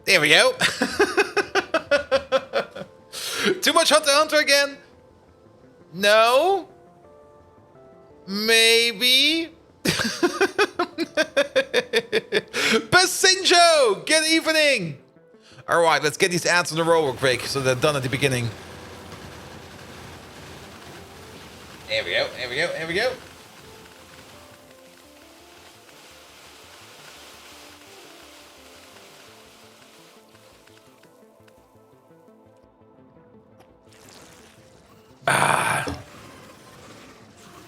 There we go. Too much Hunter x Hunter again? No? Maybe? Basinjo! Good evening! Alright, let's get these ads on the roll real quick so they're done at the beginning. There we go, there we go, there we go.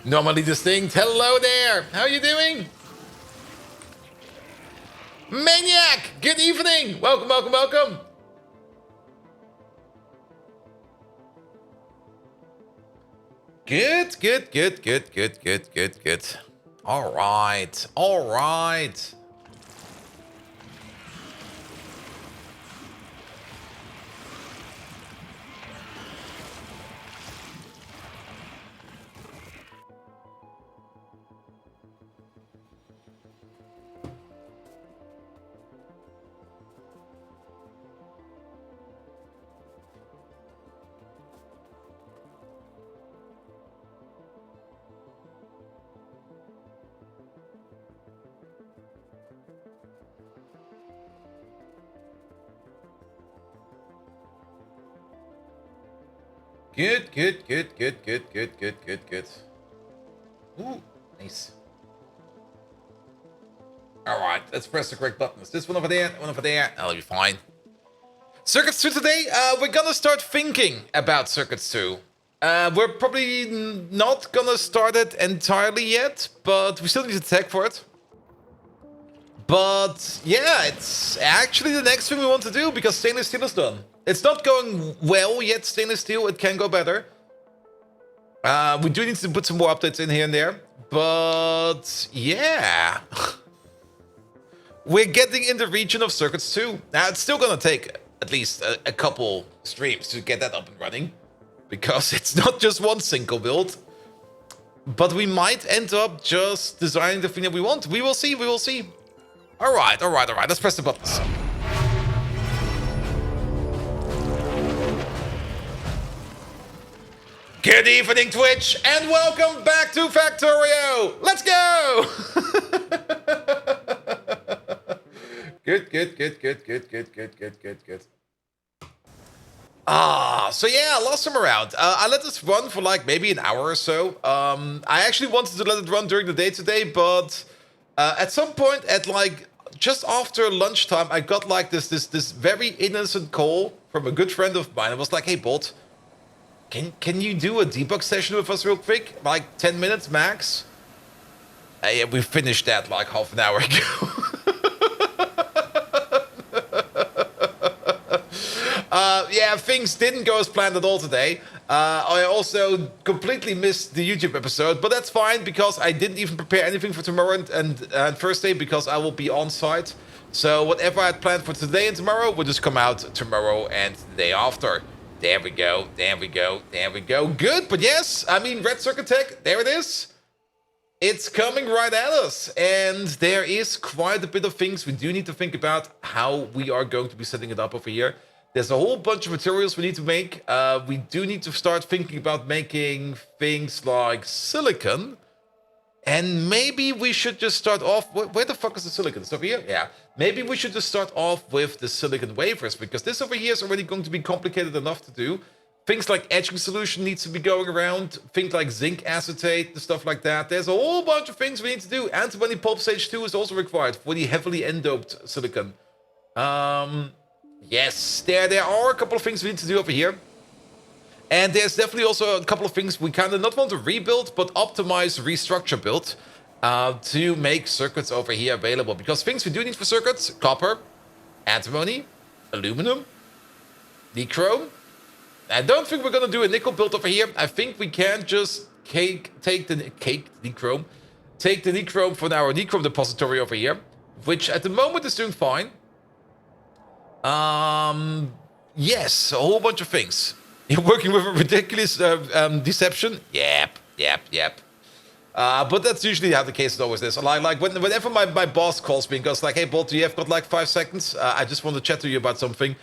Normally distinct. Hello there. How you doing? Maniac. Good evening. Welcome, welcome, welcome. Good, good, good, good, good, good, good, good. All right, all right. Good, good, good, good, good, good, good, good, good. Ooh, nice. Alright, let's press the correct buttons. This one over there, one over there. That'll be fine. Circuits 2 today, we're gonna start thinking about Circuits 2. We're probably not gonna start it entirely yet, but we still need to tech for it. But yeah, it's actually the next thing we want to do because stainless steel is done. It's not going well yet, stainless steel. It can go better. We do need to put some more updates in here and there. But yeah. We're getting in the region of Circuits 2. Now, it's still going to take at least a couple streams to get that up and running. Because it's not just one single build. But we might end up just designing the thing that we want. We will see, we will see. Alright, alright, alright. Let's press the buttons. Good evening, Twitch, and welcome back to Factorio! Let's go! Good, good, good, good, good, good, good, good, good, good. So yeah, last time around, I let this run for like maybe an hour or so. I actually wanted to let it run during the day today, but at some point at like just after lunchtime, I got like this very innocent call from a good friend of mine. I was like, hey, Bolt, can you do a debug session with us real quick? Like 10 minutes max? Yeah, we finished that like half an hour ago. Yeah, things didn't go as planned at all today. I also completely missed the YouTube episode, but that's fine because I didn't even prepare anything for tomorrow and Thursday because I will be on site. So whatever I had planned for today and tomorrow will just come out tomorrow and the day after. There we go, there we go, there we go. Good, but yes, I mean, Red Circuit Tech, there it is. It's coming right at us, and there is quite a bit of things we do need to think about how we are going to be setting it up over here. There's a whole bunch of materials we need to make. We do need to start thinking about making things like silicon. And maybe we should just start off... Where the fuck is the silicon? It's over here? Yeah. Maybe we should just start off with the silicon wafers, because this over here is already going to be complicated enough to do. Things like etching solution needs to be going around. Things like zinc acetate and stuff like that. There's a whole bunch of things we need to do. Antimony pulp stage 2 is also required for the heavily n-doped silicon. Yes, there are a couple of things we need to do over here. And there's definitely also a couple of things we kind of not want to rebuild, but optimize, restructure build to make circuits over here available. Because things we do need for circuits, copper, antimony, aluminum, nichrome. I don't think we're gonna do a nickel build over here. I think we can just take the nichrome from our nichrome depository over here, which at the moment is doing fine. Yes, a whole bunch of things. You're working with a ridiculous deception. Yep. But that's usually how the case always is. Like whenever my boss calls me and goes like, "Hey, Bolt, do you have got like 5 seconds? I just want to chat to you about something."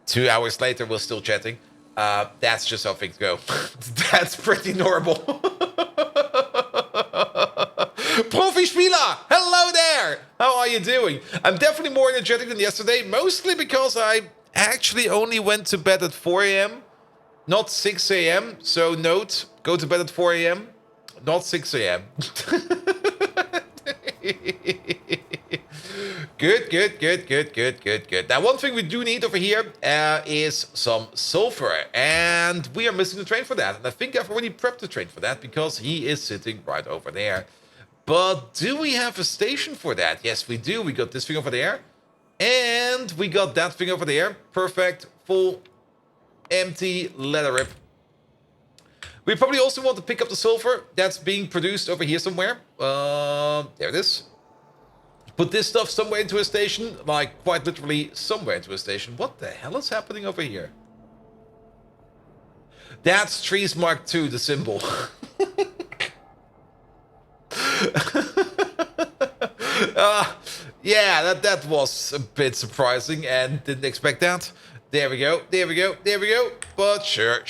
2 hours later, we're still chatting. That's just how things go. That's pretty normal. Profi Spieler, hello there. How are you doing? I'm definitely more energetic than yesterday, mostly because I actually only went to bed at 4 a.m., not 6 a.m. So note, go to bed at 4 a.m., not 6 a.m. Good. Now, one thing we do need over here is some sulfur, and we are missing the train for that. And I think I've already prepped the train for that because he is sitting right over there. But do we have a station for that? Yes, we do. We got this thing over there, and we got that thing over there. Perfect, full, empty, let her rip. We probably also want to pick up the sulfur that's being produced over here somewhere. There it is. Put this stuff somewhere into a station, like quite literally somewhere into a station. What the hell is happening over here? That's Trees Mark II, the symbol. Yeah, that was a bit surprising and didn't expect that. There we go. But sure.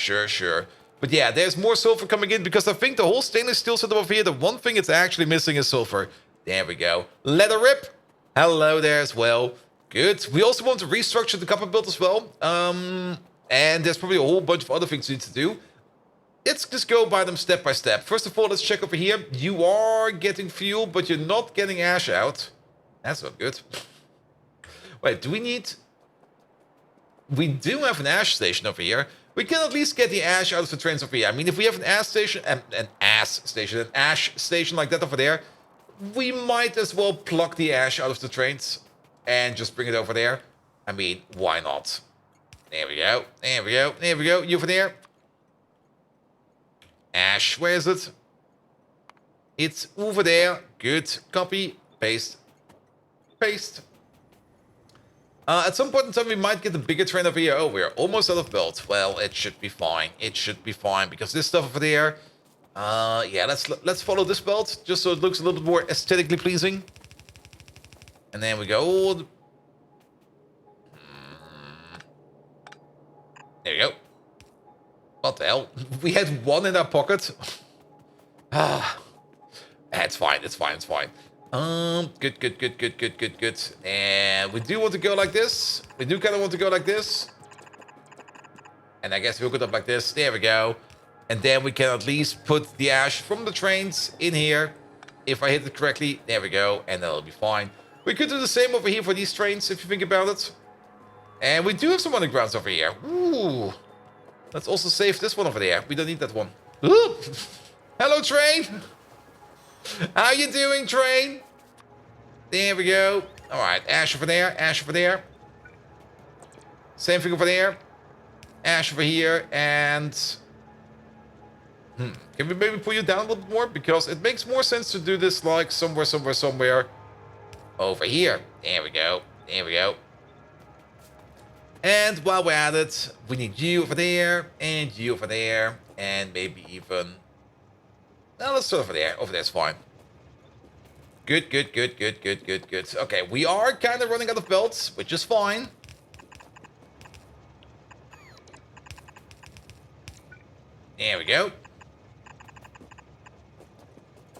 But yeah, there's more sulfur coming in because I think the whole stainless steel setup over here, the one thing it's actually missing is sulfur. There we go. Let her rip. Hello there as well. Good. We also want to restructure the copper build as well. And there's probably a whole bunch of other things we need to do. Let's just go by them step by step. First of all, let's check over here. You are getting fuel, but you're not getting ash out. That's not good. Wait, do we need... We do have an ash station over here. We can at least get the ash out of the trains over here. I mean, if we have an ash station like that over there, we might as well pluck the ash out of the trains and just bring it over there. I mean, why not? There we go. You over there? Ash, where is it? It's over there. Good. Copy. Paste. At some point in time, we might get a bigger train over here. Oh, we're almost out of belt. Well, it should be fine. Because this stuff over there... yeah, let's follow this belt, just so it looks a little bit more aesthetically pleasing. And then we go... There you go. What the hell? We had one in our pocket. It's fine. Good. And we do want to go like this. We do kind of want to go like this. And I guess we'll go up like this. There we go. And then we can at least put the ash from the trains in here. If I hit it correctly. There we go. And that'll be fine. We could do the same over here for these trains, if you think about it. And we do have some undergrounds over here. Ooh. Let's also save this one over there. We don't need that one. Ooh. Hello, train. How you doing, train? There we go. All right, ash over there. Same thing over there. Ash over here, and... Can we maybe pull you down a little bit more? Because it makes more sense to do this like somewhere over here. There we go. And while we're at it, we need you over there, and you over there, and maybe even... No, let's start over there. Over there's fine. Good. Okay, we are kind of running out of belts, which is fine. There we go.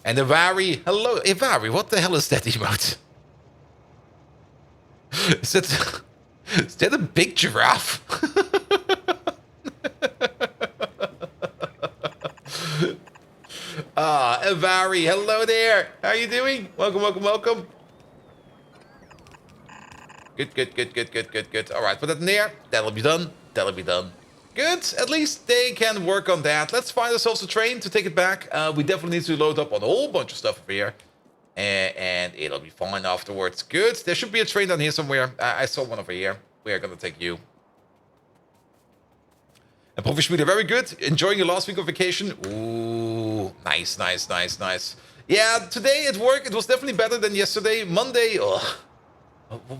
And Ivari, hello, Ivari, what the hell is that emote? Is that a big giraffe? Ivari, hello there. How are you doing? Welcome. Good. All right, put that in there. That'll be done. Good. At least they can work on that. Let's find ourselves a train to take it back. We definitely need to load up on a whole bunch of stuff over here. And it'll be fine afterwards. Good. There should be a train down here somewhere. I saw one over here. We are gonna take you. And Profi very good. Enjoying your last week of vacation. Ooh, nice, nice, nice, nice. Yeah, today at work, it was definitely better than yesterday. Monday, ugh.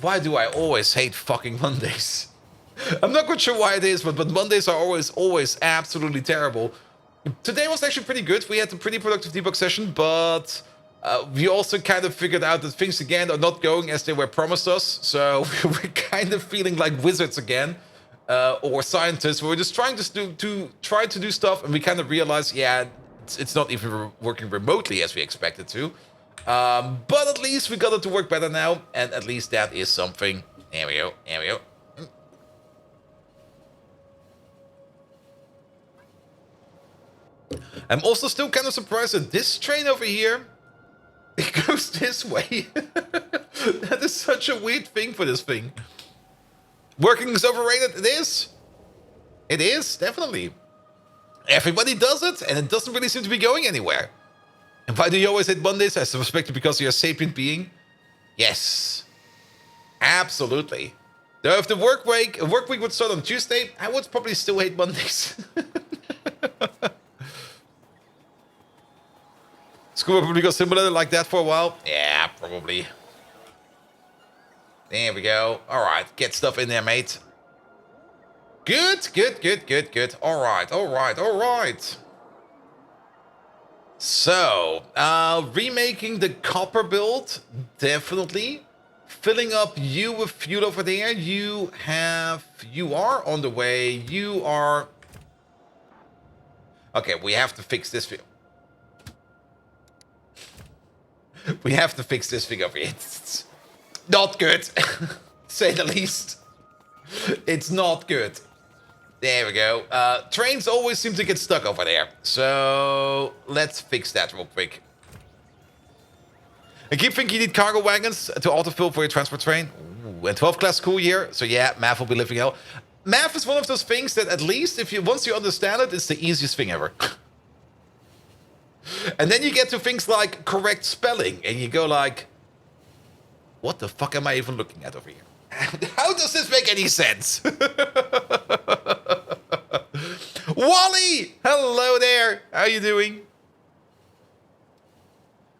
Why do I always hate fucking Mondays? I'm not quite sure why it is, but Mondays are always absolutely terrible. Today was actually pretty good. We had a pretty productive debug session, but we also kind of figured out that things again are not going as they were promised us. So we're kind of feeling like wizards again, or scientists. We're just trying to do stuff, and we kind of realized, yeah, it's not even working remotely as we expected to. But at least we got it to work better now, and at least that is something. There we go. There we go. I'm also still kind of surprised that this train over here, it goes this way. That is such a weird thing for this thing. Working is overrated. It is. It is, definitely. Everybody does it, and it doesn't really seem to be going anywhere. And why do you always hate Mondays? I suspect because you're a sapient being. Yes. Absolutely. Though if the work week would start on Tuesday, I would probably still hate Mondays. School probably got similar like that for a while. Yeah, probably. There we go. All right, get stuff in there, mate. Good, good, good, good, good. All right, all right, all right. So, remaking the copper build, definitely. Filling up you with fuel over there. You are on the way. You are... Okay, we have to fix this fuel. We have to fix this thing over here. It's not good, say the least. It's not good. There we go. Trains always seem to get stuck over there. So let's fix that real quick. I keep thinking you need cargo wagons to autofill for your transport train. Ooh, and 12 class school year. So yeah, math will be living hell. Math is one of those things that at least once you understand it, it's the easiest thing ever. And then you get to things like correct spelling, and you go like, what the fuck am I even looking at over here? How does this make any sense? Wally! Hello there! How you doing?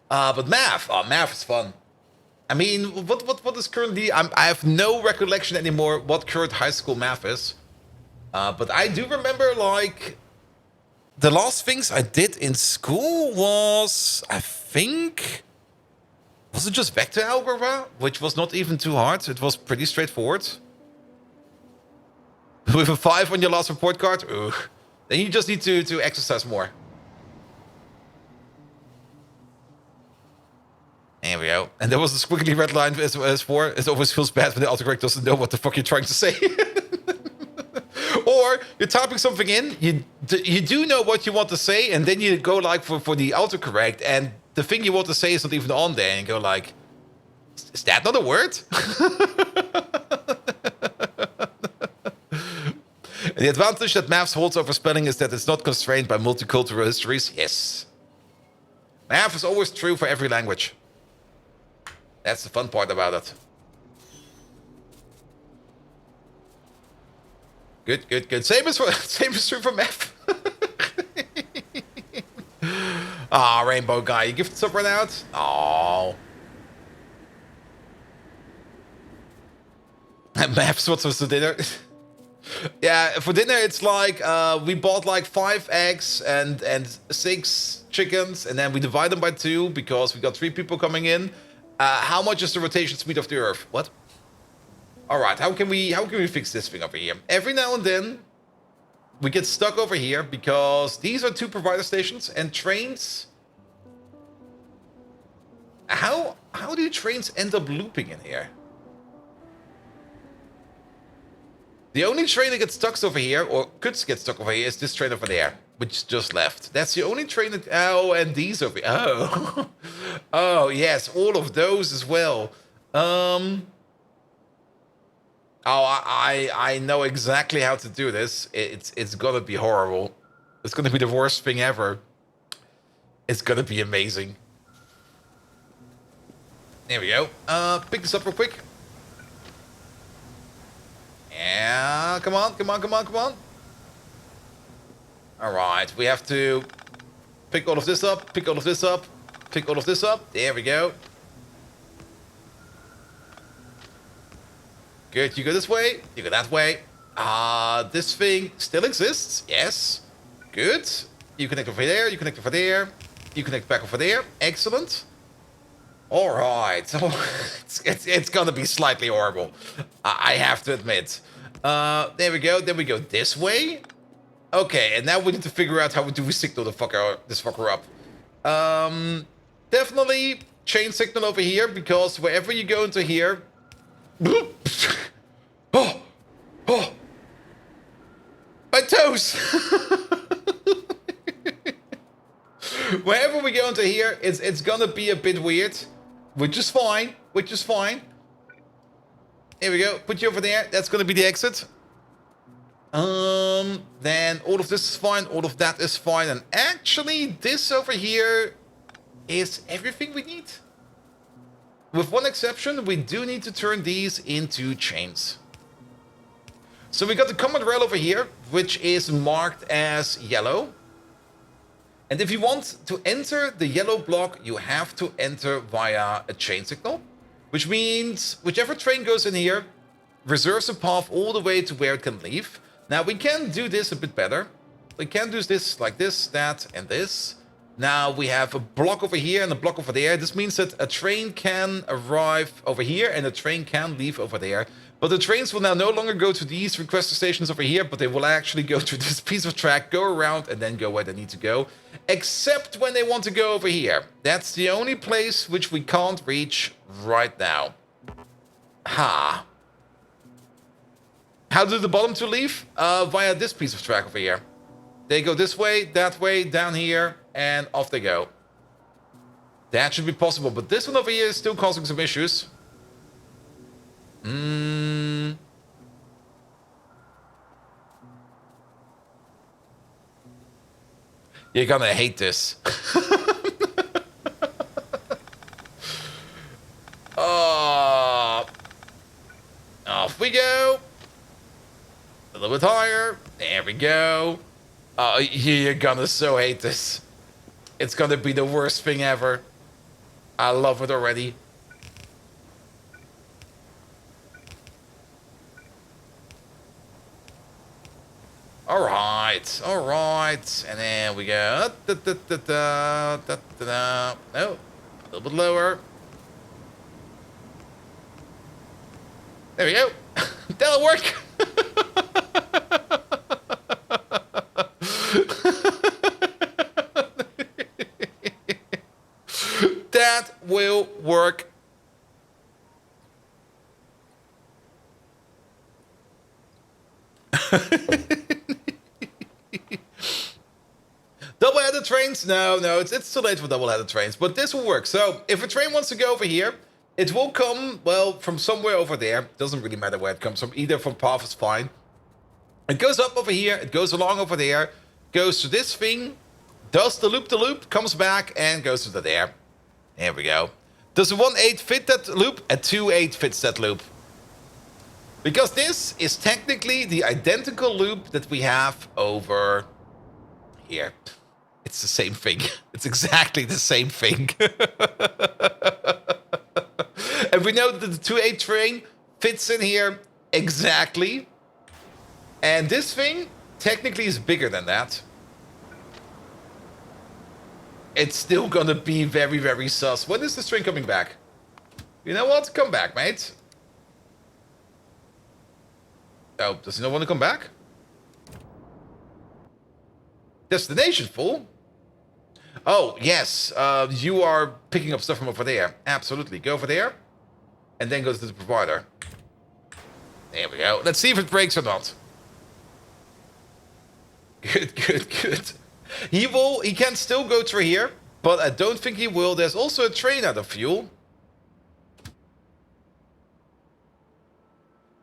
But math. Oh, math is fun. I mean, what is currently... I have no recollection anymore what current high school math is. But I do remember, like... The last things I did in school was, I think... Was it just vector algebra? Which was not even too hard. It was pretty straightforward. With a 5 on your last report card? Ugh. Then you just need to exercise more. There we go. And there was a squiggly red line as 4. It always feels bad when the autocorrect doesn't know what the fuck you're trying to say. Or you're typing something in, you do know what you want to say, and then you go like for the autocorrect, and the thing you want to say is not even on there, and you go like, is that not a word? And the advantage that maths holds over spelling is that it's not constrained by multicultural histories. Yes. Math is always true for every language. That's the fun part about it. Good, good, good. Same is true for math. Ah, Rainbow Guy. You gifted something out? Oh. Maths, what was the dinner? Yeah, for dinner it's like we bought like 5 eggs and 6 chickens, and then we divide them by 2 because we got 3 people coming in. How much is the rotation speed of the Earth? What? All right, how can we fix this thing over here? Every now and then we get stuck over here because these are 2 provider stations and trains. How do trains end up looping in here? The only train that gets stuck over here, or could get stuck over here, is this train over there, which just left. That's the only train that... Oh, and these over here. Oh. Oh, yes, all of those as well. Oh, I know exactly how to do this. It's gonna be horrible. It's gonna be the worst thing ever. It's gonna be amazing. There we go. Pick this up real quick. Come on, come on, come on, come on. All right, we have to pick all of this up, pick all of this up, pick all of this up. There we go. Good, you go this way, you go that way. This thing still exists, yes. Good. You connect over there, you connect over there, you connect back over there. Excellent. All right, so it's gonna be slightly horrible. I have to admit. There we go, then we go this way. Okay, and now we need to figure out how do we signal this fucker up. Definitely chain signal over here, because wherever you go into here... Oh! My toes! Wherever we go into here, it's gonna be a bit weird. Which is fine, Here we go, put you over there, that's gonna be the exit. Then all of this is fine, all of that is fine, and actually this over here is everything we need. With one exception, we do need to turn these into chains. So we got the common rail over here, which is marked as yellow. And if you want to enter the yellow block, you have to enter via a chain signal, which means whichever train goes in here reserves a path all the way to where it can leave. Now, we can do this a bit better. We can do this like this, that, and this. Now, we have a block over here and a block over there. This means that a train can arrive over here and a train can leave over there. But the trains will now no longer go to these requester stations over here, but they will actually go to this piece of track, go around, and then go where they need to go. Except when they want to go over here. That's the only place which we can't reach right now. Ha. How do the bottom two leave? Via this piece of track over here. They go this way, down here, and off they go. That should be possible, but this one over here is still causing some issues. You're gonna hate this. Off we go. A little bit higher. There we go. You're gonna so hate this. It's gonna be the worst thing ever. I love it already. All right, and then we go. No, a little bit lower. There we go. That'll work. That will work. Double-headed trains? No, it's too late for double-headed trains, but this will work. So, if a train wants to go over here, it will come, well, from somewhere over there. Doesn't really matter where it comes from. Either from path is fine. It goes up over here, it goes along over there, goes to this thing, does the loop, comes back, and goes to there. There we go. Does a 1/8 fit that loop? A 2/8 fits that loop. Because this is technically the identical loop that we have over here. It's the same thing. It's exactly the same thing. And we know that the 2/8 train fits in here exactly. And this thing technically is bigger than that. It's still gonna be very, very sus. When is this train coming back? You know what? Come back, mate. Oh, does he not want to come back? Destination, fool. Oh, yes. You are picking up stuff from over there. Absolutely. Go over there. And then go to the provider. There we go. Let's see if it breaks or not. Good. He can still go through here, but I don't think he will. There's also a train out of fuel.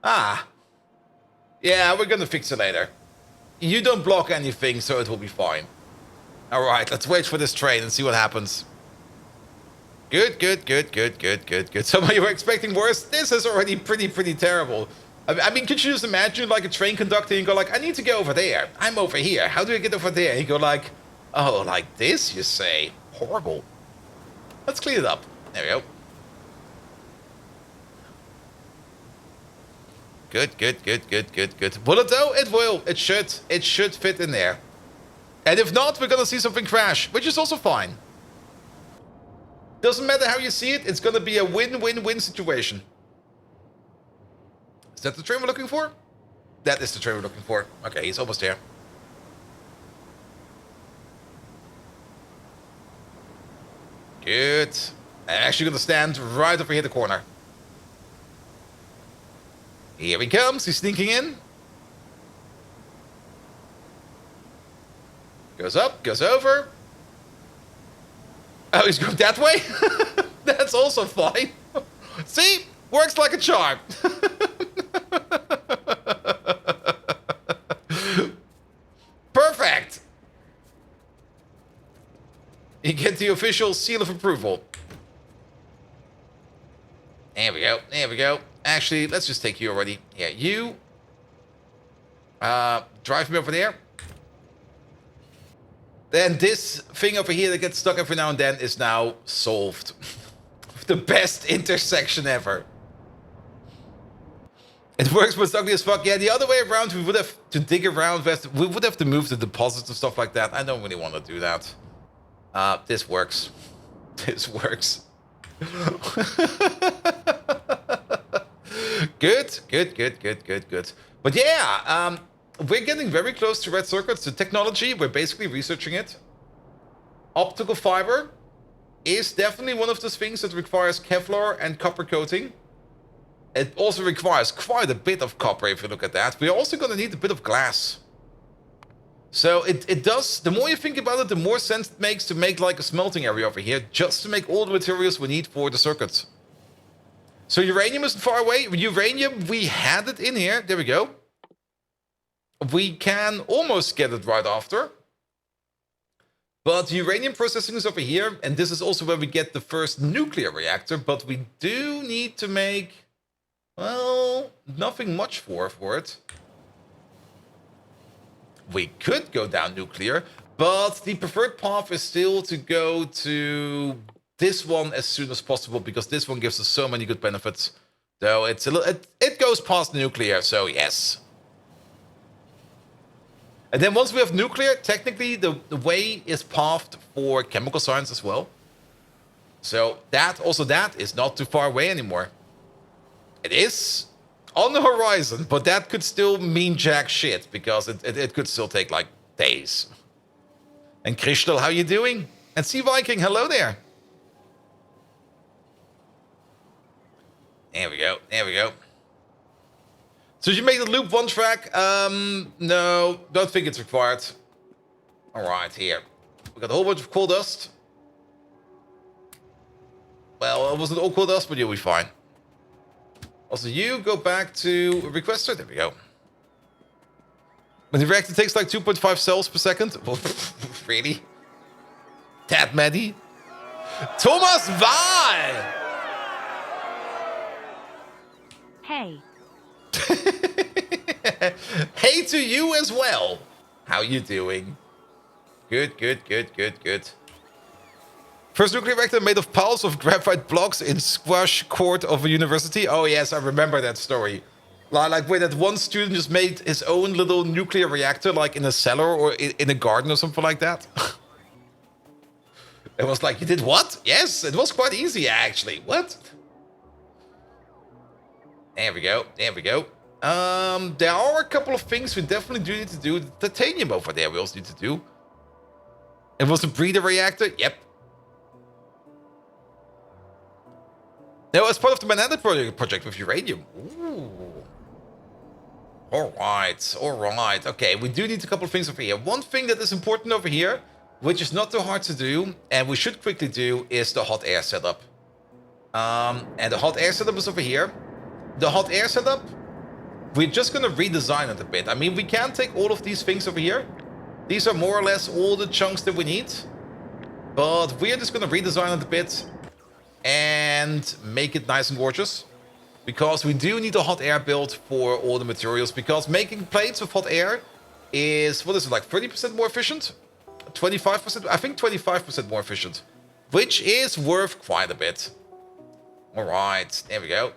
Ah. Yeah, we're gonna fix it later. You don't block anything, so it will be fine. Alright, let's wait for this train and see what happens. Good. Some of you were expecting worse. This is already pretty terrible. I mean, could you just imagine like a train conductor and go like, I need to go over there. I'm over here. How do I get over there? And you go like, oh, like this, you say? Horrible. Let's clean it up. There we go. Good, good, good, good, good, good. Will it though? It will. It should. It should fit in there. And if not, we're gonna see something crash, which is also fine. Doesn't matter how you see it, it's gonna be a win-win-win situation. Is that the train we're looking for? That is the train we're looking for. Okay, he's almost there. Good. I'm actually gonna stand right over here in the corner. Here he comes, he's sneaking in. Goes up, goes over. Oh, he's going that way? That's also fine. See? Works like a charm. Perfect. You get the official seal of approval. There we go. There we go. Actually, let's just take you already. Yeah, you. Drive me over there. Then this thing over here that gets stuck every now and then is now solved. The best intersection ever. It works, but it's ugly as fuck. Yeah, the other way around, we would have to dig around. We would have to move the deposits and stuff like that. I don't really want to do that. This works. This works. Good, good, good, good, good, good. But yeah, we're getting very close to red circuits. The technology, we're basically researching it. Optical fiber is definitely one of those things that requires Kevlar and copper coating. It also requires quite a bit of copper if you look at that. We're also going to need a bit of glass. So it does, the more you think about it, the more sense it makes to make like a smelting area over here, just to make all the materials we need for the circuits. So uranium isn't far away. Uranium, we had it in here. There we go. We can almost get it right after. But uranium processing is over here, and this is also where we get the first nuclear reactor, but we do need to make, well, nothing much for it. We could go down nuclear, but the preferred path is still to go to this one as soon as possible, because this one gives us so many good benefits. Though it's a little, it goes past nuclear, so yes. And then once we have nuclear, technically the way is paved for chemical science as well. So that is not too far away anymore. It is on the horizon, but that could still mean jack shit, because it could still take like days. And Crystal, how you doing? And Sea Viking, hello there. There we go, there we go. So you made the loop one track? No, don't think it's required. All right, here. We got a whole bunch of coal dust. Well, it wasn't all coal dust, but you'll be fine. Also, you go back to requester. There we go. But the reactor takes like 2.5 cells per second. Really? That many? Thomas Wahl! Hey. Hey to you as well. How you doing? Good, good, good, good, good. First nuclear reactor made of piles of graphite blocks in squash court of a university. Oh yes, I remember that story. Like where that one student just made his own little nuclear reactor, like in a cellar or in a garden or something like that. It was like, you did what? Yes, it was quite easy actually. What? There we go. There we go. There are a couple of things we definitely do need to do. The titanium over there we also need to do. It was a breeder reactor. Yep. No, as part of the magnetic project with uranium. Ooh. Alright, alright. Okay, we do need a couple of things over here. One thing that is important over here, which is not too hard to do, and we should quickly do, is the hot air setup. And the hot air setup is over here. The hot air setup, we're just going to redesign it a bit. I mean, we can take all of these things over here. These are more or less all the chunks that we need. But we're just going to redesign it a bit and make it nice and gorgeous. because we do need a hot air build for all the materials, because making plates with hot air is, what is it, like 30% more efficient? 25%? I think 25% more efficient, which is worth quite a bit. All right, there we go.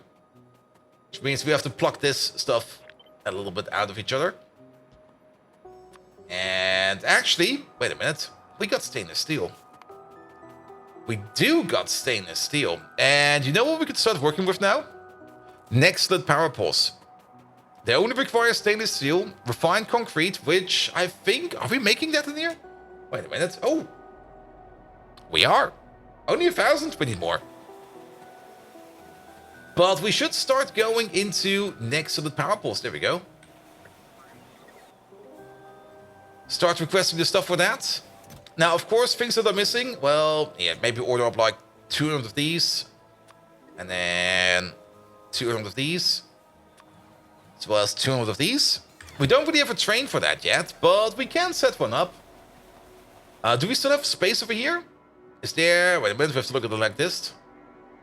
Which means we have to pluck this stuff a little bit out of each other. And actually, wait a minute. We got stainless steel. We do got stainless steel. And you know what we could start working with now? Next-lit power poles. They only require stainless steel, refined concrete, which I think... Are we making that in here? Wait a minute. Oh. We are. Only 1,000? We need more. But we should start going into next-lit power poles. There we go. Start requesting the stuff for that. Now, of course, things that are missing, well, yeah, maybe order up like 200 of these. And then 200 of these. As well as 200 of these. We don't really have a train for that yet, but we can set one up. Do we still have space over here? Is there... Wait a minute, we have to look at the leg list.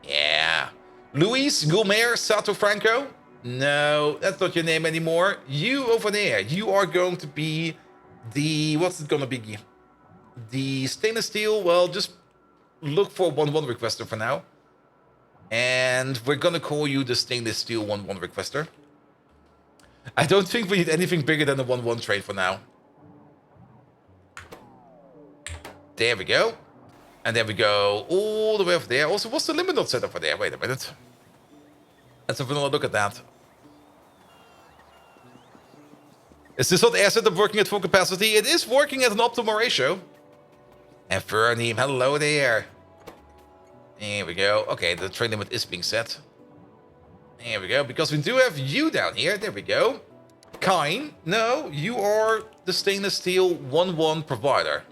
Yeah. Luis Gulmer Sato Franco? No, that's not your name anymore. You over there, you are going to be... the... What's it gonna be? The stainless steel, well, just look for 1-1 requester for now. And we're gonna call you the stainless steel 1-1 requester. I don't think we need anything bigger than the 1-1 train for now. There we go. And then we go all the way over there. Also, what's the limit not set up for there? Wait a minute. Let's have another look at that. Is this hot air setup working at full capacity? It is working at an optimal ratio. And Fernie, hello there. There we go. Okay, the train limit is being set. There we go, because we do have you down here. There we go. Kine, no, you are the stainless steel 1-1 provider.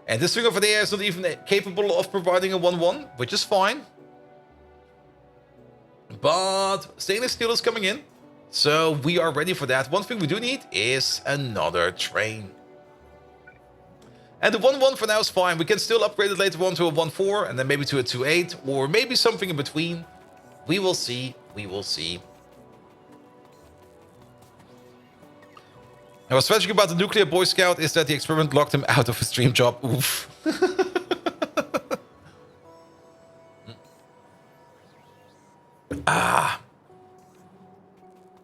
And this thing over there is not even capable of providing a 1-1, which is fine. But stainless steel is coming in. So we are ready for that. One thing we do need is another train. And the 1-1 for now is fine. We can still upgrade it later on to a 1-4 and then maybe to a 2-8 or maybe something in between. We will see. We will see. Now, what's tragic about the nuclear Boy Scout is that the experiment locked him out of his dream job. Oof. Ah.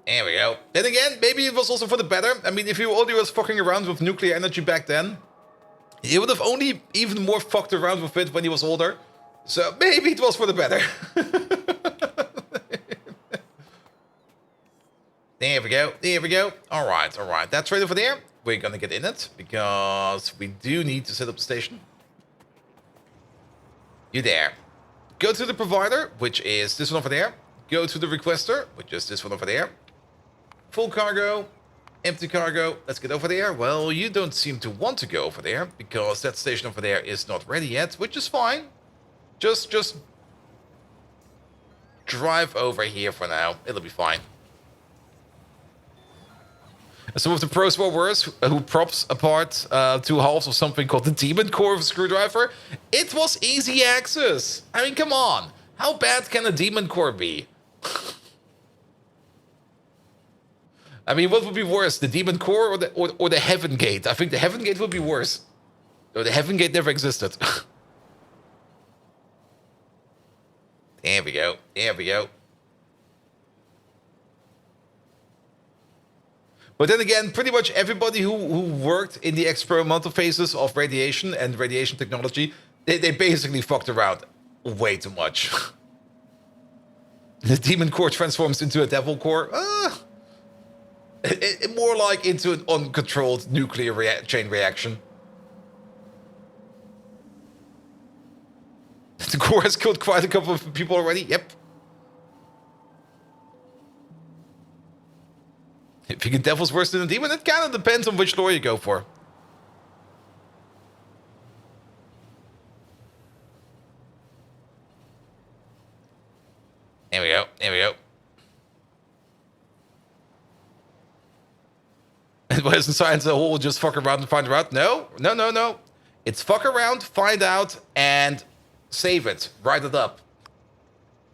There we go. Then again, maybe it was also for the better. I mean, if he only was fucking around with nuclear energy back then, he would have only even more fucked around with it when he was older. So maybe it was for the better. There we go. There we go. All right. All right. That train over there, we're going to get in it because we do need to set up the station. You there. Go to the provider, which is this one over there. Go to the requester, which is this one over there. Full cargo. Empty cargo. Let's get over there. Well, you don't seem to want to go over there because that station over there is not ready yet, which is fine. Just drive over here for now. It'll be fine. Some of the pros were worse, who props apart 2 halves of something called the demon core of a screwdriver. It was easy access. I mean, come on. How bad can a demon core be? I mean, what would be worse, the demon core or the heaven gate? I think the heaven gate would be worse. No, the heaven gate never existed. There we go. There we go. But then again, pretty much everybody who worked in the experimental phases of radiation and radiation technology, they basically fucked around way too much. The demon core transforms into a devil core. More like into an uncontrolled nuclear chain reaction. The core has killed quite a couple of people already. Yep. You think a devil's worse than a demon? It kind of depends on which lore you go for. There we go. There we go. And why isn't science a whole just fuck around and find out? No. No, no, no. It's fuck around, find out, and save it. Write it up.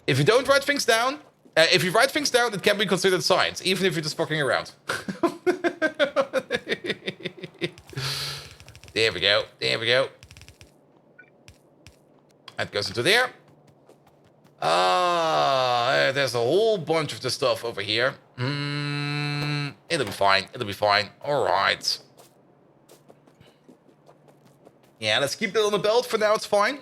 If you don't write things down, if you write things down, it can be considered science, even if you're just fucking around. There we go. There we go. That goes into there. There's a whole bunch of the stuff over here. It'll be fine. It'll be fine. All right. Yeah, let's keep it on the belt. For now, it's fine.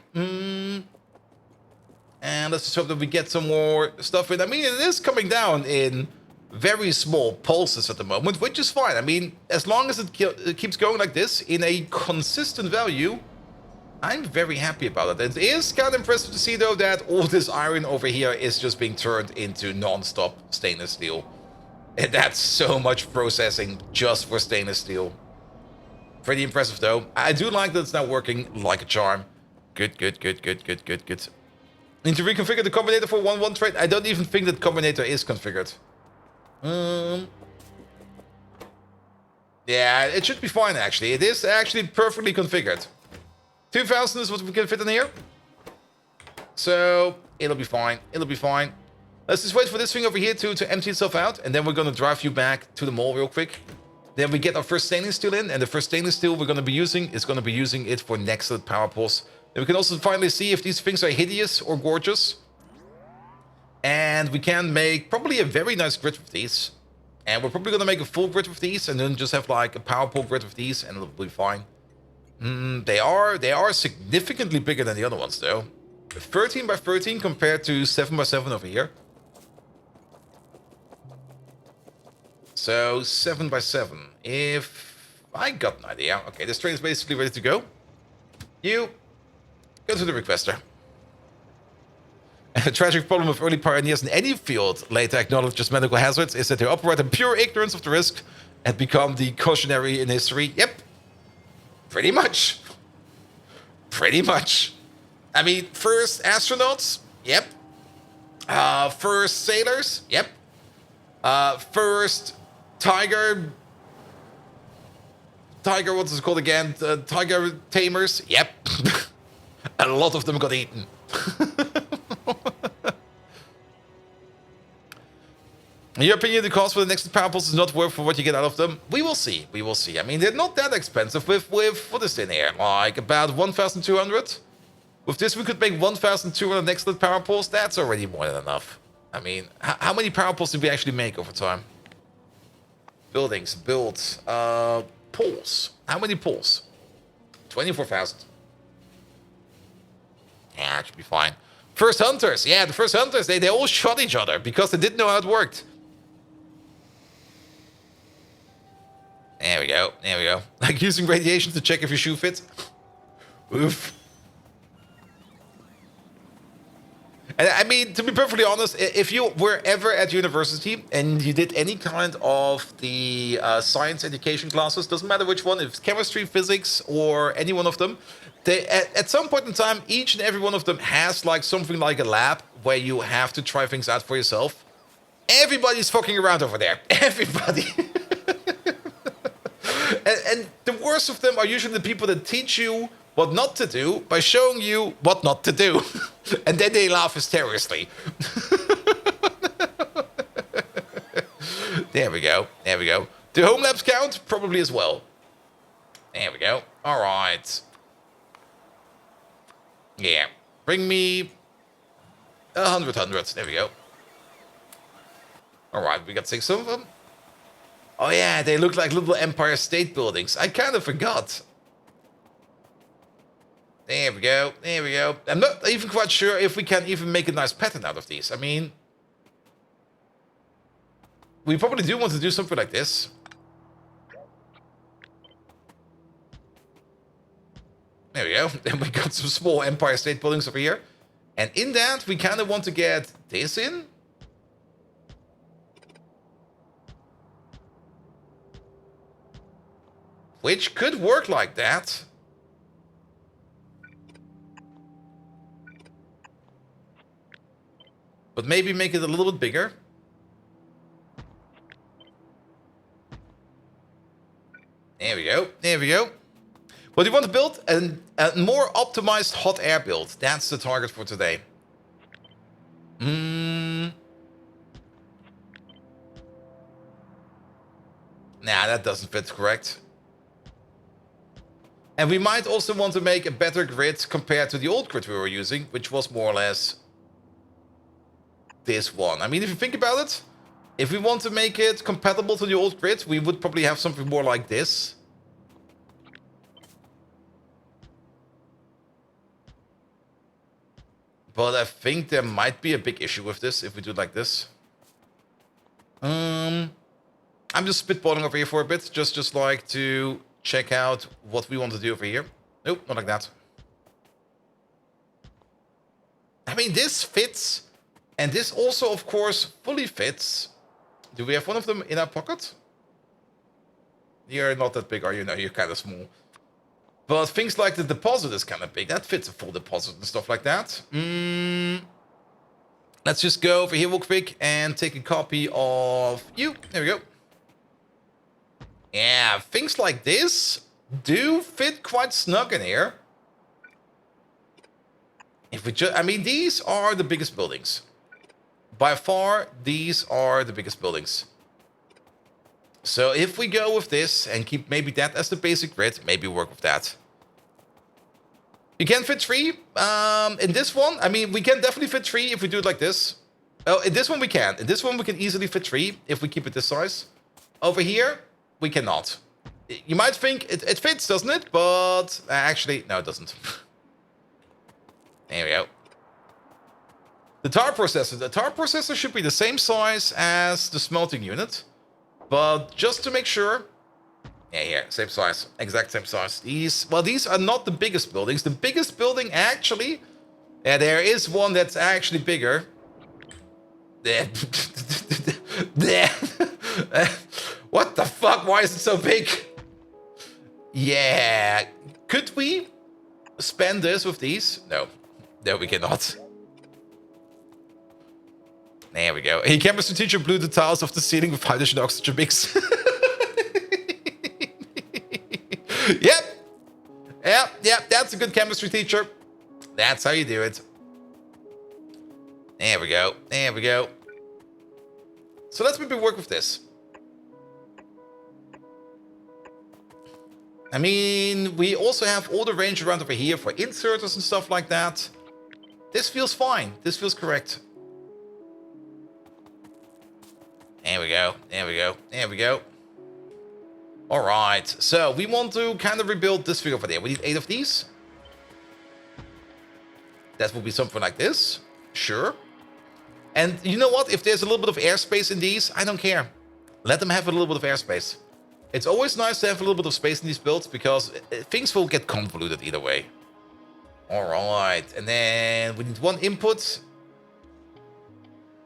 And let's just hope that we get some more stuff in. I mean, it is coming down in very small pulses at the moment, which is fine. I mean, as long as it keeps going like this in a consistent value, I'm very happy about it. It is kind of impressive to see, though, that all this iron over here is just being turned into non-stop stainless steel. And that's so much processing just for stainless steel. Pretty impressive, though. I do like that it's now working like a charm. Good, good, good, good, good, good, good. Need to reconfigure the combinator for 1-1 trade. I don't even think that combinator is configured. Yeah, it should be fine, actually. It is actually perfectly configured. 2000 is what we can fit in here. So, it'll be fine. It'll be fine. Let's just wait for this thing over here to empty itself out. And then we're going to drive you back to the mall real quick. Then we get our first stainless steel in. And the first stainless steel we're going to be using is going to be using it for next power pulse. Then we can also finally see if these things are hideous or gorgeous. And we can make probably a very nice grid with these. And we're probably going to make a full grid with these. And then just have like a power pull grid with these. And it'll be fine. They are significantly bigger than the other ones, though. 13 by 13 compared to 7 by 7 over here. So 7 by 7. If I got an idea. Okay, this train is basically ready to go. You go to the requester. A tragic problem of early pioneers in any field later acknowledged as medical hazards is that they operate in pure ignorance of the risk and become the cautionary in history. Yep. Pretty much. Pretty much. I mean, first astronauts? Yep. First sailors? Yep. First tiger, what is it called again? Tiger tamers? Yep. A lot of them got eaten. In your opinion, the cost for the next power pulse is not worth for what you get out of them? We will see. We will see. I mean, they're not that expensive with what is in here? Like about 1,200? With this, we could make 1,200 excellent power pulse. That's already more than enough. I mean, how many power pulse did we actually make over time? Buildings, built, pulls. How many pulls? 24,000. Yeah, that should be fine. First hunters. Yeah, the first hunters, they all shot each other because they didn't know how it worked. There we go. There we go. Like using radiation to check if your shoe fits. Oof. And I mean, to be perfectly honest, if you were ever at university and you did any kind of the science education classes, doesn't matter which one, if it's chemistry, physics, or any one of them, they, at some point in time, each and every one of them has like something like a lab where you have to try things out for yourself. Everybody's fucking around over there. Everybody. And the worst of them are usually the people that teach you what not to do by showing you what not to do. And then they laugh hysterically. There we go. There we go. Do home labs count? Probably as well. There we go. All right. Yeah. Bring me 100 hundreds. There we go. All right. We got 6 of them. Oh, yeah. They look like little Empire State Buildings. I kind of forgot. There we go. There we go. I'm not even quite sure if we can even make a nice pattern out of these. I mean, we probably do want to do something like this. There we go. Then we got some small Empire State Buildings over here. And in that, we kind of want to get this in. Which could work like that. But maybe make it a little bit bigger. There we go. There we go. What do you want to build? A more optimized hot air build. That's the target for today. Nah, that doesn't fit correct. And we might also want to make a better grid compared to the old grid we were using, which was more or less this one. I mean, if you think about it, if we want to make it compatible to the old grid, we would probably have something more like this. But I think there might be a big issue with this if we do it like this. I'm just spitballing over here for a bit, just like to check out what we want to do over here. Nope, not like that. I mean, this fits, and this also, of course, fully fits. Do we have one of them in our pocket? You're not that big, are you? No, you're kind of small. But things like the deposit is kind of big. That fits a full deposit and stuff like that. Let's just go over here real quick and take a copy of you. There we go. Yeah, things like this do fit quite snug in here. If we just, I mean, these are the biggest buildings. By far, these are the biggest buildings. So if we go with this and keep maybe that as the basic grid, maybe work with that. You can fit 3. In this one, I mean, we can definitely fit 3 if we do it like this. Oh, in this one we can. In this one we can easily fit 3 if we keep it this size. Over here, we cannot. You might think it fits, doesn't it? But actually, no, it doesn't. There we go. The tar processor. The tar processor should be the same size as the smelting unit. But just to make sure... Yeah, here, same size. Exact same size. These are not the biggest buildings. The biggest building, actually... Yeah, there is one that's actually bigger. There. There. What the fuck? Why is it so big? Yeah. Could we spend this with these? No. No, we cannot. There we go. A chemistry teacher blew the tiles off the ceiling with hydrogen oxygen mix. Yep. Yep. That's a good chemistry teacher. That's how you do it. There we go. There we go. So let's maybe work with this. I mean, we also have all the range around over here for inserters and stuff like that. This feels fine. This feels correct. There we go. There we go. There we go. All right. So we want to kind of rebuild this thing over there. We need 8 of these. That will be something like this. Sure. And you know what? If there's a little bit of airspace in these, I don't care. Let them have a little bit of airspace. It's always nice to have a little bit of space in these builds because things will get convoluted either way. All right. And then we need 1 input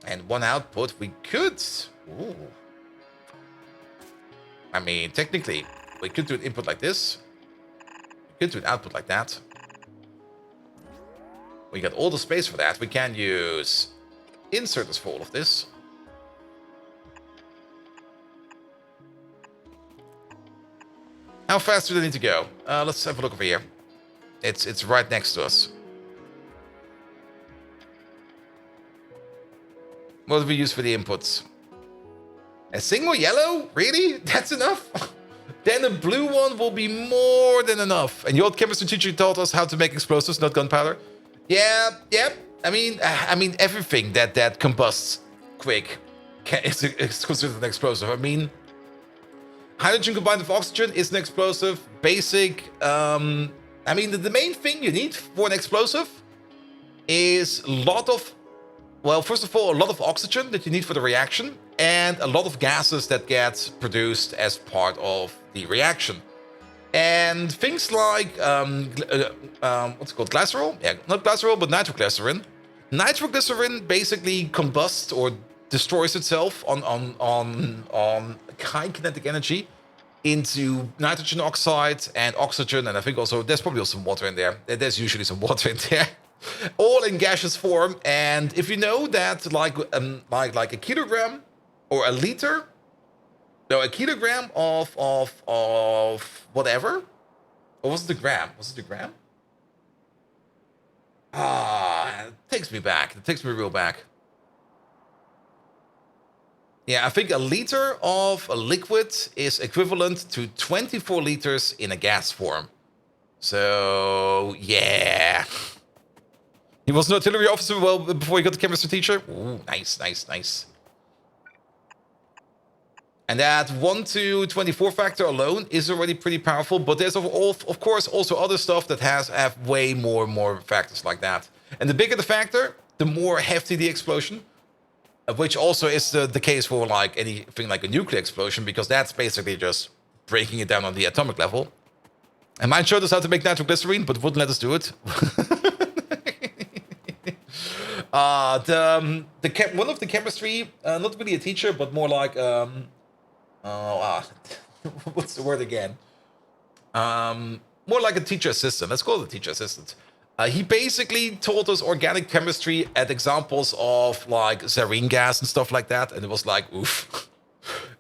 and 1 output. We could... Ooh. I mean, technically, we could do an input like this. We could do an output like that. We got all the space for that. We can use inserters for all of this. How fast do they need to go? Let's have a look over here. It's right next to us. What do we use for the inputs? A single yellow? Really? That's enough? Then a blue one will be more than enough. And your old chemistry teacher taught us how to make explosives, not gunpowder. Yeah, yep. I mean, everything that combusts quick is considered an explosive. I mean, hydrogen combined with oxygen is an explosive. Basic. I mean, the main thing you need for an explosive is a lot of... Well, first of all, a lot of oxygen that you need for the reaction, and a lot of gases that get produced as part of the reaction. And things like, what's it called, glycerol? Yeah, not glycerol, but nitroglycerin. Nitroglycerin basically combusts or destroys itself on high kinetic energy into nitrogen oxide and oxygen, and I think also, there's probably also some water in there. There's usually some water in there. All in gaseous form, and if you know that like a kilogram or a liter, no, a kilogram of whatever, or was it a gram? Was it a gram? Ah, it takes me back. It takes me real back. Yeah, I think a liter of a liquid is equivalent to 24 liters in a gas form. So, yeah. He was an artillery officer well before he got the chemistry teacher. Ooh, nice, nice, nice. And that 1 to 24 factor alone is already pretty powerful, but there's of course also other stuff that have way more factors like that. And the bigger the factor, the more hefty the explosion, which also is the case for like anything like a nuclear explosion, because that's basically just breaking it down on the atomic level. And mine showed us how to make nitroglycerine, but wouldn't let us do it. One of the chemistry, not really a teacher, but more like what's the word again? More like a teacher assistant. Let's call it a teacher assistant. He basically taught us organic chemistry at examples of like sarin gas and stuff like that, and it was like, oof,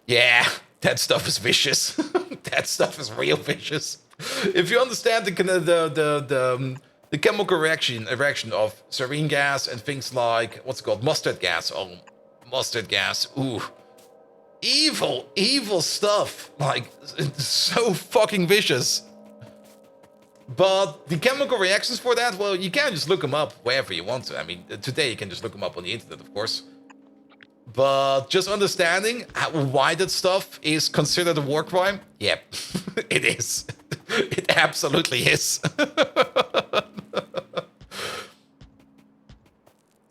yeah, that stuff is vicious. That stuff is real vicious. If you understand the chemical reaction of sarin gas and things like what's it called, mustard gas. Oh, mustard gas. Ooh. Evil stuff. Like, it's so fucking vicious. But the chemical reactions for that, well, you can just look them up wherever you want to. I mean, today you can just look them up on the internet, of course. But just understanding why that stuff is considered a war crime, yep, it is. It absolutely is.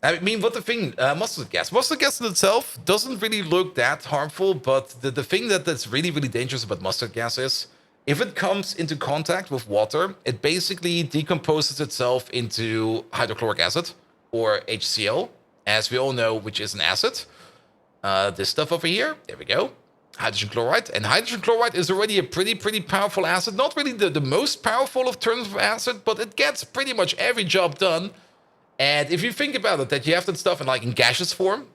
I mean, what the thing, mustard gas. Mustard gas in itself doesn't really look that harmful, but the thing that's really dangerous about mustard gas is, if it comes into contact with water, it basically decomposes itself into hydrochloric acid, or HCl, as we all know, which is an acid. This stuff over here, there we go, hydrogen chloride. And hydrogen chloride is already a pretty powerful acid. Not really the most powerful of terms of acid, but it gets pretty much every job done. And if you think about it, that you have that stuff in gaseous form,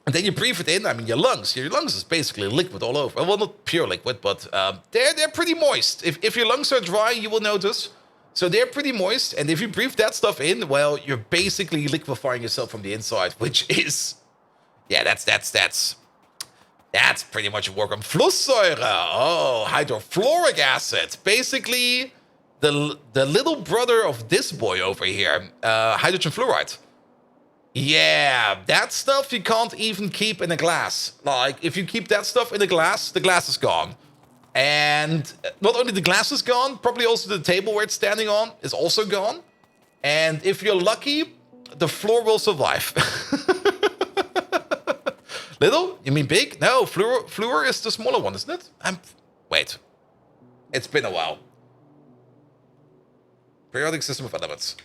and then you breathe it in, I mean, your lungs is basically liquid all over. Well, not pure liquid, but they're pretty moist. If your lungs are dry, you will notice. So they're pretty moist, and if you breathe that stuff in, well, you're basically liquefying yourself from the inside, which is, yeah, that's pretty much a work on Flusssäure. Oh, hydrofluoric acid. Basically, the little brother of this boy over here, hydrogen fluoride. Yeah, that stuff you can't even keep in a glass. Like, if you keep that stuff in a glass, the glass is gone. And not only the glass is gone, probably also the table where it's standing on is also gone. And if you're lucky, the floor will survive. Little? You mean big? No, fluor is the smaller one, isn't it? Wait. It's been a while. Periodic system of elements.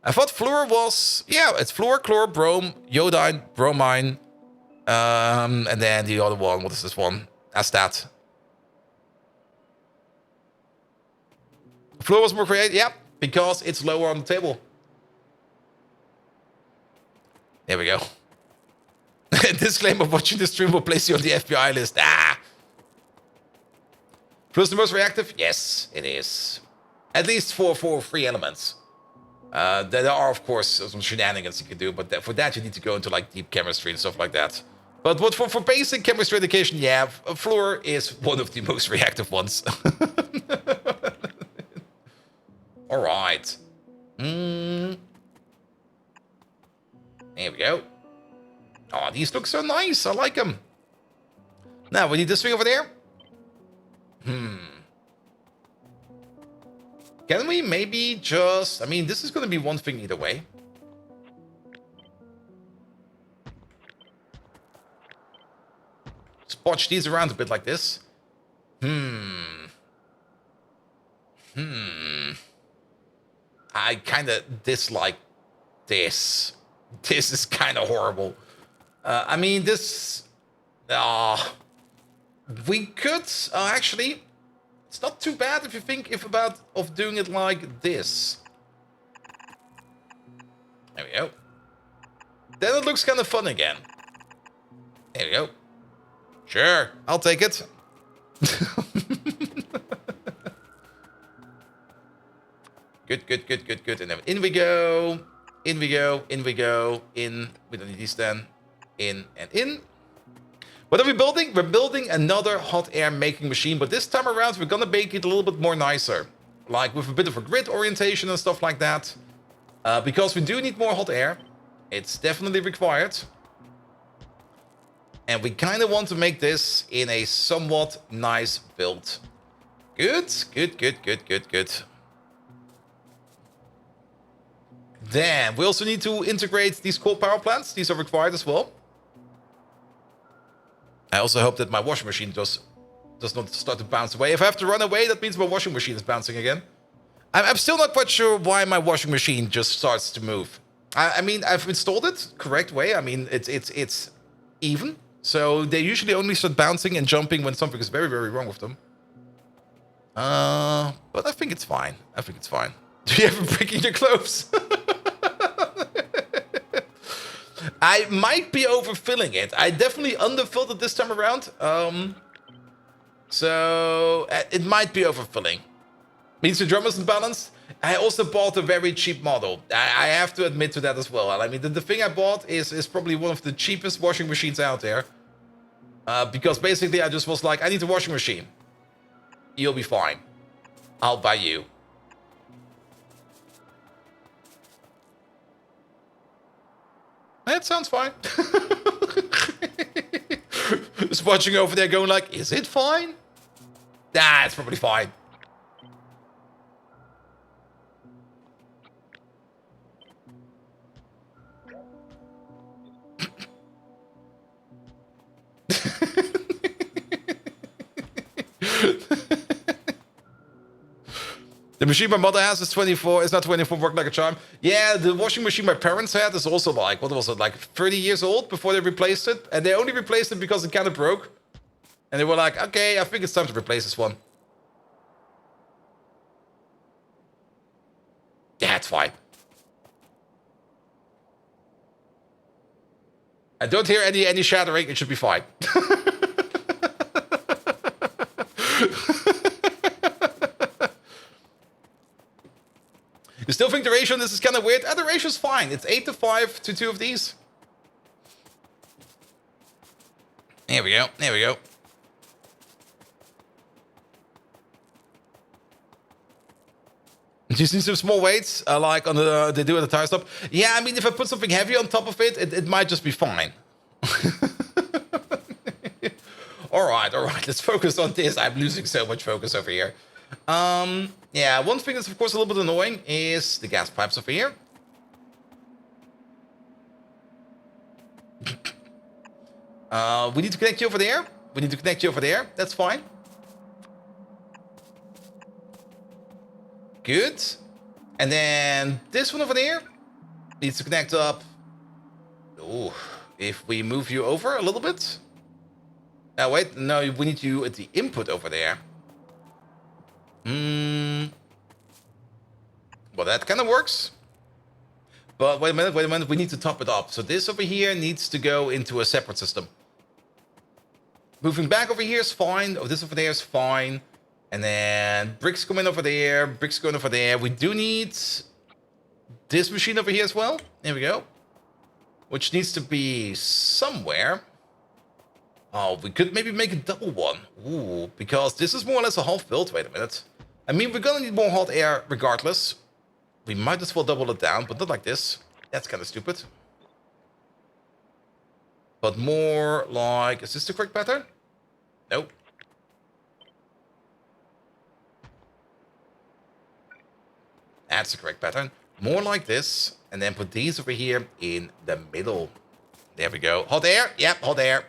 I thought fluor was... Yeah, it's fluor, chlor, brome, iodine, bromine. And then the other one, what is this one? Astat. Fluor was more creative, yeah, because it's lower on the table. There we go. Disclaimer, watching the stream will place you on the FBI list. Ah! Fluor is the most reactive? Yes, it is. At least for 3 elements. There are, of course, some shenanigans you can do, but for that you need to go into like deep chemistry and stuff like that. But for basic chemistry education, yeah, fluor is one of the most reactive ones. All right. There we go. Oh, these look so nice. I like them. Now, we need this thing over there. Can we maybe just... I mean, this is going to be one thing either way. Spotch these around a bit like this. I kind of dislike this. This is kind of horrible. I mean, this... we could... actually... It's not too bad if you think of doing it like this. There we go. Then it looks kind of fun again. There we go. Sure, I'll take it. Good. And then in we go. In we go. We don't need these then. In and in. What are we building? We're building another hot air making machine, but this time around we're gonna make it a little bit more nicer. Like with a bit of a grid orientation and stuff like that. Because we do need more hot air. It's definitely required. And we kind of want to make this in a somewhat nice build. Good, good, good, good, good, good. Then we also need to integrate these coal power plants. These are required as well. I also hope that my washing machine does not start to bounce away. If I have to run away, that means my washing machine is bouncing again. I'm still not quite sure why my washing machine just starts to move. I mean, I've installed it correct way. I mean, it's even. So they usually only start bouncing and jumping when something is very, very wrong with them. But I think it's fine. I think it's fine. Do you have a brick in your clothes? I might be overfilling it. I definitely underfilled it this time around. So it might be overfilling. Means the drum isn't balanced. I also bought a very cheap model. I have to admit to that as well. I mean, the thing I bought is probably one of the cheapest washing machines out there. Because basically I just was like, I need a washing machine. You'll be fine. I'll buy you. That sounds fine. Just watching over there going like, is it fine? Nah, it's probably fine. The machine my mother has is 24. It's not 24, work like a charm. Yeah, the washing machine my parents had is also like, what was it, like 30 years old before they replaced it? And they only replaced it because it kind of broke. And they were like, okay, I think it's time to replace this one. Yeah, it's fine. I don't hear any shattering. It should be fine. You still think the ratio on this is kind of weird? The ratio's fine. It's 8-5 to 2 of these. There we go. There we go. You see some small weights, like on the they do at the tire stop. Yeah, I mean, if I put something heavy on top of it, it might just be fine. all right. Let's focus on this. I'm losing so much focus over here. Yeah, one thing that's of course a little bit annoying is the gas pipes over here. We need to connect you over there. We need to connect you over there. That's fine. Good. And then this one over there needs to connect up. Oh, if we move you over a little bit. Wait, no, we need you at the input over there. Well, that kind of works. But wait a minute, we need to top it up. So this over here needs to go into a separate system. Moving back over here is fine. Oh, this over there is fine. And then bricks coming over there, bricks going over there. We do need this machine over here as well. There we go. Which needs to be somewhere. Oh, we could maybe make a double one. Ooh, because this is more or less a half build. Wait a minute. I mean, we're gonna need more hot air regardless. We might as well double it down, but not like this. That's kind of stupid. But more like... Is this the correct pattern? Nope. That's the correct pattern. More like this. And then put these over here in the middle. There we go. Hot air? Yep, hot air.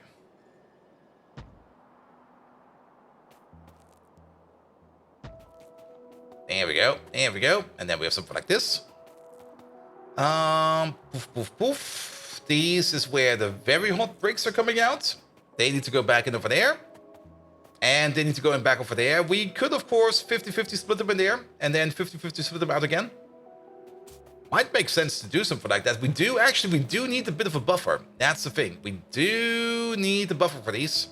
There we go. There we go. And then we have something like this. Poof, poof, poof. This is where the very hot bricks are coming out. They need to go back in over there. And they need to go in back over there. We could, of course, 50-50 split them in there. And then 50-50 split them out again. Might make sense to do something like that. We do need a bit of a buffer. That's the thing. We do need a buffer for these.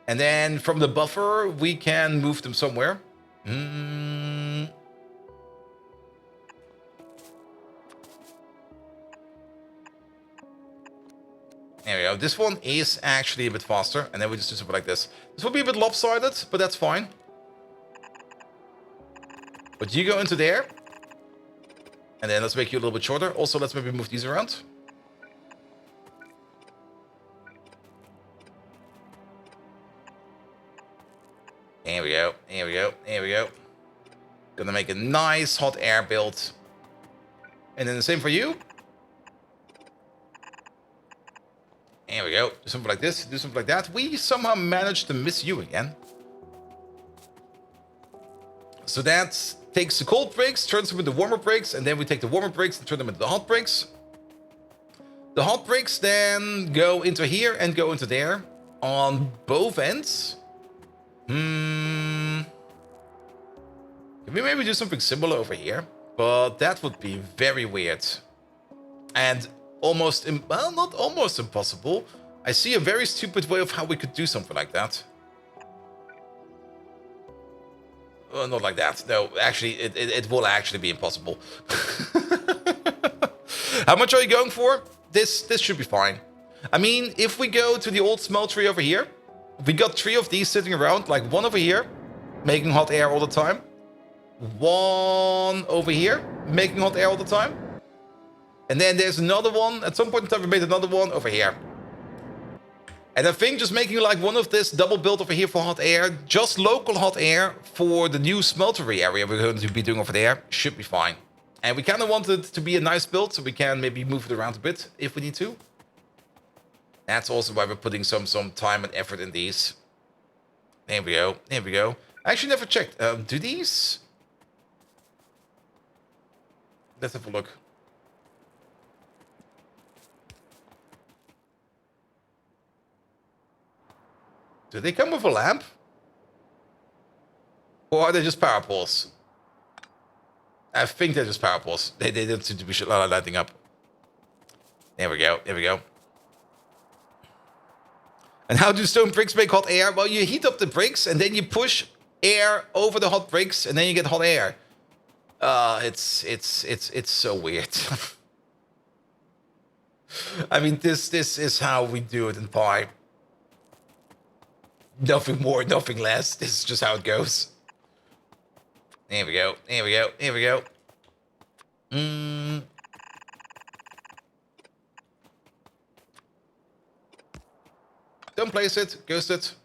And then from the buffer, we can move them somewhere. There we go. This one is actually a bit faster. And then we just do something like this. This will be a bit lopsided, but that's fine. But you go into there. And then let's make you a little bit shorter. Also, let's maybe move these around. There we go. There we go. There we go. Gonna make a nice hot air build. And then the same for you. There we go. Do something like this. Do something like that. We somehow managed to miss you again. So that takes the cold bricks, turns them into warmer bricks, and then we take the warmer bricks and turn them into the hot bricks. The hot bricks then go into here and go into there on both ends. Can we maybe do something similar over here? But that would be very weird. And almost, well, not almost impossible. I see a very stupid way of how we could do something like that. Well, not like that. No, actually, it will actually be impossible. How much are you going for? This should be fine. I mean, if we go to the old smeltery over here, we got 3 of these sitting around, like one over here, making hot air all the time. One over here, making hot air all the time. And then there's another one. At some point in time, we made another one over here. And I think just making like one of this double build over here for hot air, just local hot air for the new smeltery area we're going to be doing over there, should be fine. And we kind of want it to be a nice build, so we can maybe move it around a bit if we need to. That's also why we're putting some time and effort in these. There we go. There we go. I actually never checked. Do these? Let's have a look. Do they come with a lamp? Or are they just power poles? I think they're just power poles. They don't seem to be lighting up. There we go. There we go. And how do stone bricks make hot air? Well, you heat up the bricks and then you push air over the hot bricks and then you get hot air. It's so weird. I mean, this is how we do it in Pi. Nothing more, nothing less. This is just how it goes. There we go. There we go. There we go. Don't place it. Ghost it.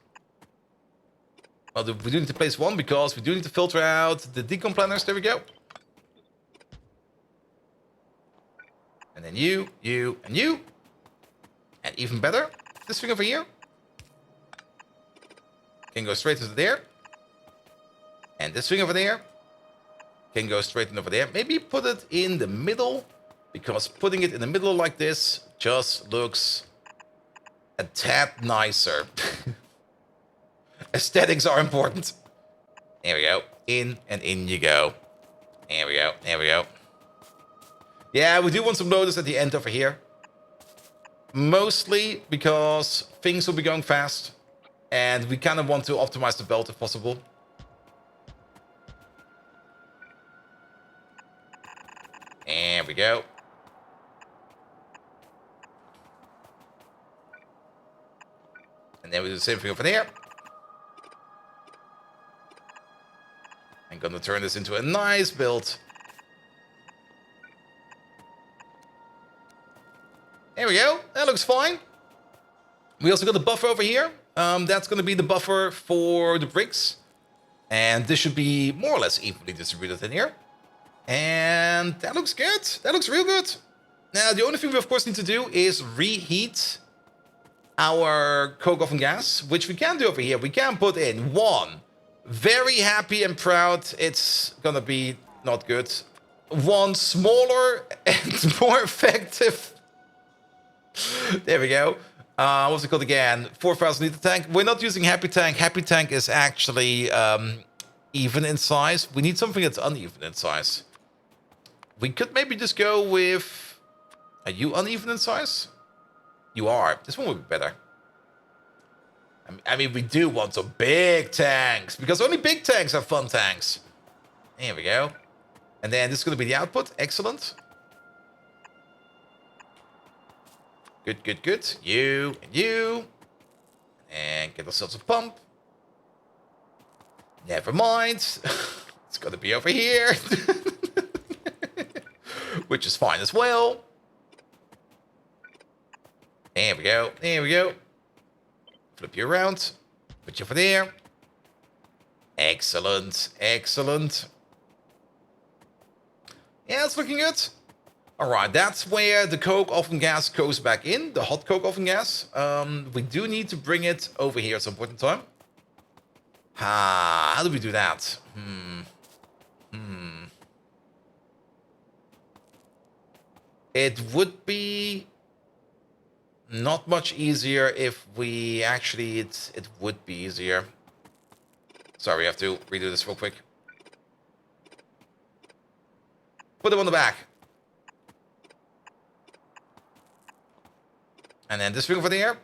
Well, we do need to place one because we do need to filter out the decom planners. There we go. And then you, and you. And even better, this thing over here can go straight into there. And this thing over there can go straight in over there. Maybe put it in the middle, because putting it in the middle like this just looks a tad nicer. Aesthetics are important. There we go. In and in you go. There we go. There we go. Yeah, we do want some loaders at the end over here. Mostly because things will be going fast. And we kind of want to optimize the belt if possible. There we go. And then we do the same thing over there. I'm gonna turn this into a nice build. There we go. That looks fine. We also got a buffer over here. That's going to be the buffer for the bricks. And this should be more or less evenly distributed in here. And that looks good. That looks real good. Now, the only thing we, of course, need to do is reheat our coke oven gas, which we can do over here. We can put in one. Very happy and proud. It's going to be not good. One smaller and more effective. There we go. What's it called again? 4,000 liter tank. We're not using Happy Tank. Happy Tank is actually even in size. We need something that's uneven in size. We could maybe just go with... Are you uneven in size? You are. This one would be better. I mean, we do want some big tanks, because only big tanks are fun tanks. There we go. And then this is going to be the output. Excellent. Good, good, good. You and you. And get ourselves a pump. Never mind. It's gonna be over here. Which is fine as well. There we go. There we go. Flip you around. Put you over there. Excellent. Excellent. Yeah, it's looking good. Alright, that's where the coke oven gas goes back in. The hot coke oven gas. We do need to bring it over here at some point in time. How do we do that? It would be not much easier if we actually... It would be easier. Sorry, we have to redo this real quick. Put them on the back. And then this thing over there.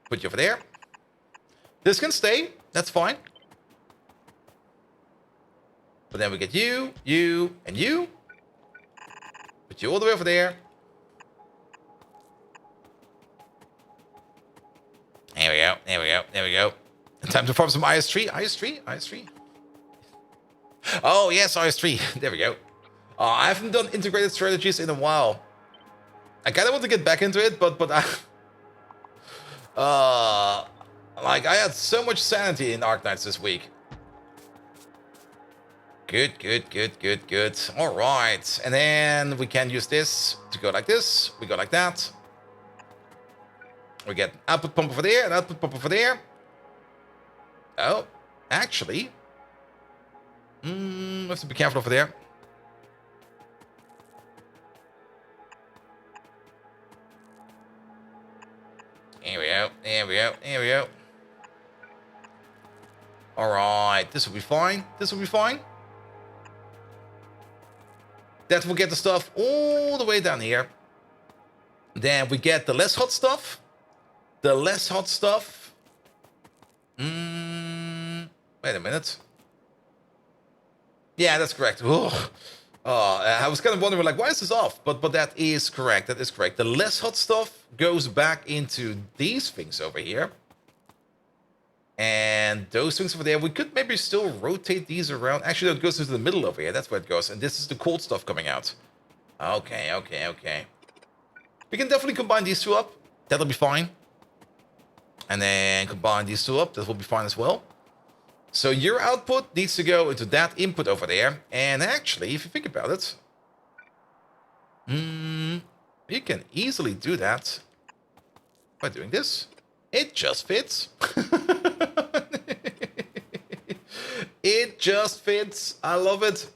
Put you over there. This can stay. That's fine. But then we get you, you, and you. Put you all the way over there. There we go. There we go. There we go. Time to farm some IS3. IS3? IS3? Oh, yes, IS3. There we go. I haven't done integrated strategies in a while. I kind of want to get back into it, but like, I had so much sanity in Arknights this week. Good, good, good, good, good. All right. And then we can use this to go like this. We go like that. We get output pump over there and output pump over there. Oh, actually. We have to be careful over there. Here we go. There we go. Here we go. All right. This will be fine. This will be fine. That will get the stuff all the way down here. Then we get the less hot stuff. The less hot stuff. Wait a minute. Yeah, that's correct. I was kind of wondering, like, why is this off? But that is correct. That is correct. The less hot stuff goes back into these things over here. And those things over there, we could maybe still rotate these around. Actually, no, it goes into the middle over here. That's where it goes. And this is the cold stuff coming out. Okay, okay, okay. We can definitely combine these two up. That'll be fine. And then combine these two up. That will be fine as well. So your output needs to go into that input over there. And actually, if you think about it, you can easily do that by doing this. It just fits. It just fits. I love it.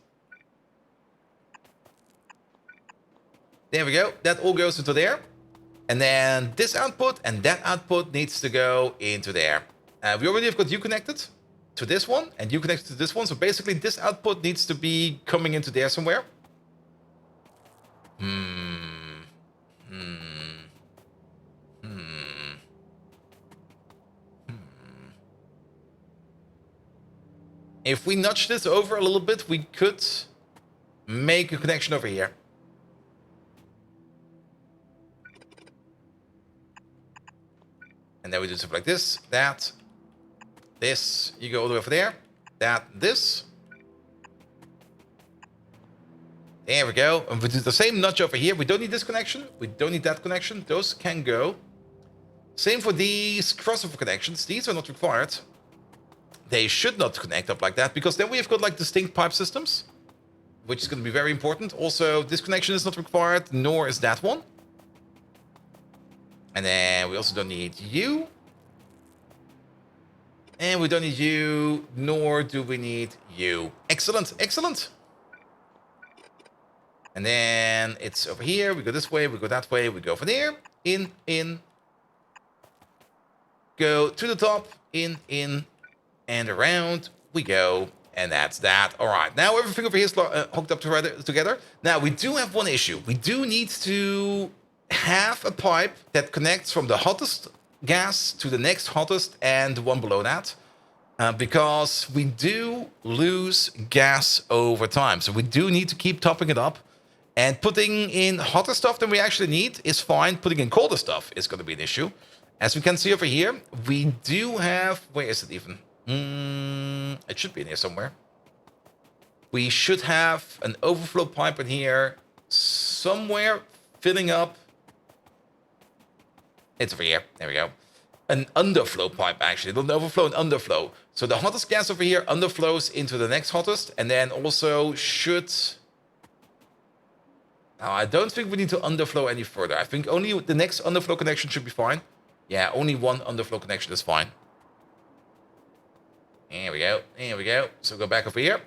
There we go. That all goes into there. And then this output and that output needs to go into there. We already have got you connected to this one and you connected to this one. So basically this output needs to be coming into there somewhere. If we nudge this over a little bit, we could make a connection over here. And then we do stuff like this, that, this. You go all the way over there, that, this. There we go. And we do the same nudge over here. We don't need this connection. We don't need that connection. Those can go. Same for these crossover connections. These are not required. They should not connect up like that, because then we have got like distinct pipe systems, which is going to be very important. Also, this connection is not required, nor is that one. And then we also don't need you. And we don't need you, nor do we need you. Excellent, excellent. And then it's over here. We go this way, we go that way, we go over there. In. Go to the top, in. And around we go, and that's that. All right, now everything over here is hooked up together. Now, we do have one issue. We do need to have a pipe that connects from the hottest gas to the next hottest and the one below that, because we do lose gas over time. So we do need to keep topping it up. And putting in hotter stuff than we actually need is fine. Putting in colder stuff is going to be an issue. As we can see over here, we do have... Where is it even? It should be in here somewhere. We should have an overflow pipe in here somewhere filling up. It's over here. There we go. An underflow pipe, actually. Not an overflow, an underflow. So the hottest gas over here underflows into the next hottest. And then also should... Now, I don't think we need to underflow any further. I think only the next underflow connection should be fine. Yeah, only one underflow connection is fine. There we go. There we go. So go back over here.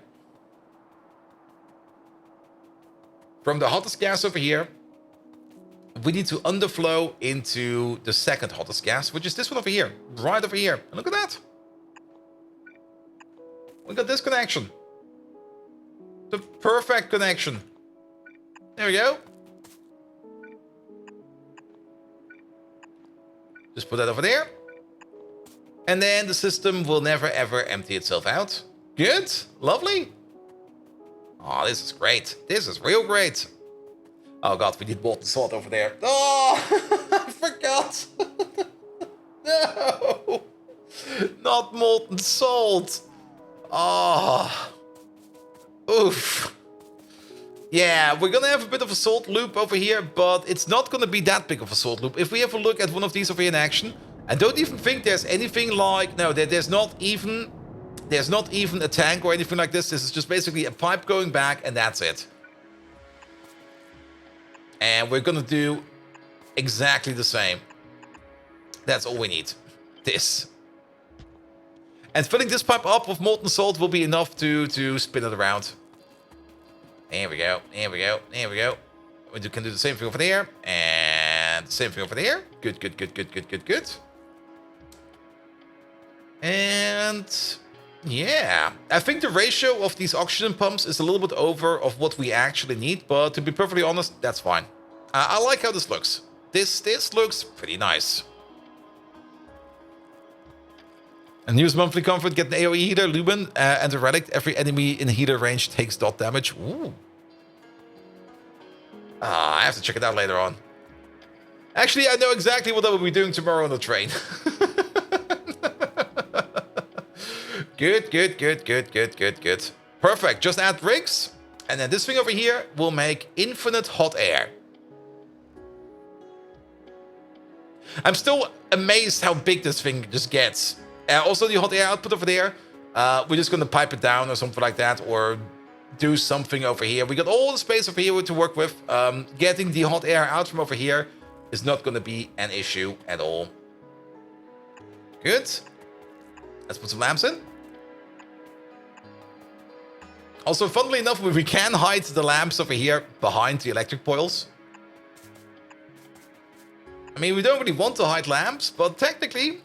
From the hottest gas over here, we need to underflow into the second hottest gas, which is this one over here. Right over here. And look at that. We got this connection. The perfect connection. There we go. Just put that over there. And then the system will never ever empty itself out. Good. Lovely. Oh, this is great. This is real great. Oh god, we need molten salt over there. Oh, I forgot. No. Not molten salt. Oh. Oof. Yeah, we're gonna have a bit of a salt loop over here, but it's not gonna be that big of a salt loop. If we have a look at one of these over here in action, I don't even think there's anything like... No, there's not even a tank or anything like this. This is just basically a pipe going back, and that's it. And we're gonna do exactly the same. That's all we need. This. And filling this pipe up with molten salt will be enough to spin it around. There we go. There we go. There we go. We can do the same thing over there. And the same thing over there. Good, good, good, good, good, good, good. And yeah, I think the ratio of these oxygen pumps is a little bit over of what we actually need. But to be perfectly honest, that's fine. I like how this looks. This looks pretty nice. A news monthly comfort, get an AoE heater, Lumen, and a relic. Every enemy in heater range takes dot damage. Ooh. I have to check it out later on. Actually, I know exactly what I will be doing tomorrow on the train. Good, good, good, good, good, good, good. Perfect, just add bricks. And then this thing over here will make infinite hot air. I'm still amazed how big this thing just gets. Also, the hot air output over there, we're just going to pipe it down or something like that, or do something over here. We got all the space over here to work with. Getting the hot air out from over here is not going to be an issue at all. Good. Let's put some lamps in. Also, funnily enough, we can hide the lamps over here behind the electric coils. I mean, we don't really want to hide lamps, but technically,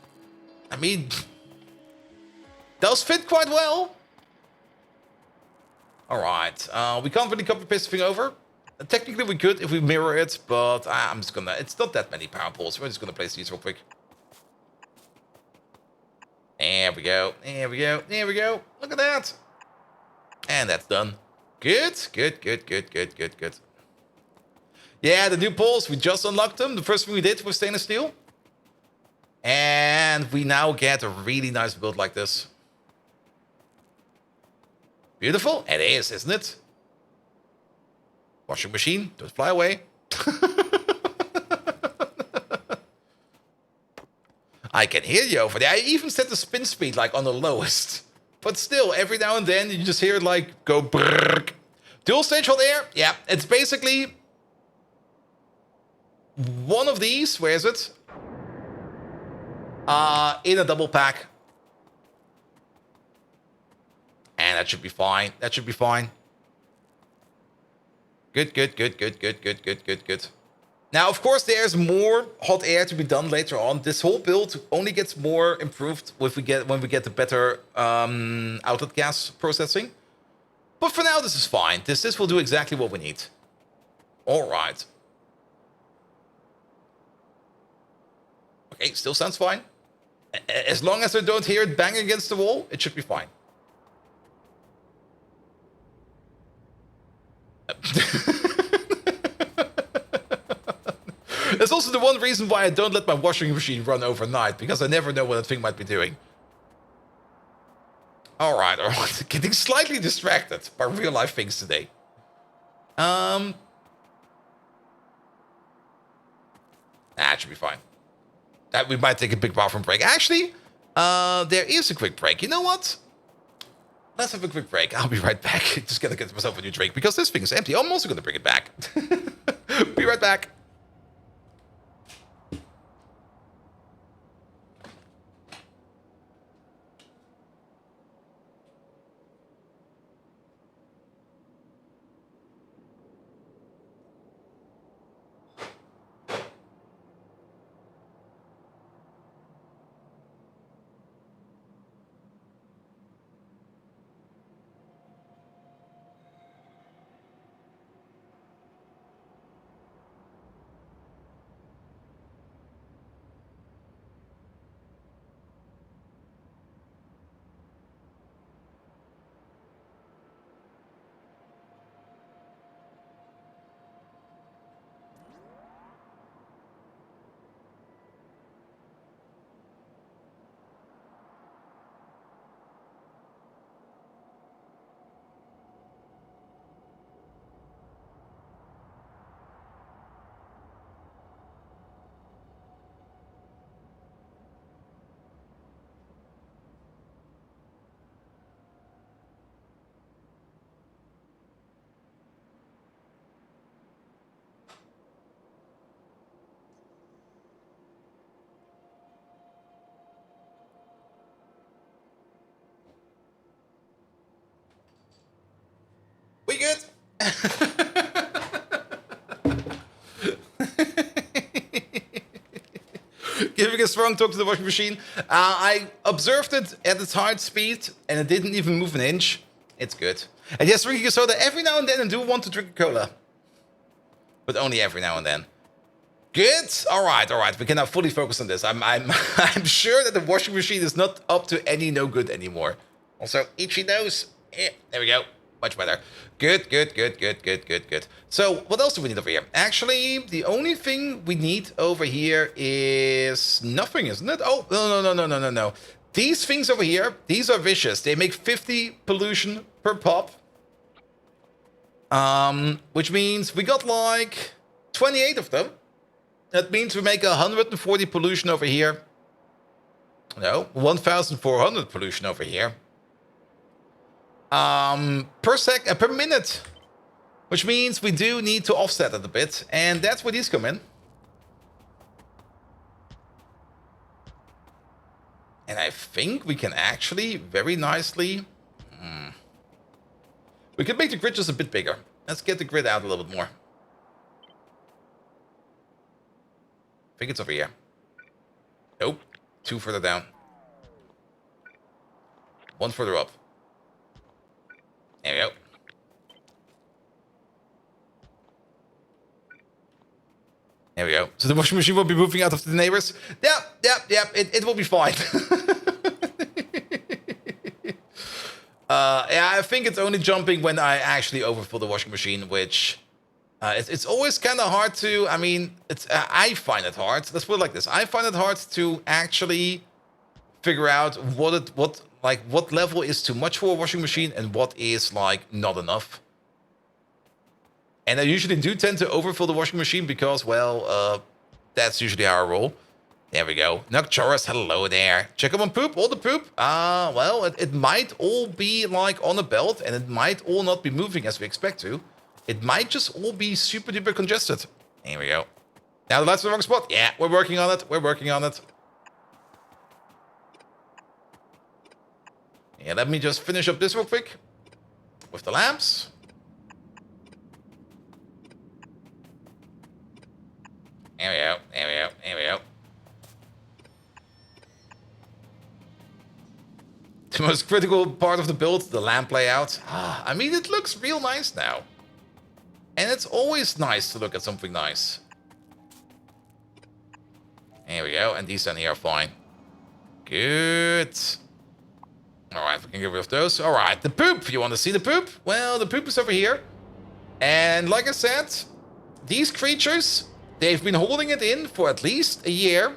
I mean... does fit quite well. Alright, we can't really copy paste the thing over. Technically we could if we mirror it, but I'm just gonna... It's not that many power poles. We're just gonna place these real quick. There we go. There we go. There we go. Look at that. And that's done. Good. Good, good, good, good, good, good. Yeah, the new poles, we just unlocked them. The first thing we did was stainless steel. And we now get a really nice build like this. Beautiful. It is, isn't it? Washing machine, don't fly away. I can hear you over there. I even set the spin speed like on the lowest. But still, every now and then you just hear it like go brrrr. Dual stage hot air. Yeah, it's basically one of these. Where is it? In a double pack. And that should be fine. That should be fine. Good, good, good, good, good, good, good, good, good. Now, of course, there's more hot air to be done later on. This whole build only gets more improved when we get the better outlet gas processing. But for now, this is fine. This will do exactly what we need. All right. Okay, still sounds fine. As long as I don't hear it bang against the wall, it should be fine. That's also the one reason why I don't let my washing machine run overnight, because I never know what that thing might be doing. Alright, getting slightly distracted by real life things today. Nah, it should be fine. That we might take a big bathroom break. Actually, there is a quick break. You know what? Let's have a quick break. I'll be right back. Just gonna get myself a new drink because this thing is empty. I'm also gonna bring it back. Be right back. We good? Giving a strong talk to the washing machine. I observed it at its hard speed, and it didn't even move an inch. It's good. And yes, drinking a soda every now and then, and do want to drink a cola. But only every now and then. Good. All right. We can now fully focus on this. I'm sure that the washing machine is not up to any no good anymore. Also, itchy nose. There we go. Much better. Good. So, what else do we need over here? Actually, the only thing we need over here is nothing, isn't it? Oh, no. These things over here, these are vicious. They make 50 pollution per pop. Which means we got like 28 of them. That means we make 140 pollution over here. No, 1,400 pollution over here. Per minute. Which means we do need to offset it a bit. And that's where these come in. And I think we can actually very nicely... We can make the grid just a bit bigger. Let's get the grid out a little bit more. I think it's over here. Nope. 2 further down. 1 further up. There we go. There we go. So the washing machine will be moving out of the neighbors. Yep. It will be fine. Yeah, I think it's only jumping when I actually overfill the washing machine, which it's always kind of hard to. I mean, I find it hard. Let's put it like this: I find it hard to actually figure out what level is too much for a washing machine and what is like not enough. And I usually do tend to overfill the washing machine because, well, that's usually how I roll. There we go. Nocturus, hello there. Check up on poop, all the poop. Well, it might all be like on a belt, and it might all not be moving as we expect to. It might just all be super duper congested. There we go. Now the lights in the wrong spot. Yeah, we're working on it. Yeah, let me just finish up this real quick with the lamps. There we go. The most critical part of the build, the lamp layout. I mean, it looks real nice now. And it's always nice to look at something nice. There we go, and these down here are fine. Good. Alright, we can get rid of those. Alright, the poop. You want to see the poop? Well, the poop is over here. And like I said, these creatures, They've been holding it in for at least a year.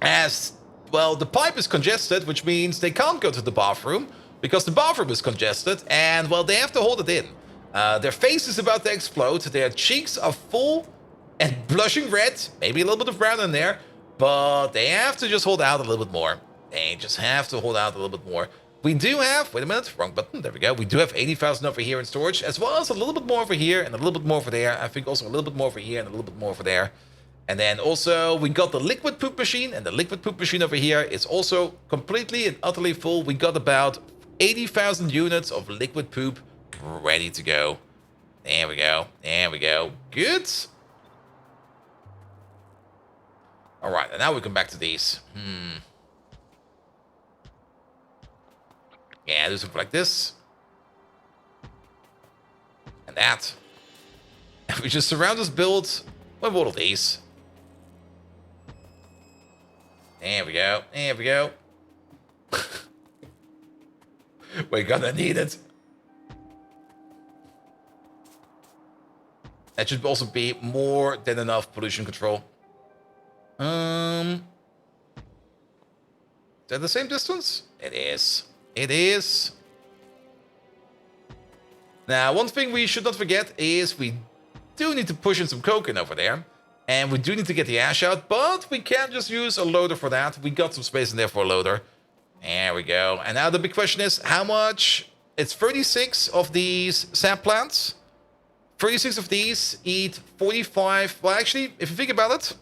As, well, the pipe is congested, which means they can't go to the bathroom because the bathroom is congested. And, well, they have to hold it in. Their face is about to explode. Their cheeks are full and blushing red. Maybe a little bit of brown in there. But they have to just hold out a little bit more. They just have to hold out a little bit more. We do have, wait a minute, wrong button, there we go. We do have 80,000 over here in storage, as well as a little bit more over here and a little bit more over there. I think also a little bit more over here and a little bit more over there. And then also we got the liquid poop machine, and the liquid poop machine over here is also completely and utterly full. We got about 80,000 units of liquid poop ready to go. There we go, there we go. Good. All right, and now we come back to these. Yeah, do something like this. And that. And we just surround this build with all of these. There we go. There we go. We're gonna need it. That should also be more than enough pollution control. Is that the same distance? It is. It is. Now, one thing we should not forget is we do need to push in some coke in over there. And we do need to get the ash out, but we can't just use a loader for that. We got some space in there for a loader. There we go. And now the big question is, how much? It's 36 of these sap plants. 36 of these eat 45. Well, actually, if you think about it,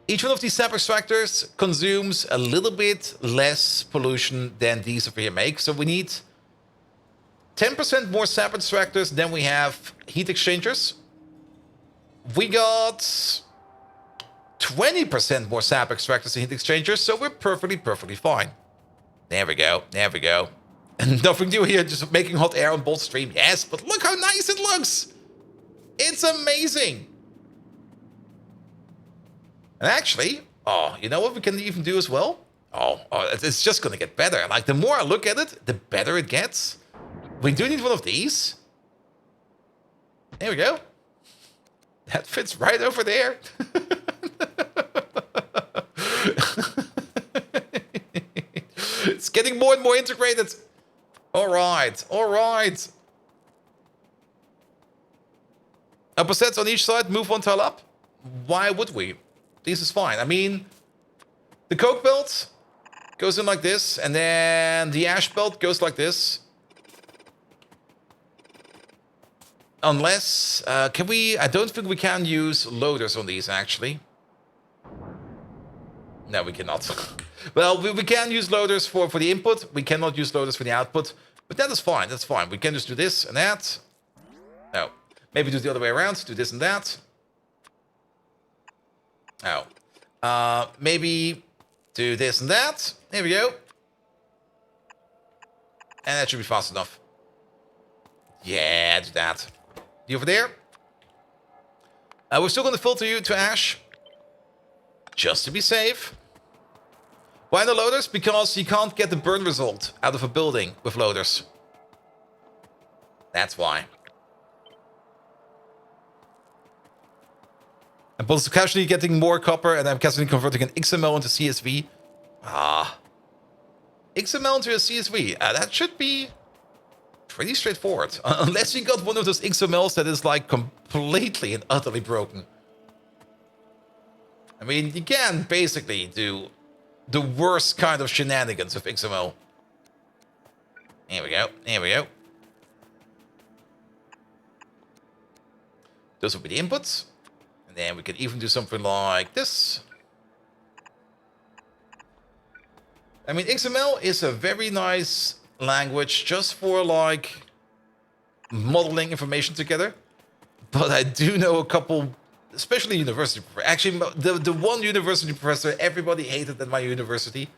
each one of these sap extractors consumes a little bit less pollution than these over here make. So we need 10% more sap extractors than we have heat exchangers. We got 20% more sap extractors than heat exchangers, so we're perfectly fine. There we go, there we go. And nothing new here, just making hot air on both stream. Yes, but look how nice it looks. It's amazing. And actually, oh, you know what we can even do as well? Oh, it's just going to get better. Like, the more I look at it, the better it gets. We do need one of these. There we go. That fits right over there. It's getting more and more integrated. All right, all right. Upper sets on each side, move one tile up. Why would we? This is fine. I mean, the coke belt goes in like this, and then the ash belt goes like this. Unless, can we? I don't think we can use loaders on these, actually. No, we cannot. Well, we can use loaders for the input. We cannot use loaders for the output. But that is fine. That's fine. We can just do this and that. No. Maybe do it the other way around. Do this and that. Oh. Maybe do this and that. There we go. And that should be fast enough. Yeah, do that. You over there? We're still going to filter you to ash. Just to be safe. Why no loaders? Because you can't get the burn result out of a building with loaders. That's why. I'm also casually getting more copper, and I'm casually converting an XML into CSV. XML into a CSV. That should be pretty straightforward. Unless you got one of those XMLs that is like completely and utterly broken. I mean, you can basically do the worst kind of shenanigans with XML. Here we go. Here we go. Those will be the inputs. And then we can even do something like this. I mean, XML is a very nice language just for like modeling information together. But I do know a couple, especially university professors. Actually, the one university professor everybody hated at my university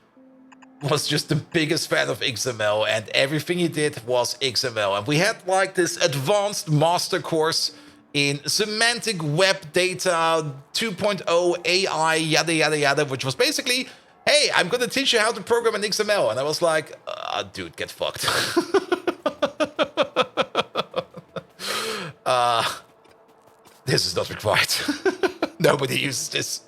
was just the biggest fan of XML, and everything he did was XML. And we had like this advanced master course in semantic web data 2.0 AI, yada, yada, yada, which was basically, hey, I'm going to teach you how to program in XML. And I was like, dude, get fucked. This is not required. Nobody uses this.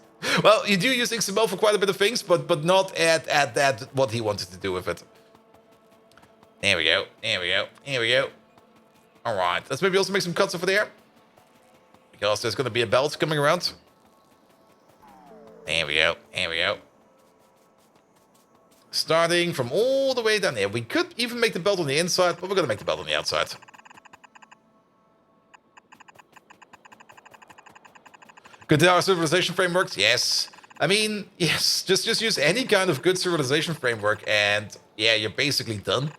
Well, you do use XML for quite a bit of things, but not at that what he wanted to do with it. There we go. There we go. Here we go. All right. Let's maybe also make some cuts over there. Because there's going to be a belt coming around. There we go. There we go. Starting from all the way down here. We could even make the belt on the inside, but we're going to make the belt on the outside. Good civilization frameworks? Yes. I mean, yes. Just use any kind of good civilization framework and yeah, you're basically done.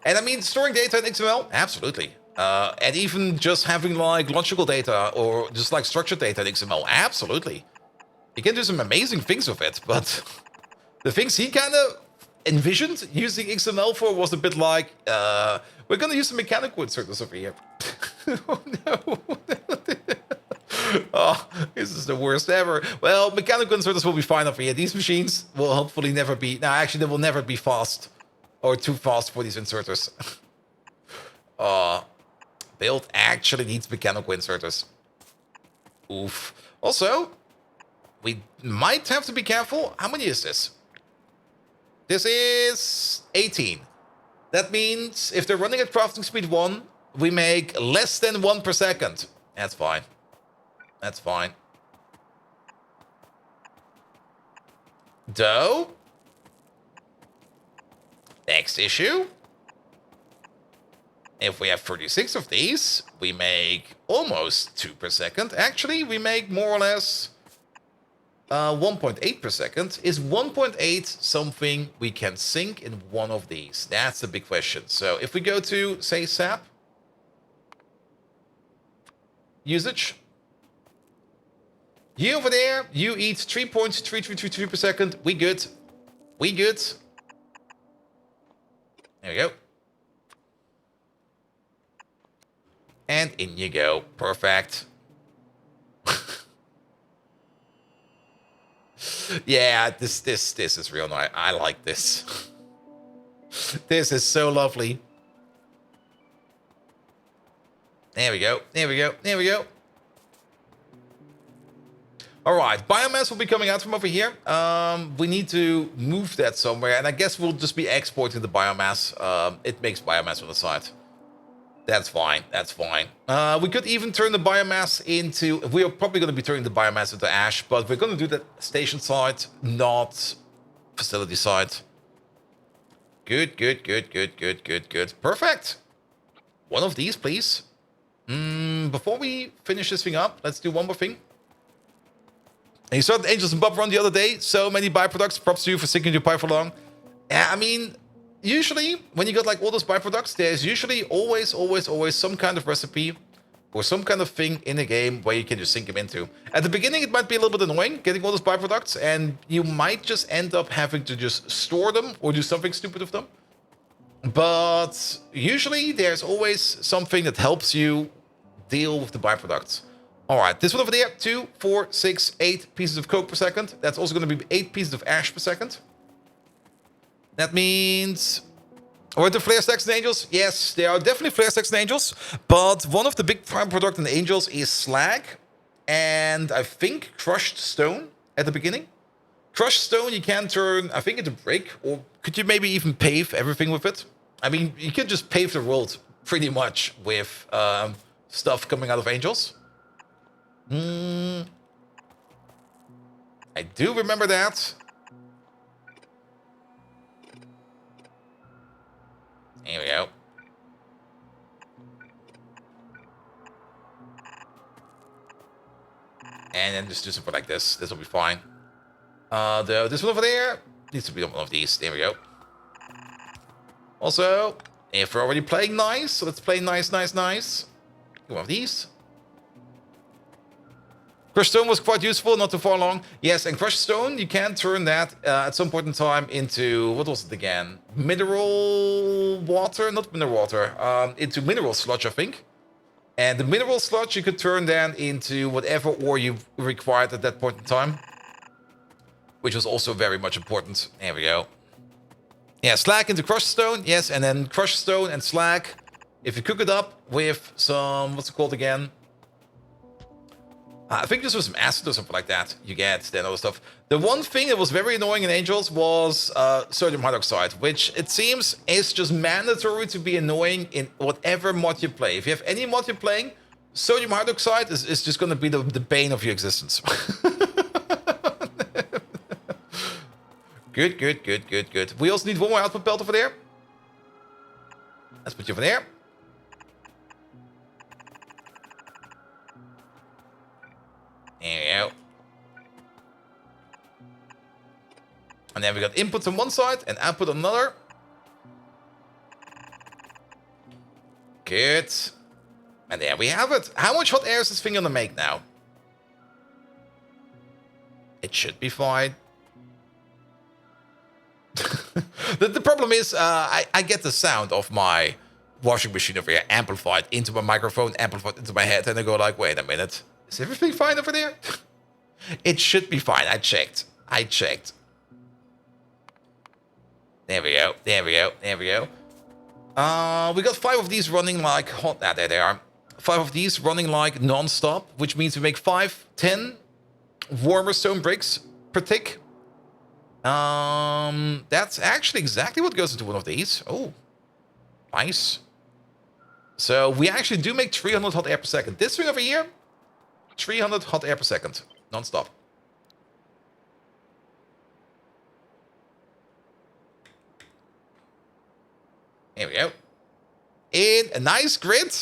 And I mean, storing data in XML? Absolutely. And even just having like logical data or just like structured data in XML? Absolutely. You can do some amazing things with it, but the things he kind of envisioned using XML for was a bit like, we're going to use some mechanical inserters over here. Oh no. Oh, this is the worst ever. Well, mechanical inserters will be fine over here. These machines will hopefully never be... No, actually, they will never be fast. Or too fast for these inserters. Build actually needs mechanical inserters. Oof. Also, we might have to be careful. How many is this? This is 18. That means if they're running at crafting speed 1, we make less than 1 per second. That's fine. That's fine. Though, next issue. If we have 36 of these, we make almost 2 per second. Actually, we make more or less 1.8 per second. Is 1.8 something we can sink in one of these? That's the big question. So if we go to, say, SAP, usage, you over there, you eat 3.3333 per second. We good. We good. There we go. And in you go. Perfect. Yeah, this is real nice. I like this. This is so lovely. There we go. There we go. There we go. All right, biomass will be coming out from over here. We need to move that somewhere, and I guess we'll just be exporting the biomass. It makes biomass on the side. That's fine. That's fine. We could even turn the biomass into... We are probably going to be turning the biomass into ash, but we're going to do that station side, not facility side. Good, good, good, good, good, good, good. Perfect. One of these, please. Before we finish this thing up, let's do one more thing. And you saw the Angels and Bob run the other day. So many byproducts. Props to you for sticking to your pipe for long. Yeah, I mean, usually when you got like all those byproducts, there's usually always some kind of recipe or some kind of thing in the game where you can just sink them into. At the beginning, it might be a little bit annoying getting all those byproducts, and you might just end up having to just store them or do something stupid with them. But usually there's always something that helps you deal with the byproducts. All right, this one over there, 2, 4, 6, 8 pieces of coke per second. That's also going to be 8 pieces of ash per second. That means... Are there flare stacks in Angels? Yes, there are definitely flare stacks in Angels. But one of the big prime products in the Angels is slag. And I think crushed stone at the beginning. Crushed stone you can turn, I think, into brick. Or could you maybe even pave everything with it? I mean, you could just pave the world pretty much with stuff coming out of Angels. I do remember that. Here we go. And then just do something like this. This will be fine. This one over there needs to be one of these. There we go. Also, if we're already playing nice, so let's play nice, nice, nice. One of these. Crushed stone was quite useful, not too far along. Yes, and crushed stone, you can turn that at some point in time into, what was it again? Mineral water? Not mineral water. Into mineral sludge, I think. And the mineral sludge, you could turn then into whatever ore you required at that point in time. Which was also very much important. There we go. Yeah, slag into crushed stone. Yes, and then crushed stone and slag. If you cook it up, with some, what's it called again? I think this was some acid or something like that. You get then other stuff. The one thing that was very annoying in Angels was sodium hydroxide, which it seems is just mandatory to be annoying in whatever mod you play. If you have any mod you're playing, sodium hydroxide is just going to be the bane of your existence. Good, good, good, good, good. We also need one more output belt over there. Let's put you over there. There we go. And then we got inputs on one side and output on another. Good. And there we have it. How much hot air is this thing gonna make now? It should be fine. The problem is, I get the sound of my washing machine over here amplified into my microphone, amplified into my head, and I go like, wait a minute. Is everything fine over there? It should be fine. I checked. There we go. There we go. There we go. We got 5 of these running like hot. Ah, there they are. 5 of these running like non-stop, which means we make 10 warmer stone bricks per tick. That's actually exactly what goes into one of these. Oh, nice. So we actually do make 300 hot air per second. This thing over here, 300 hot air per second, non-stop. Here we go. In a nice grid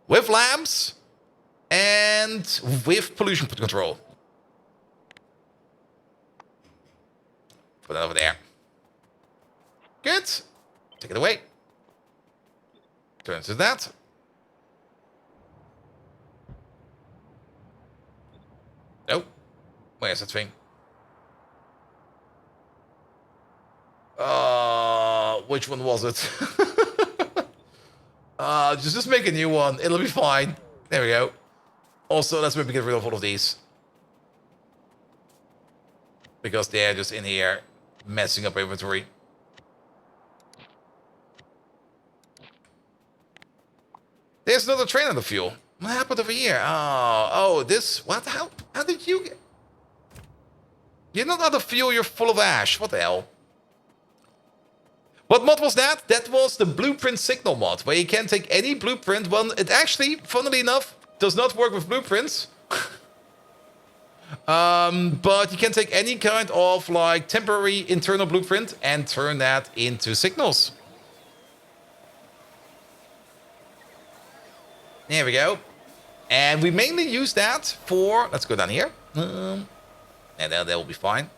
with lamps and with pollution control. Put that over there. Good. Take it away. Turn to that. Nope. Where's that thing? Which one was it? Just make a new one. It'll be fine. There we go. Also, let's maybe get rid of all of these. Because they're just in here messing up inventory. There's another train on the fuel. What happened over here? Oh, this... What? How did you get... You're not out of fuel, you're full of ash. What the hell? What mod was that? That was the blueprint signal mod, where you can take any blueprint. Well, it actually, funnily enough, does not work with blueprints. But you can take any kind of like temporary internal blueprint and turn that into signals. There we go. And we mainly use that for... Let's go down here. And that will be fine.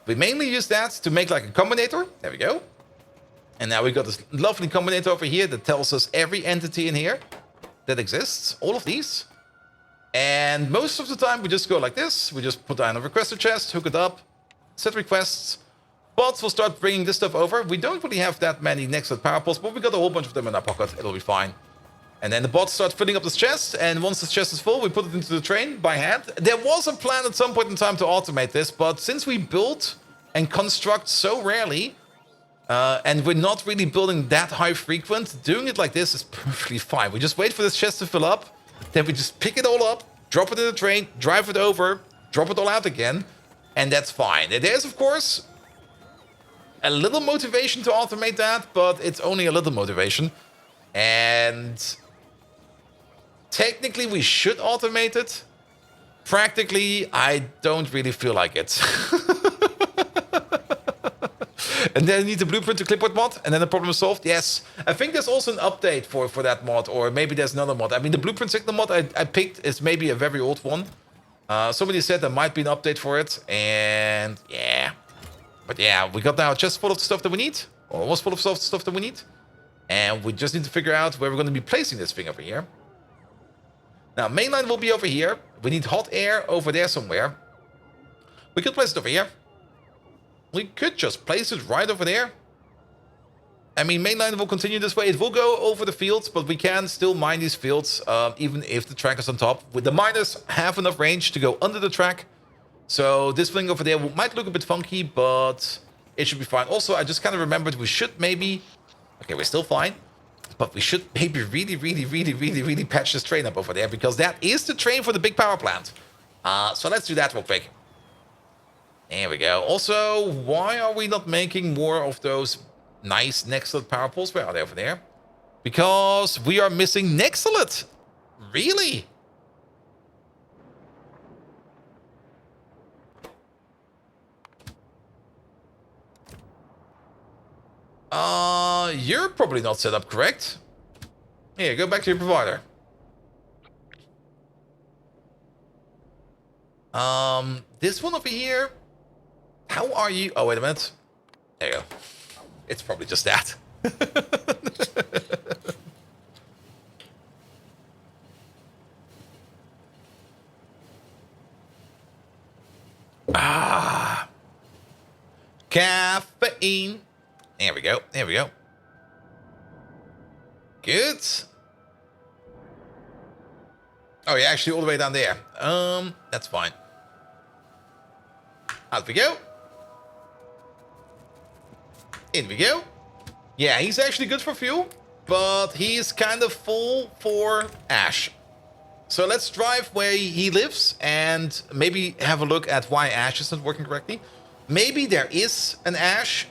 We mainly use that to make like a combinator. There we go. And now we've got this lovely combinator over here that tells us every entity in here that exists. All of these. And most of the time we just go like this. We just put down a requester chest, hook it up, set requests. Bots will start bringing this stuff over. We don't really have that many next-to power poles, but we got a whole bunch of them in our pocket. It'll be fine. And then the bots start filling up this chest, and once this chest is full, we put it into the train by hand. There was a plan at some point in time to automate this, but since we build and construct so rarely, and we're not really building that high frequent, doing it like this is perfectly fine. We just wait for this chest to fill up, then we just pick it all up, drop it in the train, drive it over, drop it all out again, and that's fine. There's, of course, a little motivation to automate that, but it's only a little motivation. And technically, we should automate it. Practically, I don't really feel like it. And then I need the blueprint to clipboard mod, and then the problem is solved. Yes, I think there's also an update for that mod, or maybe there's another mod. I mean, the blueprint signal mod I picked is maybe a very old one. Somebody said there might be an update for it, and yeah. But yeah, we got now a chest full of stuff that we need, or almost full of stuff that we need. And we just need to figure out where we're going to be placing this thing over here. Now, mainline will be over here. We need hot air over there somewhere. We could place it over here. We could just place it right over there. I mean, mainline will continue this way. It will go over the fields, but we can still mine these fields, even if the track is on top. With the miners have enough range to go under the track. So this thing over there might look a bit funky, but it should be fine. Also, I just kind of remembered we should maybe... Okay, we're still fine. But we should maybe really patch this train up over there, because that is the train for the big power plant. So let's do that real quick. There we go. Also, why are we not making more of those nice Nextlet power poles? Where are they over there? Because we are missing Nextlet. Really? You're probably not set up correct. Here, go back to your provider. This one over here. How are you? Oh, wait a minute. There you go. It's probably just that. Caffeine. There we go. There we go. Good. Oh, yeah, actually all the way down there. That's fine. Out we go. In we go. Yeah, he's actually good for fuel, but he's kind of full for ash. So let's drive where he lives and maybe have a look at why ash isn't working correctly. Maybe there is an ash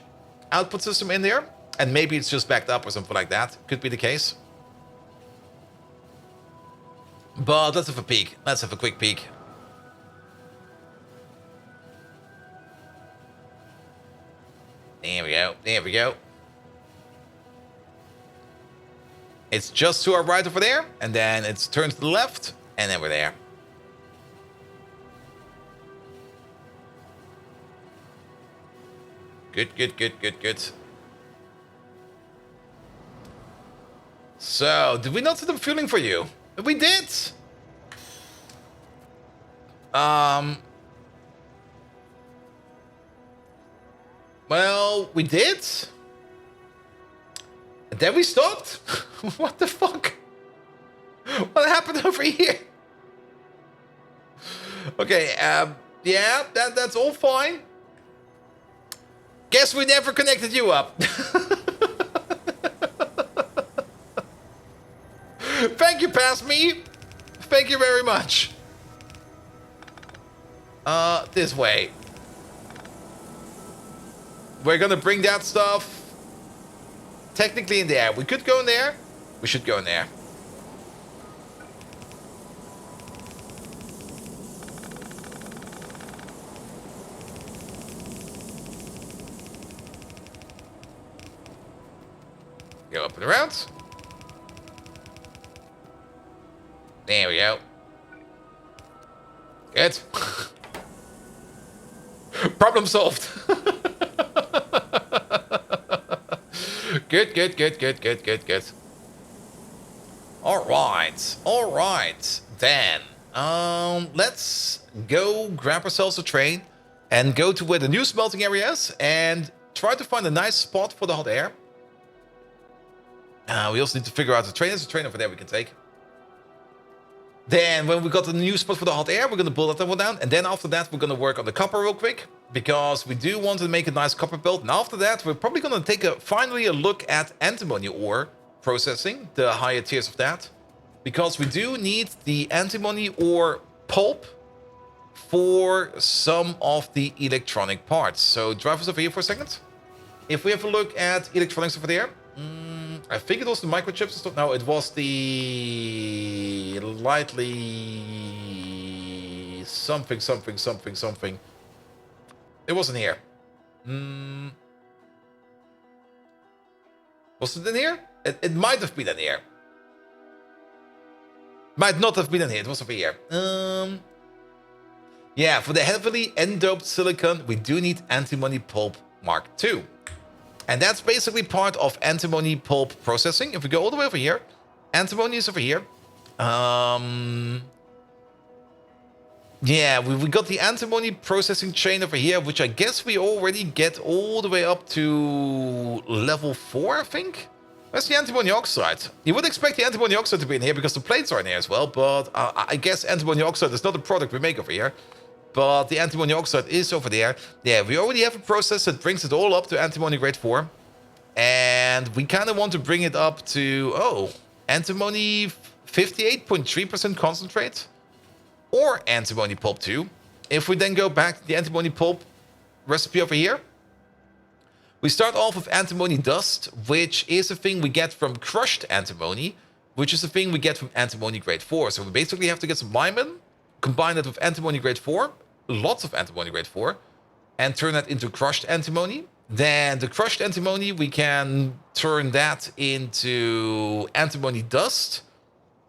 output system in there, and maybe it's just backed up or something like that. Could be the case. But let's have a peek. Let's have a quick peek. There we go. There we go. It's just to our right over there, and then it's turned to the left, and then we're there. Good, good, good, good, good. So, did we not set up fueling for you? We did! Well, we did. And then we stopped? What the fuck? What happened over here? Okay, yeah, that's all fine. Guess we never connected you up. Thank you, Pass Me. Thank you very much. This way. We're gonna bring that stuff technically in there. We could go in there. We should go in there. Go up and around. There we go. Good. Problem solved. Good, good, good, good, good, good, good. All right, then. Let's go grab ourselves a train and go to where the new smelting area is and try to find a nice spot for the hot air. We also need to figure out the train. There's a train over there we can take. Then, when we got the new spot for the hot air, we're going to build that one down. And then after that, we're going to work on the copper real quick, because we do want to make a nice copper build. And after that, we're probably going to take finally a look at antimony ore processing, the higher tiers of that. Because we do need the antimony ore pulp for some of the electronic parts. So drive us over here for a second. If we have a look at electronics over there, I think it was the microchips and stuff. No, it was the lightly something. It wasn't here. Was it in here? It might have been in here. Might not have been in here. It was over here. Yeah, for the heavily end-doped silicon, we do need antimony pulp Mark II. And that's basically part of antimony pulp processing. If we go all the way over here, antimony is over here. Yeah, we got the antimony processing chain over here, which I guess we already get all the way up to level 4, I think. Where's the antimony oxide? You would expect the antimony oxide to be in here because the plates are in here as well, but I guess antimony oxide is not a product we make over here. But the antimony oxide is over there. Yeah, we already have a process that brings it all up to antimony grade 4. And we kind of want to bring it up to, antimony 58.3% concentrate or antimony pulp 2. If we then go back to the antimony pulp recipe over here, we start off with antimony dust, which is a thing we get from crushed antimony, which is a thing we get from antimony grade 4. So we basically have to get some limonene, combine that with antimony grade 4, lots of antimony grade 4, and turn that into crushed antimony. Then the crushed antimony, we can turn that into antimony dust,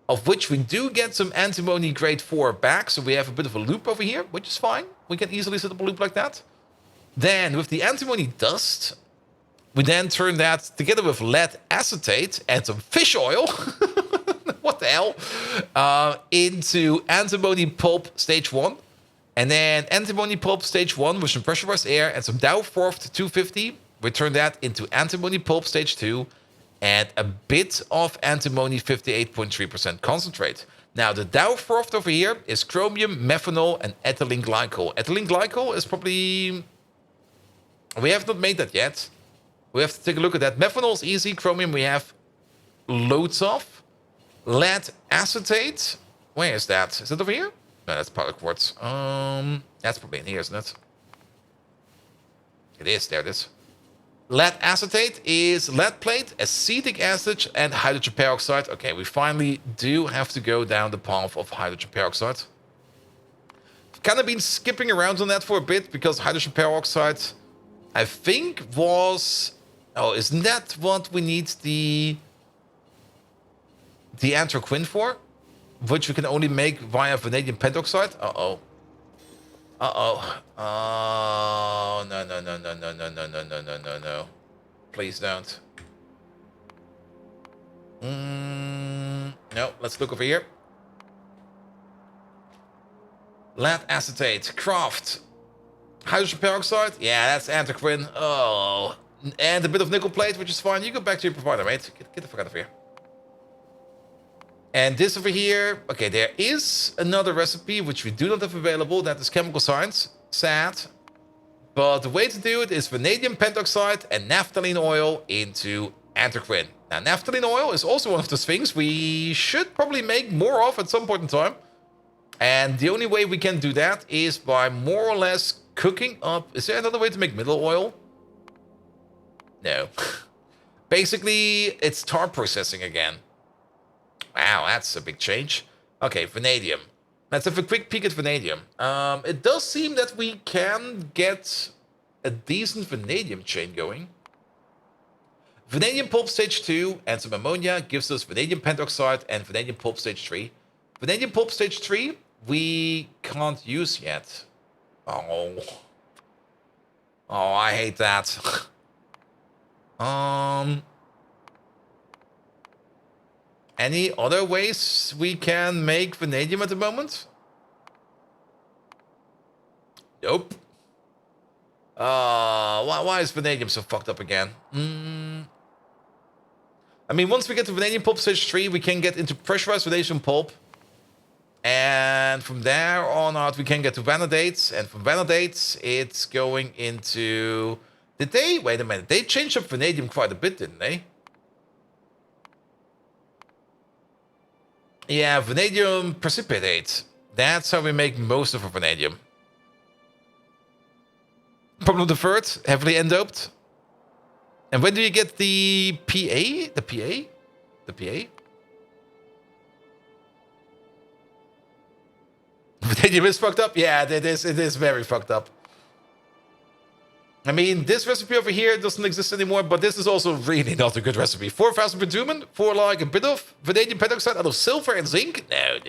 of which we do get some antimony grade 4 back. So we have a bit of a loop over here, which is fine. We can easily set up a loop like that. Then with the antimony dust, we then turn that together with lead acetate and some fish oil, what the hell, into antimony pulp stage 1. And then antimony pulp stage 1 with some pressurized air and some Dow Forth 250. We turn that into antimony pulp stage 2 and a bit of antimony 58.3% concentrate. Now, the Dow Forth over here is chromium, methanol, and ethylene glycol. Ethylene glycol is probably... We have not made that yet. We have to take a look at that. Methanol is easy. Chromium we have loads of. Lead acetate. Where is that? Is that over here? No, that's powder quartz. That's probably in here, isn't it? It is. There it is. Lead acetate is lead plate, acetic acid, and hydrogen peroxide. Okay, we finally do have to go down the path of hydrogen peroxide. I've kind of been skipping around on that for a bit because hydrogen peroxide, I think, was... Oh, isn't that what we need the anthraquin for? Which we can only make via vanadium pentoxide? Uh-oh. Uh-oh. Oh, no. Please don't. No, let's look over here. Lead acetate, craft. Hydrogen peroxide? Yeah, that's anthraquin. Oh. And a bit of nickel plate, which is fine. You go back to your provider, mate. Get the fuck out of here. And this over here, okay, there is another recipe which we do not have available. That is chemical science. Sad. But the way to do it is vanadium pentoxide and naphthalene oil into anthraquin. Now, naphthalene oil is also one of those things we should probably make more of at some point in time. And the only way we can do that is by more or less cooking up... Is there another way to make mineral oil? No. Basically, it's tar processing again. Wow, that's a big change. Okay, vanadium. Let's have a quick peek at vanadium. It does seem that we can get a decent vanadium chain going. Vanadium pulp stage 2 and some ammonia gives us vanadium pentoxide and vanadium pulp stage 3. Vanadium pulp stage 3 we can't use yet. Oh, I hate that. Any other ways we can make vanadium at the moment? Nope. Why is vanadium so fucked up again? I mean, once we get to vanadium pulp stage 3, we can get into pressurized vanadium pulp. And from there on out, we can get to vanidates. And from vanidates, it's going into... Did they... Wait a minute. They changed up vanadium quite a bit, didn't they? Yeah, vanadium precipitate. That's how we make most of our vanadium. Problem deferred. Heavily end-doped. And when do you get the PA? The PA? The PA? Vanadium is fucked up? Yeah, it is very fucked up. I mean, this recipe over here doesn't exist anymore, but this is also really not a good recipe. 4,000 bitumen for like a bit of vanadium pentoxide out of silver and zinc? No.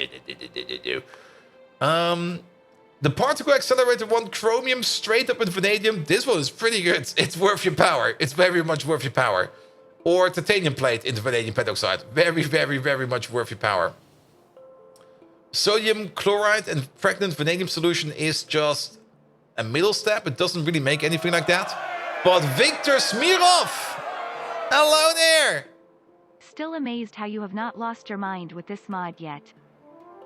The particle accelerator one, chromium straight up in vanadium. This one is pretty good. It's worth your power. It's very much worth your power. Or titanium plate into vanadium pentoxide. Very, very, very much worth your power. Sodium chloride and pregnant vanadium solution is just a middle step. It doesn't really make anything like that. But Victor Smirov! Hello there! Still amazed how you have not lost your mind with this mod yet.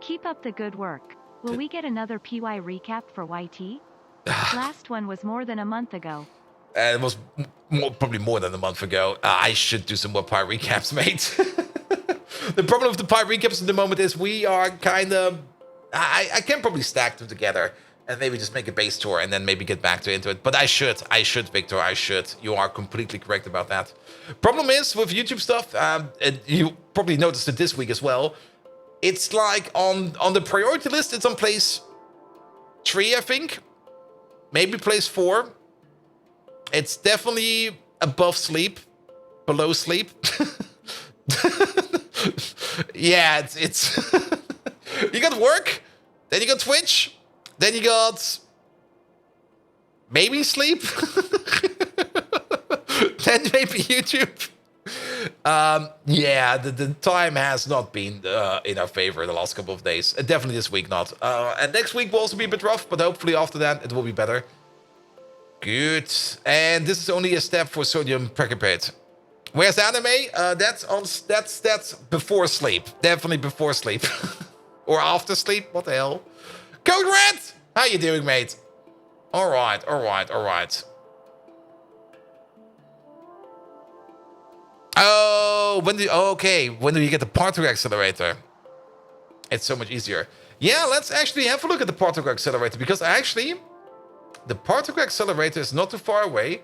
Keep up the good work. Will we get another PY recap for YT? Last one was more than a month ago. It was probably more than a month ago. I should do some more pie recaps, mate. The problem with the pie recaps at the moment is we are kind of... I can probably stack them together and maybe just make a base tour and then maybe get back into it. But I should, Victor, I should. You are completely correct about that. Problem is with YouTube stuff, and you probably noticed it this week as well. It's like on the priority list, it's on place 3, I think. Maybe place 4. It's definitely above sleep, below sleep. Yeah, it's you got work, then you got Twitch, then you got maybe sleep, then maybe YouTube. Yeah, the time has not been in our favor the last couple of days. Definitely this week not. And next week will also be a bit rough, but hopefully after that it will be better. Good. And this is only a step for sodium percarbate. Where's the anime? That's before sleep. Definitely before sleep. Or after sleep. What the hell? Code Red! How you doing, mate? Alright. Oh, okay. When do you get the particle accelerator? It's so much easier. Yeah, let's actually have a look at the particle accelerator, because actually the particle accelerator is not too far away.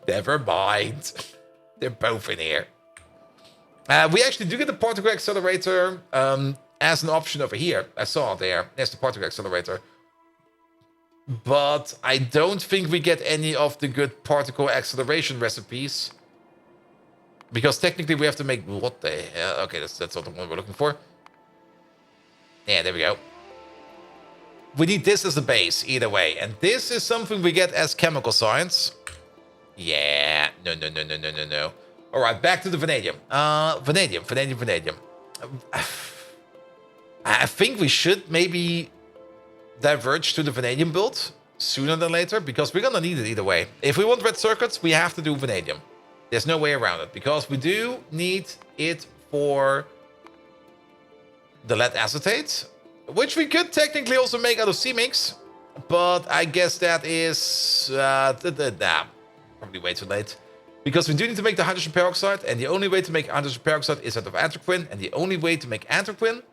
Never mind. They're both in here. We actually do get the particle accelerator as an option over here. I saw it there. There's the particle accelerator. But I don't think we get any of the good particle acceleration recipes. Because technically we have to make... What the hell? Okay, that's not the one we're looking for. Yeah, there we go. We need this as the base, either way. And this is something we get as chemical science. Yeah. No. Alright, back to the vanadium. Vanadium. I think we should maybe diverge to the vanadium build sooner than later, because we're gonna need it either way. If we want red circuits, we have to do vanadium. There's no way around it, because we do need it for the lead acetate, which we could technically also make out of C-Mix, but I guess that is probably way too late. Because we do need to make the hydrogen peroxide, and the only way to make hydrogen peroxide is out of anthraquin, and the only way to make anthraquin,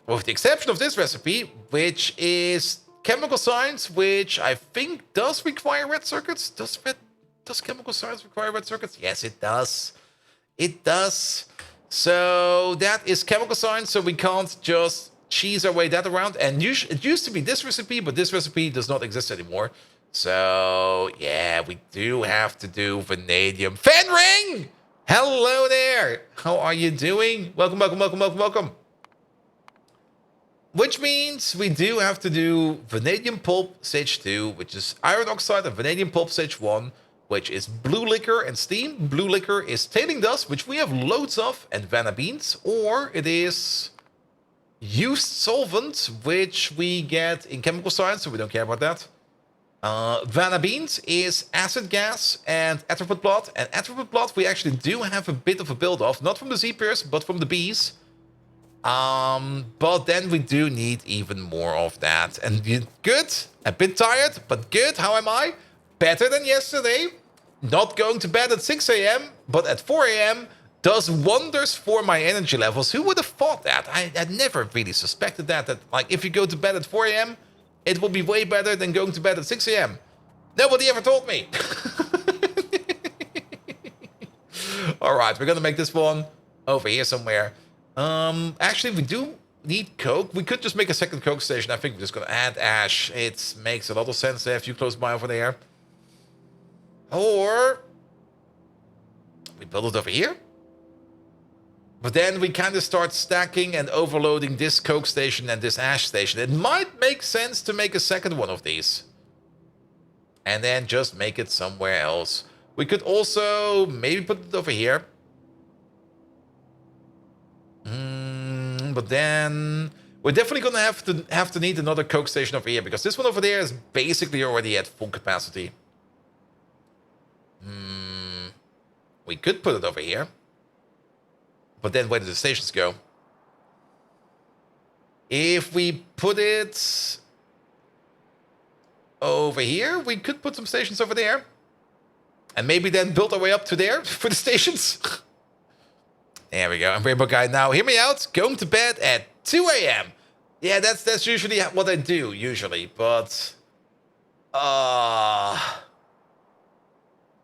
with the exception of this recipe, which is chemical science, which I think does require red circuits. Does chemical science require red circuits? Yes, it does. It does. So that is chemical science, so we can't just cheese our way that around. And it used to be this recipe, but this recipe does not exist anymore. So, yeah, we do have to do vanadium. Fenring! Hello there! How are you doing? Welcome. Which means we do have to do vanadium pulp stage 2, which is iron oxide, and vanadium pulp stage 1, which is blue liquor and steam. Blue liquor is tailing dust, which we have loads of, and vanna beans, or it is used solvent, which we get in chemical science, so we don't care about that. Vanna beans is acid gas and atropine blood. And atropine blood we actually do have a bit of a build of, not from the Z-Pairs, but from the bees. But then we do need even more of that. And good, a bit tired, but good. How am I? Better than yesterday. Not going to bed at 6 a.m., but at 4 a.m. does wonders for my energy levels. Who would have thought that? I never really suspected that like if you go to bed at 4 a.m., it will be way better than going to bed at 6 a.m. Nobody ever told me. All right, we're gonna make this one over here somewhere. Actually, we do need coke. We could just make a second coke station. I think we're just gonna add ash. It makes a lot of sense to have you close by over there. Or we build it over here. But then we kind of start stacking and overloading this coke station and this ash station. It might make sense to make a second one of these. And then just make it somewhere else. We could also maybe put it over here. But then we're definitely going to have to need another coke station over here, because this one over there is basically already at full capacity. We could put it over here. But then where do the stations go? If we put it over here, we could put some stations over there. And maybe then build our way up to there for the stations. There we go. And Rainbow Guy, now hear me out. Going to bed at 2 a.m. Yeah, that's usually what I do, usually. But,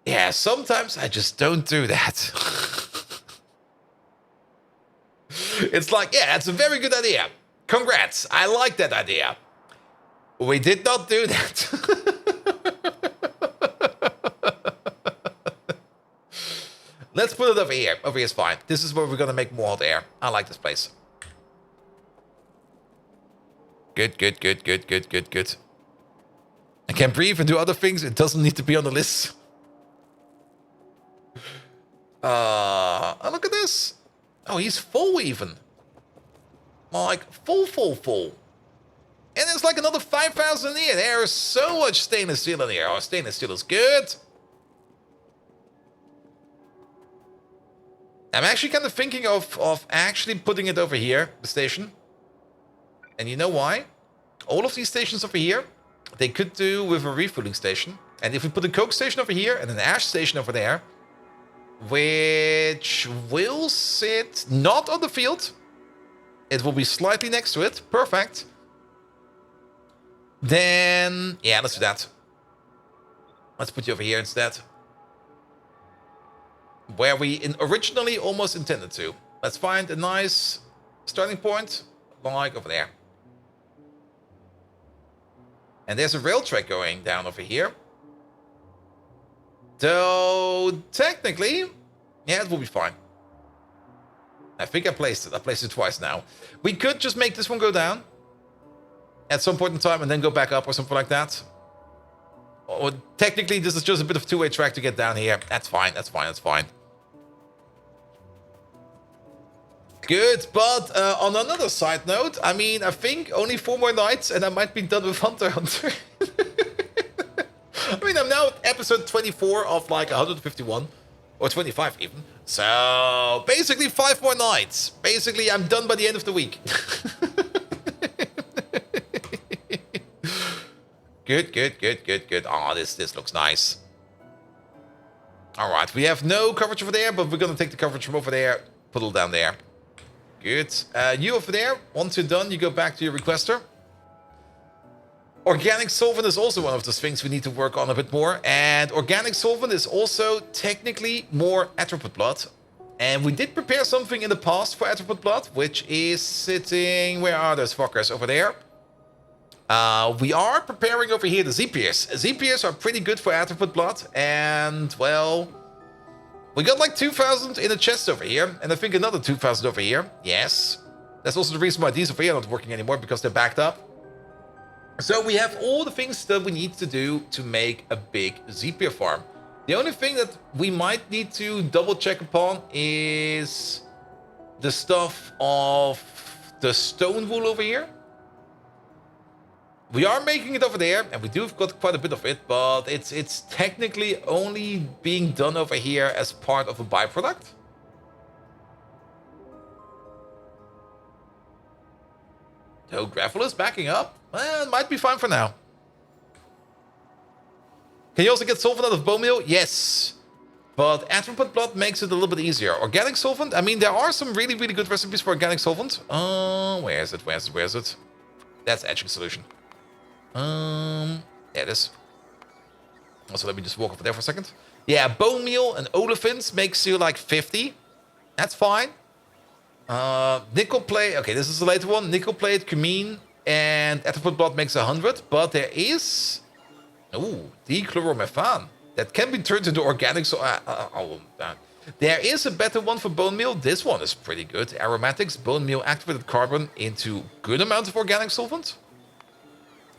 yeah, sometimes I just don't do that. It's like, yeah, that's a very good idea. Congrats. I like that idea. We did not do that. Let's put it over here. Over here is fine. This is where we're going to make more hot air. I like this place. Good, good, good, good, good, good, good. I can breathe and do other things. It doesn't need to be on the list. Look at this. Oh, he's full even. Like, full. And there's like another 5,000 here. There is so much stainless steel in here. Oh, stainless steel is good. I'm actually kind of thinking of actually putting it over here, the station. And you know why? All of these stations over here, they could do with a refueling station. And if we put a coke station over here and an ash station over there, which will sit not on the field, it will be slightly next to it. Perfect. Then, yeah, let's do that. Let's put you over here instead. Where we originally almost intended to. Let's find a nice starting point, like over there. And there's a rail track going down over here. So, technically, yeah, it will be fine. I think I placed it. I placed it twice now. We could just make this one go down at some point in time and then go back up or something like that. Or technically, this is just a bit of two-way track to get down here. That's fine, that's fine, that's fine. Good, but on another side note, I mean, I think only 4 more nights and I might be done with Hunter x Hunter. I mean, I'm now at episode 24 of like 151, or 25 even. So, basically 5 more nights. Basically, I'm done by the end of the week. Good. Oh, this looks nice. All right, we have no coverage over there, but we're going to take the coverage from over there, put it down there. Good. You over there, once you're done, you go back to your requester. Organic solvent is also one of those things we need to work on a bit more. And organic solvent is also technically more atropine blood. And we did prepare something in the past for atropine blood, which is sitting... Where are those fuckers? Over there. We are preparing over here the ZPs. ZPs are pretty good for atropine blood. And, well... We got like 2,000 in the chest over here. And I think another 2,000 over here. Yes. That's also the reason why these over here are not working anymore, because they're backed up. So we have all the things that we need to do to make a big ZP farm. The only thing that we might need to double check upon is the stuff of the stone wool over here. We are making it over there, and we do have got quite a bit of it, but it's technically only being done over here as part of a byproduct. So gravel is backing up. Well, it might be fine for now. Can you also get solvent out of bone meal? Yes. But atropine blood makes it a little bit easier. Organic solvent? I mean, there are some really, really good recipes for organic solvent. Where is it? That's etching solution. There it is. Also, let me just walk over there for a second. Yeah, bone meal and olefins makes you like 50. That's fine. Nickel plate. Okay, this is the later one. Nickel plate, cumene, and atropine blood makes 100. But there is... Ooh, dichloromethane. That can be turned into organic... There is a better one for bone meal. This one is pretty good. Aromatics, bone meal, activated carbon into good amount of organic solvent.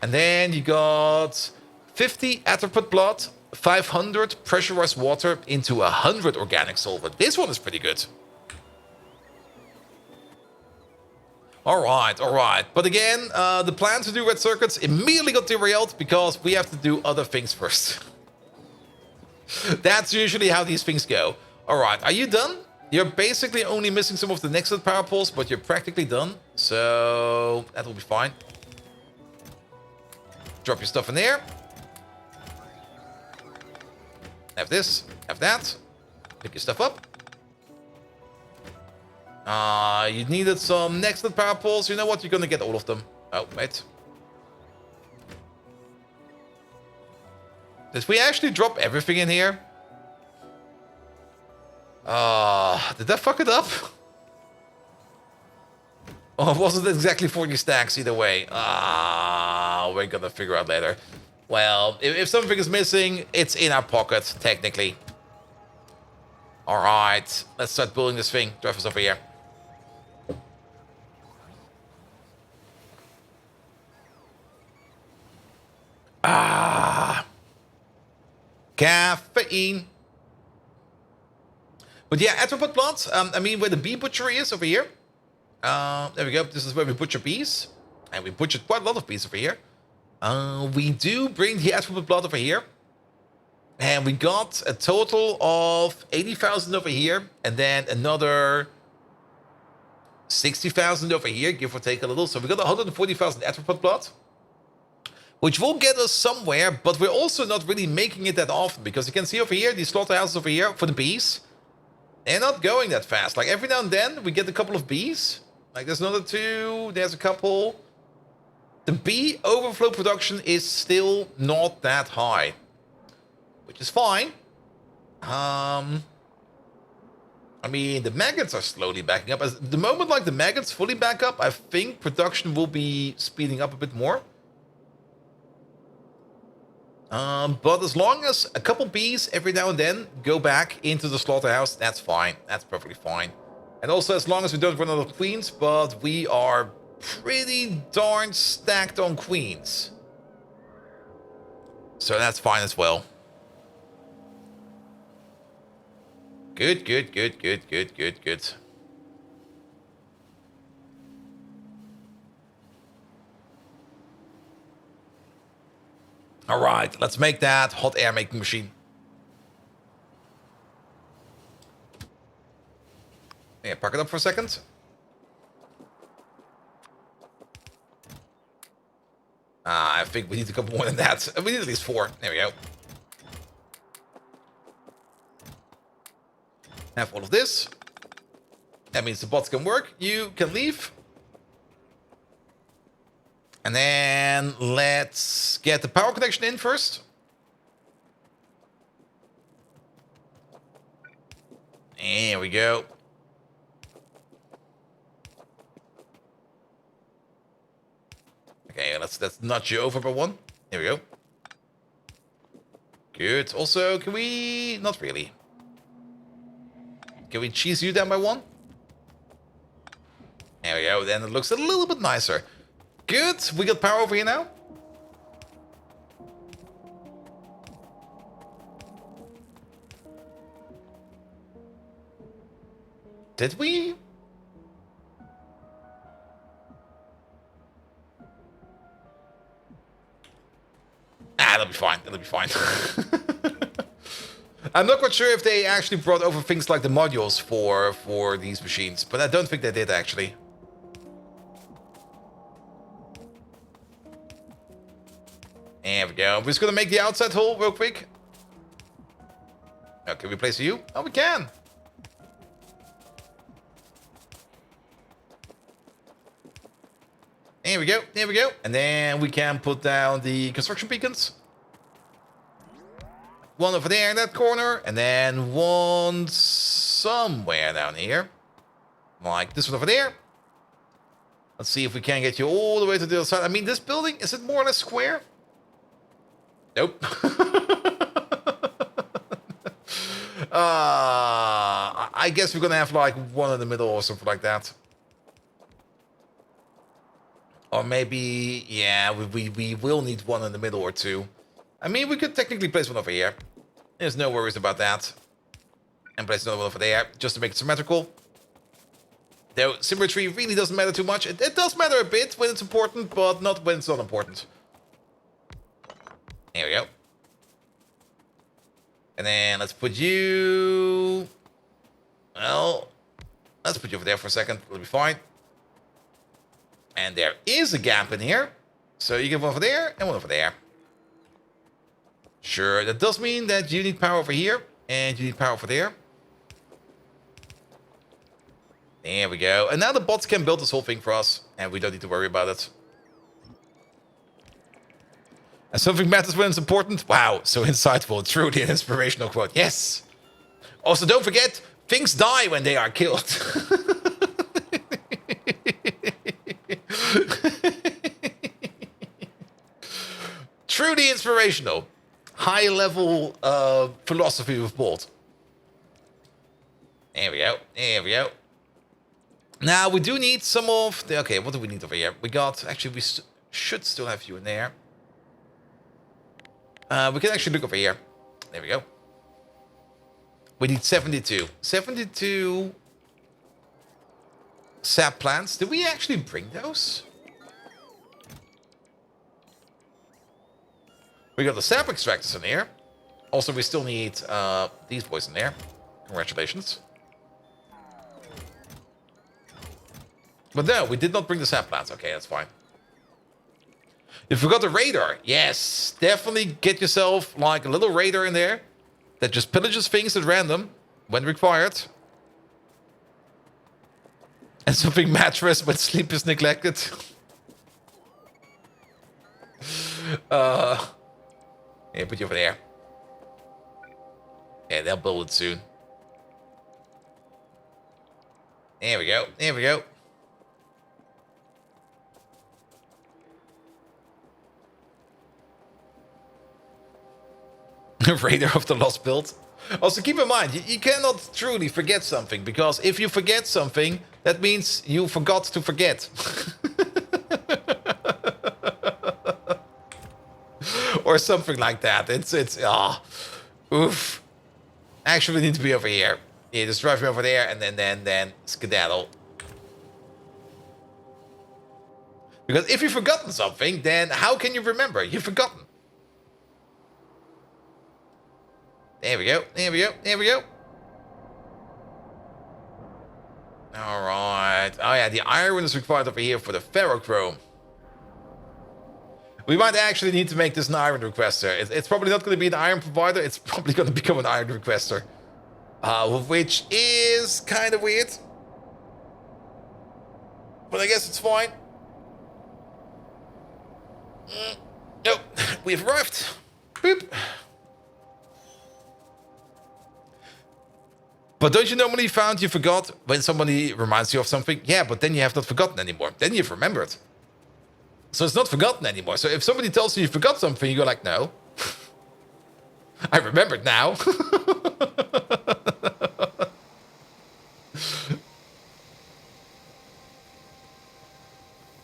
And then you got 50 atropine blood, 500 pressurized water into 100 organic solvent. This one is pretty good. All right. But again, the plan to do red circuits immediately got derailed because we have to do other things first. That's usually how these things go. All right, are you done? You're basically only missing some of the next power poles, but you're practically done. So that will be fine. Drop your stuff in there. Have this, have that. Pick your stuff up. You needed some next power poles. You know what? You're gonna get all of them. Oh, wait. Did we actually drop everything in here? Did that fuck it up? Or wasn't it exactly 40 stacks either way? We're gonna figure out later. Well, if something is missing, it's in our pocket, technically. Alright, let's start building this thing. Drive us over here. Caffeine. But yeah, arthropod plots. I mean, where the bee butchery is over here. There we go. This is where we butcher bees. And we butchered quite a lot of bees over here. We do bring the arthropod plot over here. And we got a total of 80,000 over here. And then another 60,000 over here, give or take a little. So we got 140,000 arthropod plot. Which will get us somewhere, but we're also not really making it that often. Because you can see over here, these slaughterhouses over here for the bees. They're not going that fast. Like every now and then, we get a couple of bees. Like there's another two, there's a couple. The bee overflow production is still not that high. Which is fine. I mean, the maggots are slowly backing up. As the moment like the maggots fully back up, I think production will be speeding up a bit more. But as long as a couple bees every now and then go back into the slaughterhouse, that's fine. That's perfectly fine. And also as long as we don't run out of queens, but we are pretty darn stacked on queens. So that's fine as well. Good, good, good, good, good, good, good. All right, let's make that hot air making machine. Yeah, park it up for a second. I think we need a couple more than that. We need at least 4. There we go. Have all of this. That means the bots can work. You can leave. And then let's get the power connection in first. There we go. Okay, let's nudge you over by 1. There we go. Good. Also, can we... Not really. Can we cheese you down by 1? There we go. Then it looks a little bit nicer. Good. We got power over here now. Did we? That'll be fine. That'll be fine. I'm not quite sure if they actually brought over things like the modules for these machines, but I don't think they did actually. There we go. We're just gonna make the outside hole real quick. Oh, can we place you? Oh, we can. There we go. There we go. And then we can put down the construction beacons. One over there in that corner, and then one somewhere down here. Like this one over there. Let's see if we can get you all the way to the other side. I mean, this building, is it more or less square? Nope. I guess we're gonna have like one in the middle or something like that. Or maybe, yeah, we will need one in the middle or 2. I mean, we could technically place one over here. There's no worries about that. And place another one over there, just to make it symmetrical. Though symmetry really doesn't matter too much. It does matter a bit when it's important, but not when it's not important. There we go. And then let's put you... Well, let's put you over there for a second. It'll be fine. And there is a gap in here. So you get one over there and one over there. Sure, that does mean that you need power over here. And you need power over there. There we go. And now the bots can build this whole thing for us. And we don't need to worry about it. And something matters when it's important. Wow, so insightful. Truly an inspirational quote. Yes. Also, don't forget, things die when they are killed. Truly inspirational. High level philosophy with Bolt. There we go. There we go. Now, we do need some of the... Okay, what do we need over here? We got... Actually, we should still have you in there. We can actually look over here. There we go. We need 72. 72 sap plants. Did we actually bring those? We got the sap extractors in here. Also, we still need these boys in there. Congratulations. But no, we did not bring the sap plants. Okay, that's fine. You forgot the radar. Yes, definitely get yourself like a little radar in there that just pillages things at random when required. And something mattress when sleep is neglected. Yeah, put you over there. Yeah, they'll build it soon. There we go. There we go. Raider of the Lost Build. Also, keep in mind, you cannot truly forget something, because if you forget something, that means you forgot to forget. Or something like that. Oof. Actually, we need to be over here. Yeah, just drive me over there and then skedaddle. Because if you've forgotten something, then how can you remember? You've forgotten. There we go. There we go. There we go. All right. Oh, yeah. The iron is required over here for the ferrochrome. We might actually need to make this an iron requester. It's probably not going to be an iron provider. It's probably going to become an iron requester. Which is kind of weird. But I guess it's fine. Nope. We've arrived. Boop. But don't you normally find you forgot when somebody reminds you of something? Yeah, but then you have not forgotten anymore. Then you've remembered. So it's not forgotten anymore. So if somebody tells you forgot something, you go like, no. I remembered now.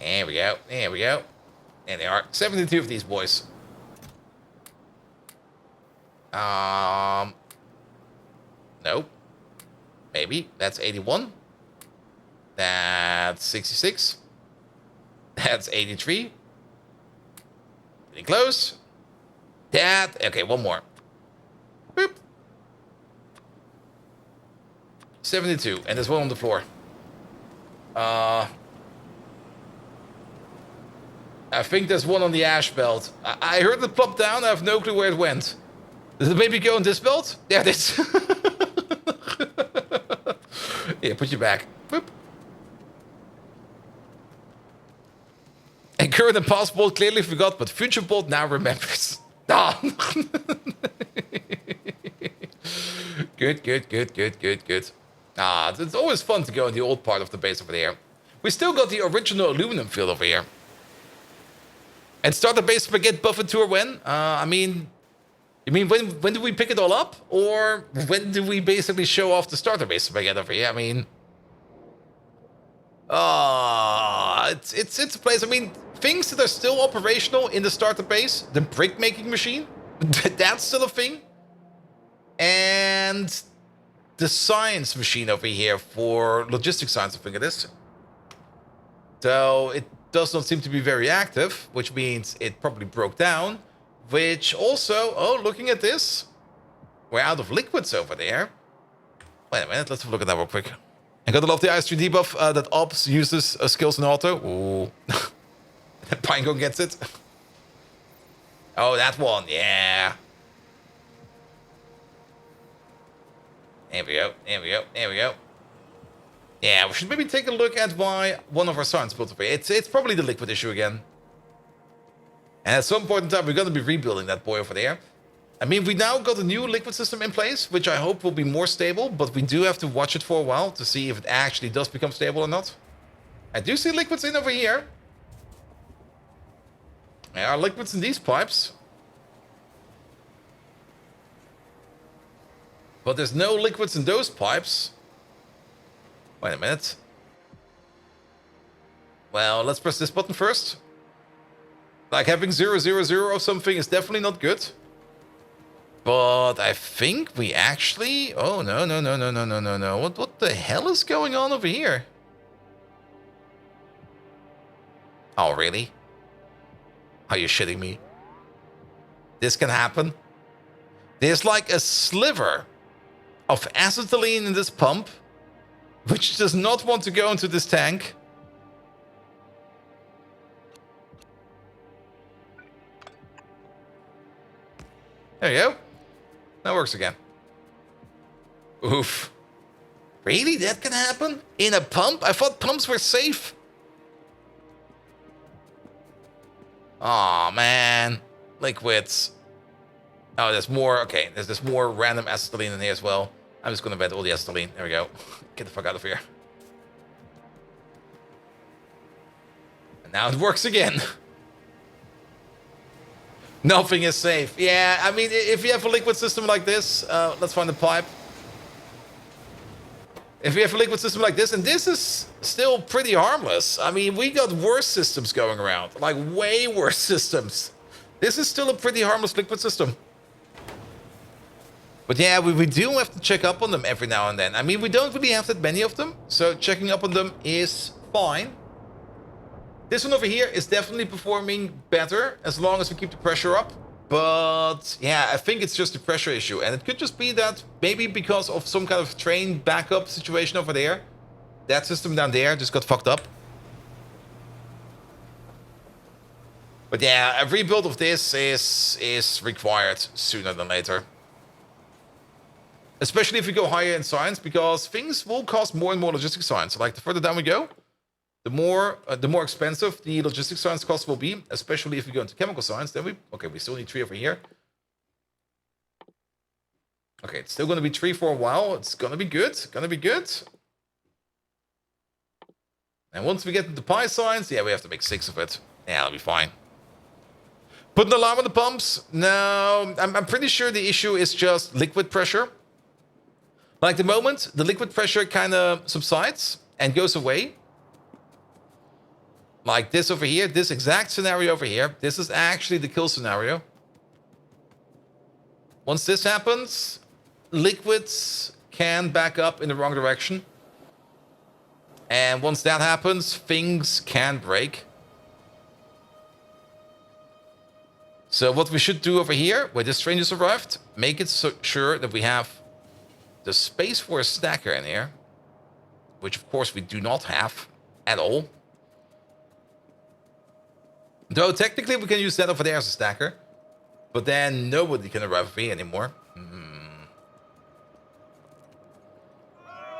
There we go. There we go. There they are. 72 of these boys. Nope. Maybe. That's 81. That's 66. That's 83. Getting close. That. Okay, one more. Boop. 72. And there's one on the floor. I think there's one on the ash belt. I heard it plop down. I have no clue where it went. Does it maybe go on this belt? Yeah, it is. Yeah, put you back. Boop. And current and past bolt clearly forgot, but future bolt now remembers. Ah. Good, good, good, good, good, good. Ah, it's always fun to go in the old part of the base over there. We still got the original aluminum field over here. And start the base spaghetti buffet tour when? I mean... You mean when do we pick it all up? Or when do we basically show off the starter base spaghetti over here? I mean... it's a place. I mean, things that are still operational in the starter base. The brick making machine. That's still a thing. And the science machine over here for logistics science, I think it is. So it does not seem to be very active, which means it probably broke down. Which also, oh, looking at this, we're out of liquids over there. Wait a minute, let's have a look at that real quick. I gotta love the IS3 debuff that Ops uses skills in auto. Ooh. Pinecone gets it. Oh, that one, yeah. There we go, there we go, there we go. Yeah, we should maybe take a look at why one of our science built up here. It's probably the liquid issue again. And at some point in time, we're going to be rebuilding that boy over there. I mean, we now got a new liquid system in place, which I hope will be more stable, but we do have to watch it for a while to see if it actually does become stable or not. I do see liquids in over here. There are liquids in these pipes. But there's no liquids in those pipes. Wait a minute. Well, let's press this button first. Like having 000 or something is definitely not good. But I think we actually... Oh, no, no, no, no, no, no, no, no. What the hell is going on over here? Oh, really? Are you shitting me? This can happen? There's like a sliver of acetylene in this pump, which does not want to go into this tank. There you go. That works again. Oof. Really? That can happen? In a pump? I thought pumps were safe. Aw, man. Liquids. Oh, there's more. Okay, there's more random acetylene in here as well. I'm just gonna vent all the acetylene. There we go. Get the fuck out of here. And now it works again. Nothing is safe. Yeah, I mean, if you have a liquid system like this, let's find the pipe. If you have a liquid system like this, and this is still pretty harmless. I mean, we got worse systems going around. Like, way worse systems. This is still a pretty harmless liquid system. But yeah, we do have to check up on them every now and then. I mean, we don't really have that many of them, so checking up on them is fine. This one over here is definitely performing better as long as we keep the pressure up. But yeah, I think it's just a pressure issue. And it could just be that maybe because of some kind of train backup situation over there, that system down there just got fucked up. But yeah, a rebuild of this is required sooner than later. Especially if we go higher in science, because things will cost more and more logistics science. Like the further down we go, the more expensive the logistics science cost will be, especially if we go into chemical science. Then we still need 3 over here. Okay, it's still going to be 3 for a while. It's going to be good. Going to be good. And once we get into pi science, yeah, we have to make 6 of it. Yeah, that'll be fine. Put an alarm on the pumps? No, I'm pretty sure the issue is just liquid pressure. Like the moment the liquid pressure kind of subsides and goes away, like this over here, this exact scenario over here, this is actually the kill scenario. Once this happens, liquids can back up in the wrong direction. And once that happens, things can break. So what we should do over here, where this train just arrived, make it sure that we have the space for a stacker in here, which of course we do not have at all. Though technically we can use that over there as a stacker, but then nobody can arrive over here anymore.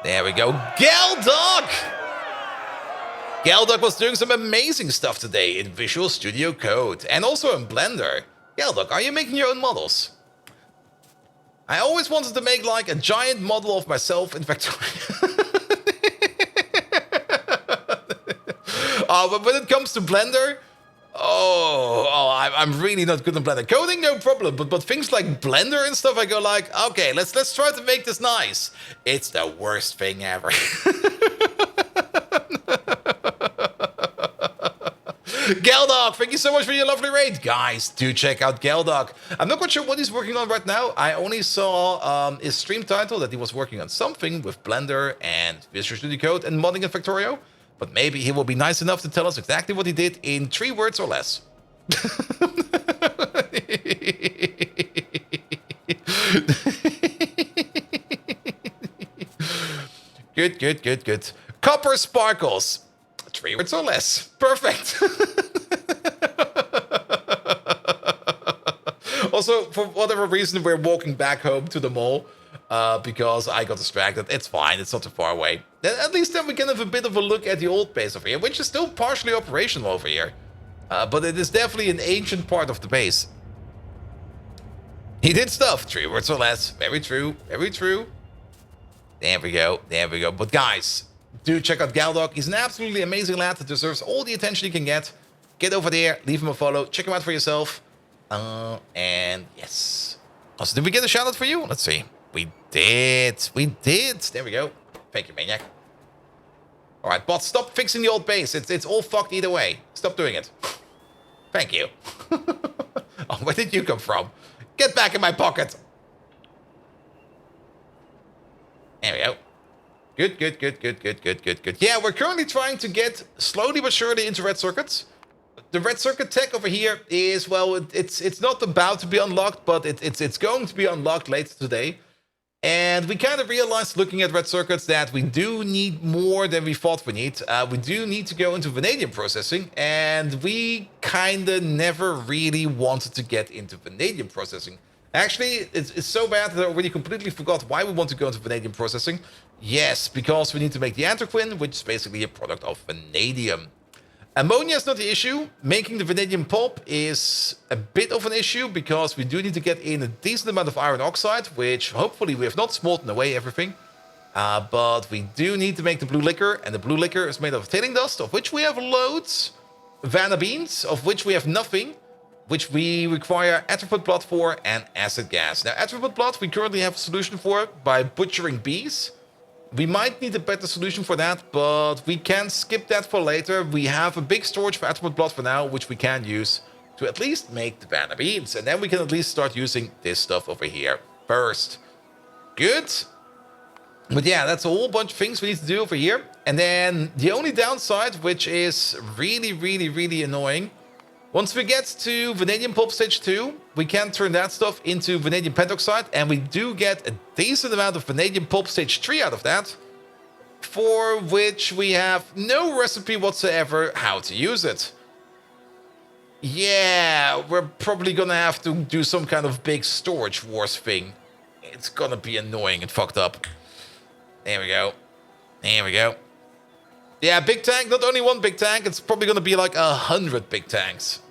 There we go. Geldok! Geldok was doing some amazing stuff today in Visual Studio Code and also in Blender. Geldok, are you making your own models? I always wanted to make like a giant model of myself in Factorio. But when it comes to Blender, I'm really not good in Blender. Coding, no problem, but things like Blender and stuff, I go like, okay, let's try to make this nice. It's the worst thing ever. Geldok, thank you so much for your lovely raid. Guys, do check out Geldok. I'm not quite sure what he's working on right now. I only saw his stream title that he was working on something with Blender and Visual Studio Code and modding in Factorio. But maybe he will be nice enough to tell us exactly what he did in 3 words or less. Good, good, good, good. Copper sparkles. 3 words or less. Perfect. Also, for whatever reason, we're walking back home to the mall because I got distracted. It's fine. It's not too far away. At least then we can have a bit of a look at the old base over here, which is still partially operational over here. But it is definitely an ancient part of the base. He did stuff. 3 words or less. Very true. Very true. There we go. There we go. But guys, do check out Galdog. He's an absolutely amazing lad that deserves all the attention he can get. Get over there. Leave him a follow. Check him out for yourself. And yes. Also, did we get a shout out for you? Let's see. We did. We did. There we go. Thank you, Maniac. All right, bots, stop fixing the old base. It's all fucked either way. Stop doing it. Thank you. Oh, where did you come from? Get back in my pocket. There we go. Good, good, good, good, good, good, good, good. Yeah, we're currently trying to get slowly but surely into red circuits. The red circuit tech over here is, well, it's not about to be unlocked, but it's going to be unlocked later today. And we kind of realized, looking at red circuits, that we do need more than we thought we need. We do need to go into vanadium processing, and we kind of never really wanted to get into vanadium processing. Actually, it's so bad that I already completely forgot why we want to go into vanadium processing. Yes, because we need to make the anthraquin, which is basically a product of vanadium. Ammonia is not the issue. Making the vanadium pulp is a bit of an issue because we do need to get in a decent amount of iron oxide, which hopefully we have not smolten away everything. But we do need to make the blue liquor, and the blue liquor is made of tailing dust, of which we have loads. Vanna beans, of which we have nothing, which we require atropine blood for, and acid gas. Now, atropine blood we currently have a solution for by butchering bees. We might need a better solution for that, but we can skip that for later. We have a big storage for atropine blood for now, which we can use to at least make the vanna beans. And then we can at least start using this stuff over here first. Good. But yeah, that's a whole bunch of things we need to do over here. And then the only downside, which is really, really, really annoying. Once we get to vanadium pulp stage 2, we can turn that stuff into vanadium pentoxide, and we do get a decent amount of vanadium pulp stage 3 out of that, for which we have no recipe whatsoever how to use it. Yeah, we're probably gonna have to do some kind of big storage wars thing. It's gonna be annoying and fucked up. There we go. There we go. Yeah, big tank, not only one big tank, it's probably gonna be like 100 big tanks.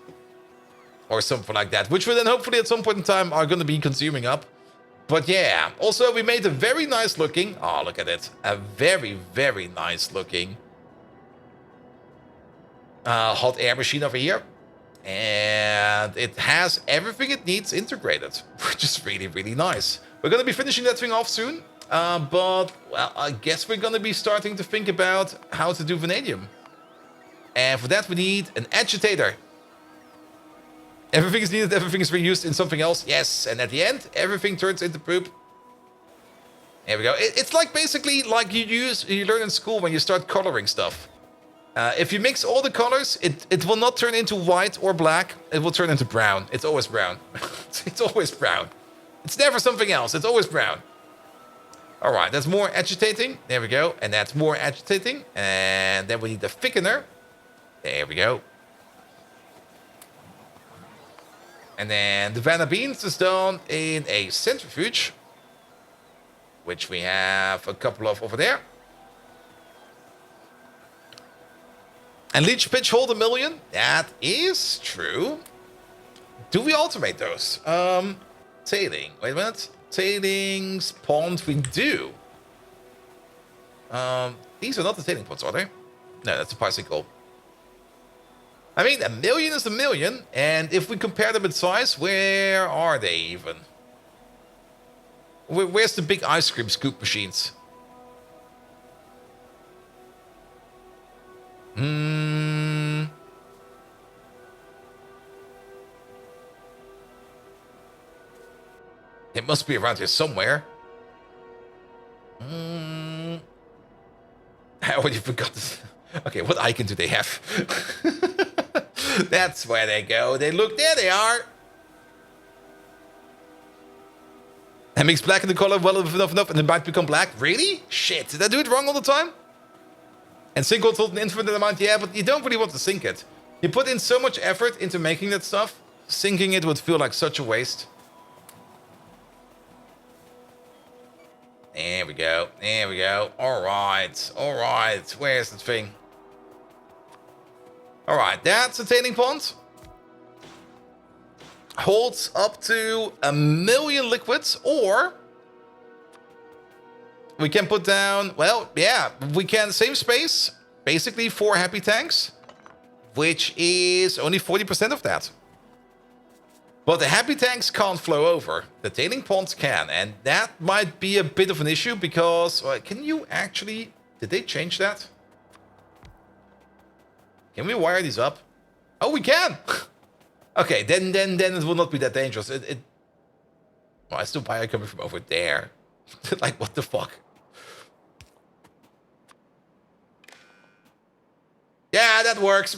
Or something like that, which we then hopefully at some point in time are going to be consuming up. But yeah, also we made a very nice looking, oh look at it, a very, very nice looking hot air machine over here. And it has everything it needs integrated, which is really, really nice. We're going to be finishing that thing off soon. But, well, I guess we're going to be starting to think about how to do vanadium. And for that we need an agitator. Everything is needed, everything is reused in something else. Yes, and at the end, everything turns into poop. There we go. It's like basically like you learn in school when you start coloring stuff. If you mix all the colors, it will not turn into white or black. It will turn into brown. It's always brown. It's always brown. It's never something else. It's always brown. All right, that's more agitating. There we go. And that's more agitating. And then we need the thickener. There we go. And then the vanna beans is done in a centrifuge, which we have a couple of over there. And leach pitch hold 1 million. That is true. Do we automate those? Tailing. Wait a minute. Tailings pond. We do. These are not the tailing ponds, are they? No, that's a bicycle. I mean, 1 million is 1 million, and if we compare them in size, where are they even? Where's the big ice cream scoop machines? It must be around here somewhere. I already forgot this. Okay, what icon do they have? That's where they go. They look, there they are. And mix black in the color well enough, and it might become black. Really? Shit, did I do it wrong all the time? And sink also an infinite amount, yeah, but you don't really want to sink it. You put in so much effort into making that stuff, sinking it would feel like such a waste. There we go, there we go. Alright, where's the thing? Alright, that's a tailing pond. Holds up to 1 million liquids, or we can put down, well, yeah, we can, same space, basically 4 happy tanks, which is only 40% of that. But the happy tanks can't flow over. The tailing ponds can, and that might be a bit of an issue because, can you actually, did they change that? Can we wire these up? Oh, we can! Okay, then it will not be that dangerous. Well, I still buy it coming from over there. Like, what the fuck? Yeah, that works.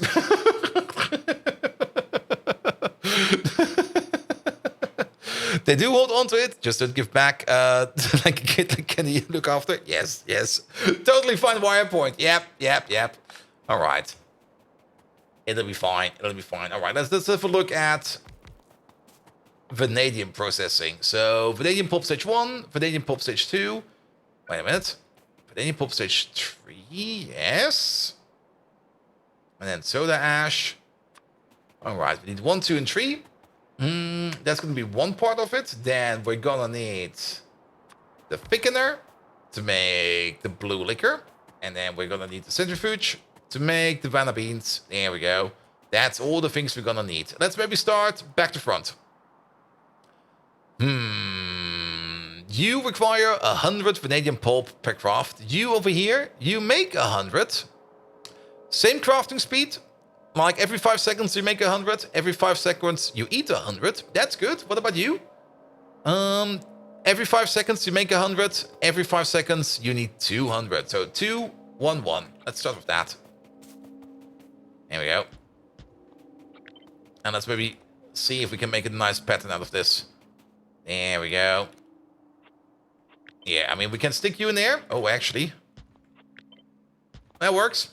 They do hold on to it. Just don't give back like a kid. Like, can you look after? Yes. Totally fine wire point. Yep. All right. It'll be fine. All right, let's have a look at vanadium processing. So vanadium pulp stage 1, vanadium pulp stage 2. Wait a minute. Vanadium pulp stage 3, yes. And then soda ash. All right, we need 1, 2, and 3. That's going to be one part of it. Then we're going to need the thickener to make the blue liquor. And then we're going to need the centrifuge to make the vanilla beans. There we go. That's all the things we're going to need. Let's maybe start back to front. You require 100 vanadium pulp per craft. You over here, you make 100. Same crafting speed. Like every 5 seconds you make 100. Every 5 seconds you eat 100. That's good. What about you? Every 5 seconds you make 100. Every 5 seconds you need 200. So 2, 1, 1. Let's start with that. There we go. And let's maybe see if we can make a nice pattern out of this. There we go. Yeah, I mean, we can stick you in there. Oh, actually. That works.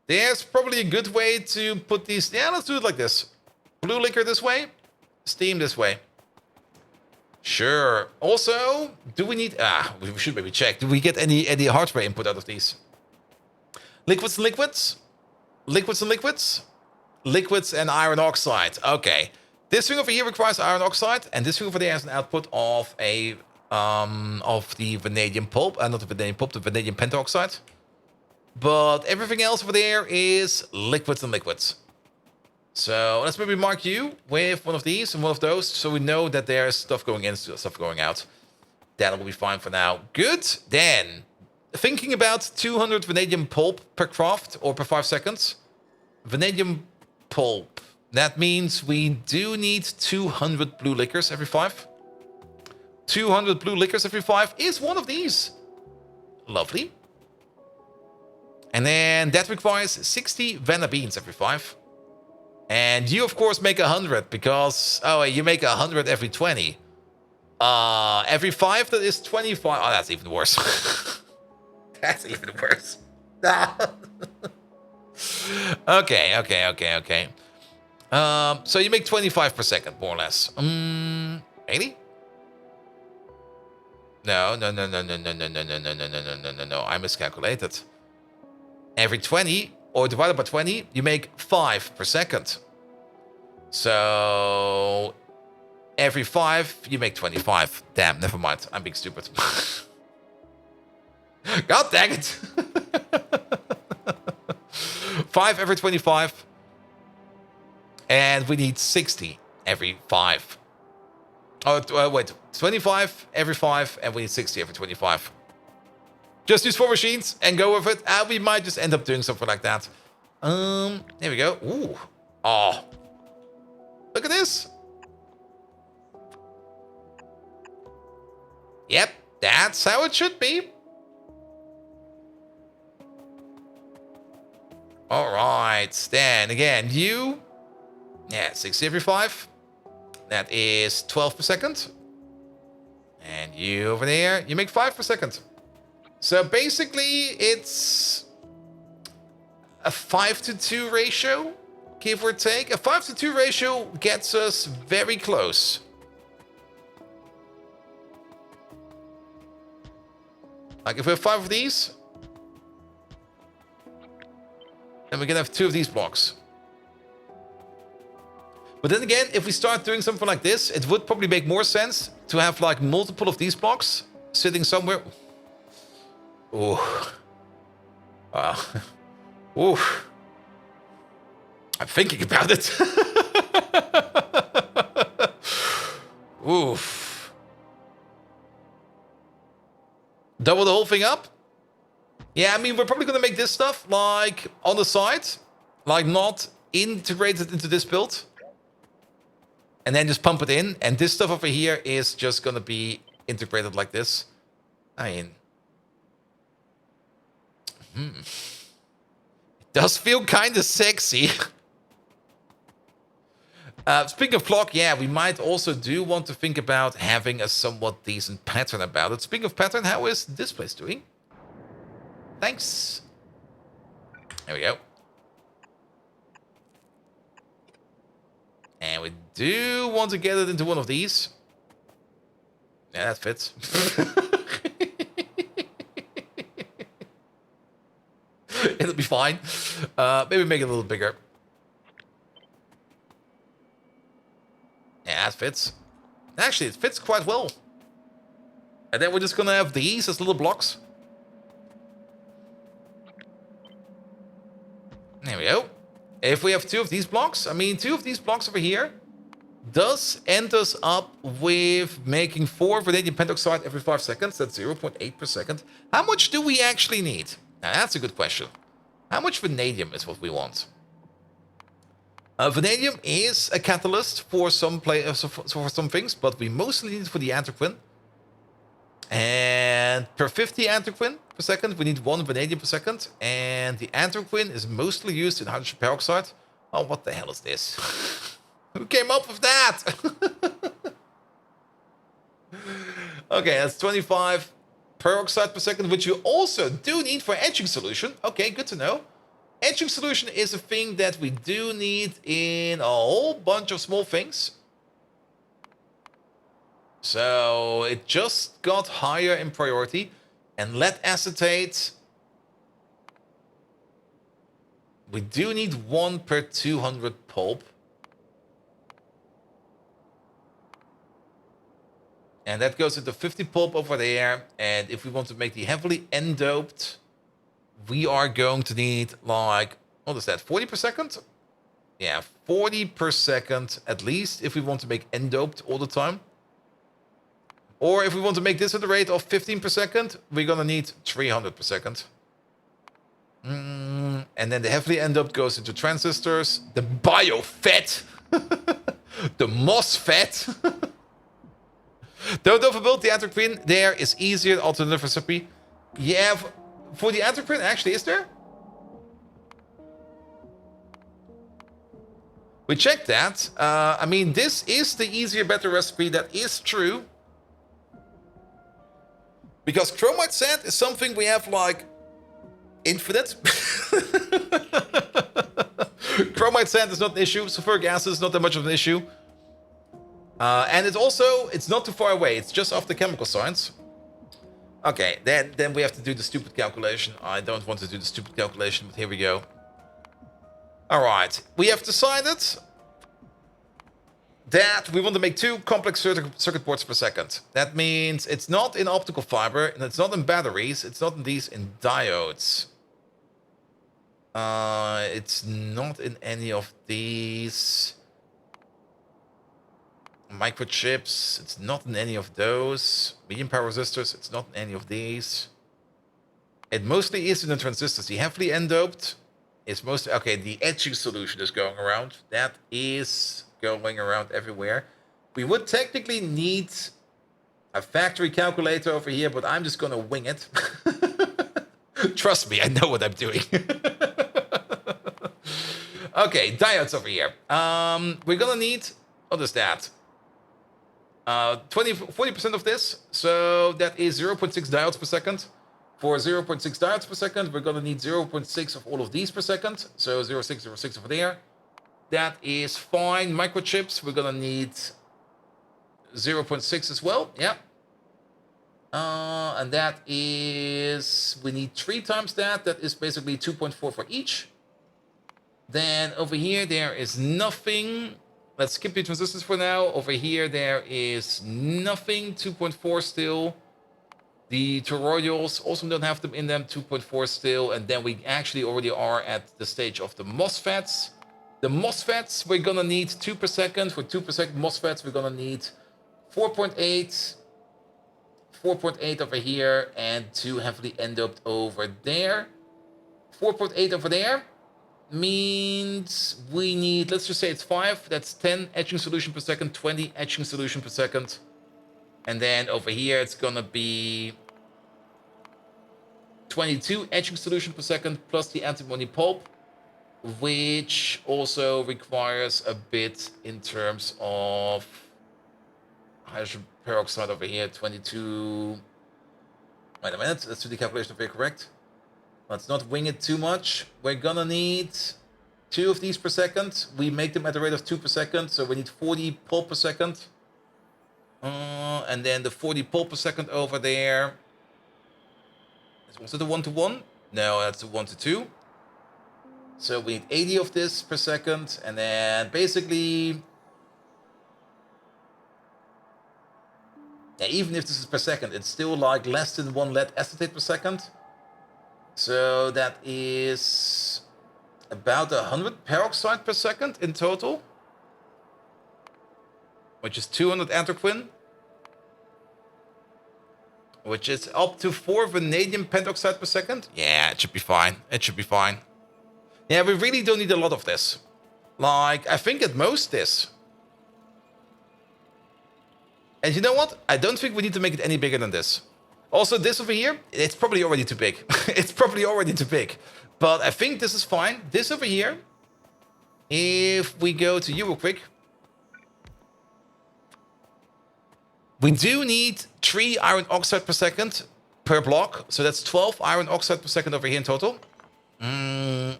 There's probably a good way to put these... Yeah, let's do it like this. Blue liquor this way. Steam this way. Sure. Also, do we need... we should maybe check. Do we get any hardware input out of these? Liquids and liquids. Liquids and liquids. Liquids and iron oxide. Okay. This thing over here requires iron oxide, and this thing over there has an output of a of the vanadium pulp, not the vanadium pulp, the vanadium pentoxide. But everything else over there is liquids and liquids. So let's maybe mark you with one of these and one of those, so we know that there's stuff going in, stuff going out. That will be fine for now. Good. Then, thinking about 200 vanadium pulp per craft or per 5 seconds. Vanadium pulp. That means we do need 200 blue liquors every 5. 200 blue liquors every 5 is one of these. Lovely. And then that requires 60 vanilla beans every 5. And you, of course, make 100 because... Oh, you make 100 every 20. Every 5, that is 25. Oh, that's even worse. That's even worse. Okay. So you make 25 per second, more or less. 80? No. I miscalculated. Every 20, or divided by 20, you make 5 per second. So every 5, you make 25. Damn, never mind. I'm being stupid. God dang it. 5 every 25. And we need 60 every 5. Oh, wait. 25 every 5, and we need 60 every 25. Just use 4 machines and go with it. We might just end up doing something like that. There we go. Ooh. Oh. Look at this. Yep. That's how it should be. All right, then again, you, yeah, 60 every 5. That is 12 per second. And you over there, you make 5 per second. So basically, it's a 5-to-2 ratio, give or take. A 5-to-2 ratio gets us very close. Like if we have 5 of these, then we can have 2 of these blocks. But then again, if we start doing something like this, it would probably make more sense to have like multiple of these blocks sitting somewhere. Ooh. Wow. Ooh. I'm thinking about it. Oof. Double the whole thing up? Yeah, I mean, we're probably going to make this stuff like on the side, like not integrated into this build. And then just pump it in. And this stuff over here is just going to be integrated like this. I mean, it does feel kind of sexy. Speaking of clock, yeah, we might also do want to think about having a somewhat decent pattern about it. Speaking of pattern, how is this place doing? Thanks. There we go. And we do want to get it into one of these. Yeah, that fits. It'll be fine. Maybe make it a little bigger. Yeah, that fits. Actually, it fits quite well. And then we're just gonna have these as little blocks. There we go. If we have 2 of these blocks, I mean, 2 of these blocks over here does end us up with making 4 vanadium pentoxide every 5 seconds. That's 0.8 per second. How much do we actually need? Now, that's a good question. How much vanadium is what we want? Vanadium is a catalyst for some for some things, but we mostly need it for the anthraquin. And per 50 anthraquin per second, we need 1 vanadium per second. And the anthraquin is mostly used in hydrogen peroxide. Oh, what the hell is this? Who came up with that? Okay, that's 25 peroxide per second, which you also do need for etching solution. Okay, good to know. Etching solution is a thing that we do need in a whole bunch of small things. So it just got higher in priority. And lead acetate, we do need 1 per 200 pulp. And that goes into 50 pulp over there. And if we want to make the heavily N-doped, we are going to need like, what is that, 40 per second? Yeah, 40 per second at least if we want to make N-doped all the time. Or if we want to make this at the rate of 15 per second, we're going to need 300 per second. And then the heavily N-doped goes into transistors, the biofet, the MOSFET. Don't overbuild the anthraquin. There is easier alternative recipe. Yeah, for the anthraquin, actually, is there? We checked that. I mean, this is the easier, better recipe. That is true. Because chromite sand is something we have, like, infinite. Chromite sand is not an issue. Sulfuric acid is not that much of an issue. And it's not too far away. It's just off the chemical science. Okay, then we have to do the stupid calculation. I don't want to do the stupid calculation, but here we go. All right, we have decided that we want to make 2 complex circuit boards per second. That means it's not in optical fiber, and it's not in batteries. It's not in these, in diodes. It's not in any of these microchips. It's not in any of those. Medium power resistors. It's not in any of these. It mostly is in the transistors. The heavily N-doped is mostly... Okay, the etching solution is going around. That is going around everywhere. We would technically need a factory calculator over here, but I'm just going to wing it. Trust me, I know what I'm doing. Okay, diodes over here. We're gonna need, what is that? 40% of this. So that is 0.6 diodes per second. For 0.6 diodes per second, we're gonna need 0.6 of all of these per second. So 0.6, 0.6 over there. That is fine. Microchips, we're gonna need 0.6 as well. Yeah. And that is, we need 3 times that. That is basically 2.4 for each. Then over here, there is nothing. Let's skip the transistors for now. Over here, there is nothing. 2.4 still. The toroidals also don't have them in them. 2.4 still. And then we actually already are at the stage of the MOSFETs. The MOSFETs, we're going to need 2 per second. For 2 per second MOSFETs, we're going to need 4.8. 4.8 over here, and 2 heavily end up over there. 4.8 over there means we need, let's just say it's 5. That's 10 etching solution per second, 20 etching solution per second. And then over here, it's going to be 22 etching solution per second plus the antimony pulp, which also requires a bit in terms of hydrogen peroxide over here, 22. Wait a minute, let's do the calculation if we're correct. Let's not wing it too much. We're gonna need 2 of these per second. We make them at the rate of 2 per second, so we need 40 pulp per second. And then the 40 pulp per second over there. Is also the 1-to-1? No, that's the 1-to-2. So we need 80 of this per second, and then basically, yeah, even if this is per second, it's still like less than 1 lead acetate per second. So that is about 100 peroxide per second in total, which is 200 anthraquin, which is up to 4 vanadium pentoxide per second. Yeah, it should be fine. It should be fine. Yeah, we really don't need a lot of this. Like, I think at most this. And you know what? I don't think we need to make it any bigger than this. Also, this over here, it's probably already too big. It's probably already too big. But I think this is fine. This over here, if we go to you real quick, we do need 3 iron oxide per second per block. So that's 12 iron oxide per second over here in total.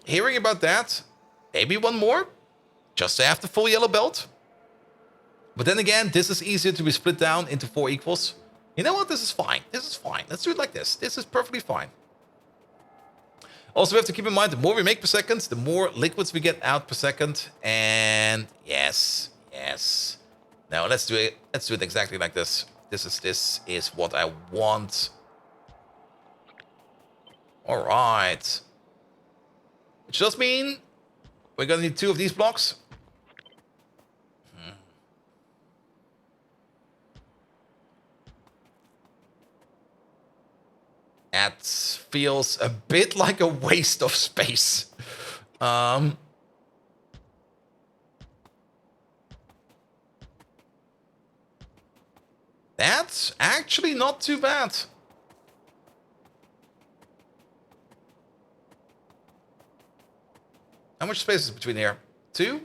Hearing about that, maybe 1 more, just to have the full yellow belt. But then again, this is easier to be split down into 4 equals. You know what? This is fine. This is fine. Let's do it like this. This is perfectly fine. Also, we have to keep in mind, the more we make per second, the more liquids we get out per second. And yes, yes. Now let's do it. Let's do it exactly like this. This is what I want. All right. Which does mean we're gonna need 2 of these blocks. That feels a bit like a waste of space. That's actually not too bad. How much space is between here? 2?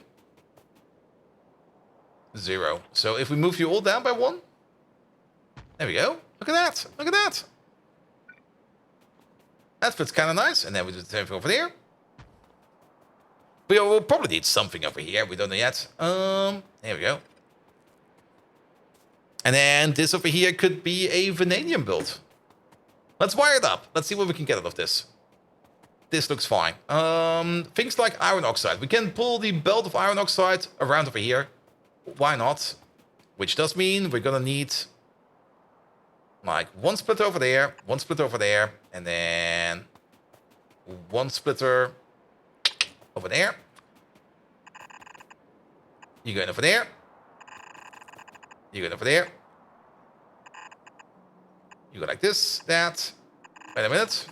0. So if we move you all down by 1, there we go. Look at that. Look at that. That fits kind of nice. And then we do the same thing over there. We'll probably need something over here. We don't know yet. There we go. And then this over here could be a vanadium build. Let's wire it up. Let's see what we can get out of this. This looks fine. Things like iron oxide. We can pull the belt of iron oxide around over here. Why not? Which does mean we're gonna need like 1 splitter over there, 1 splitter over there, and then 1 splitter over there. You going over there. You go over there. You go like this, that. Wait a minute.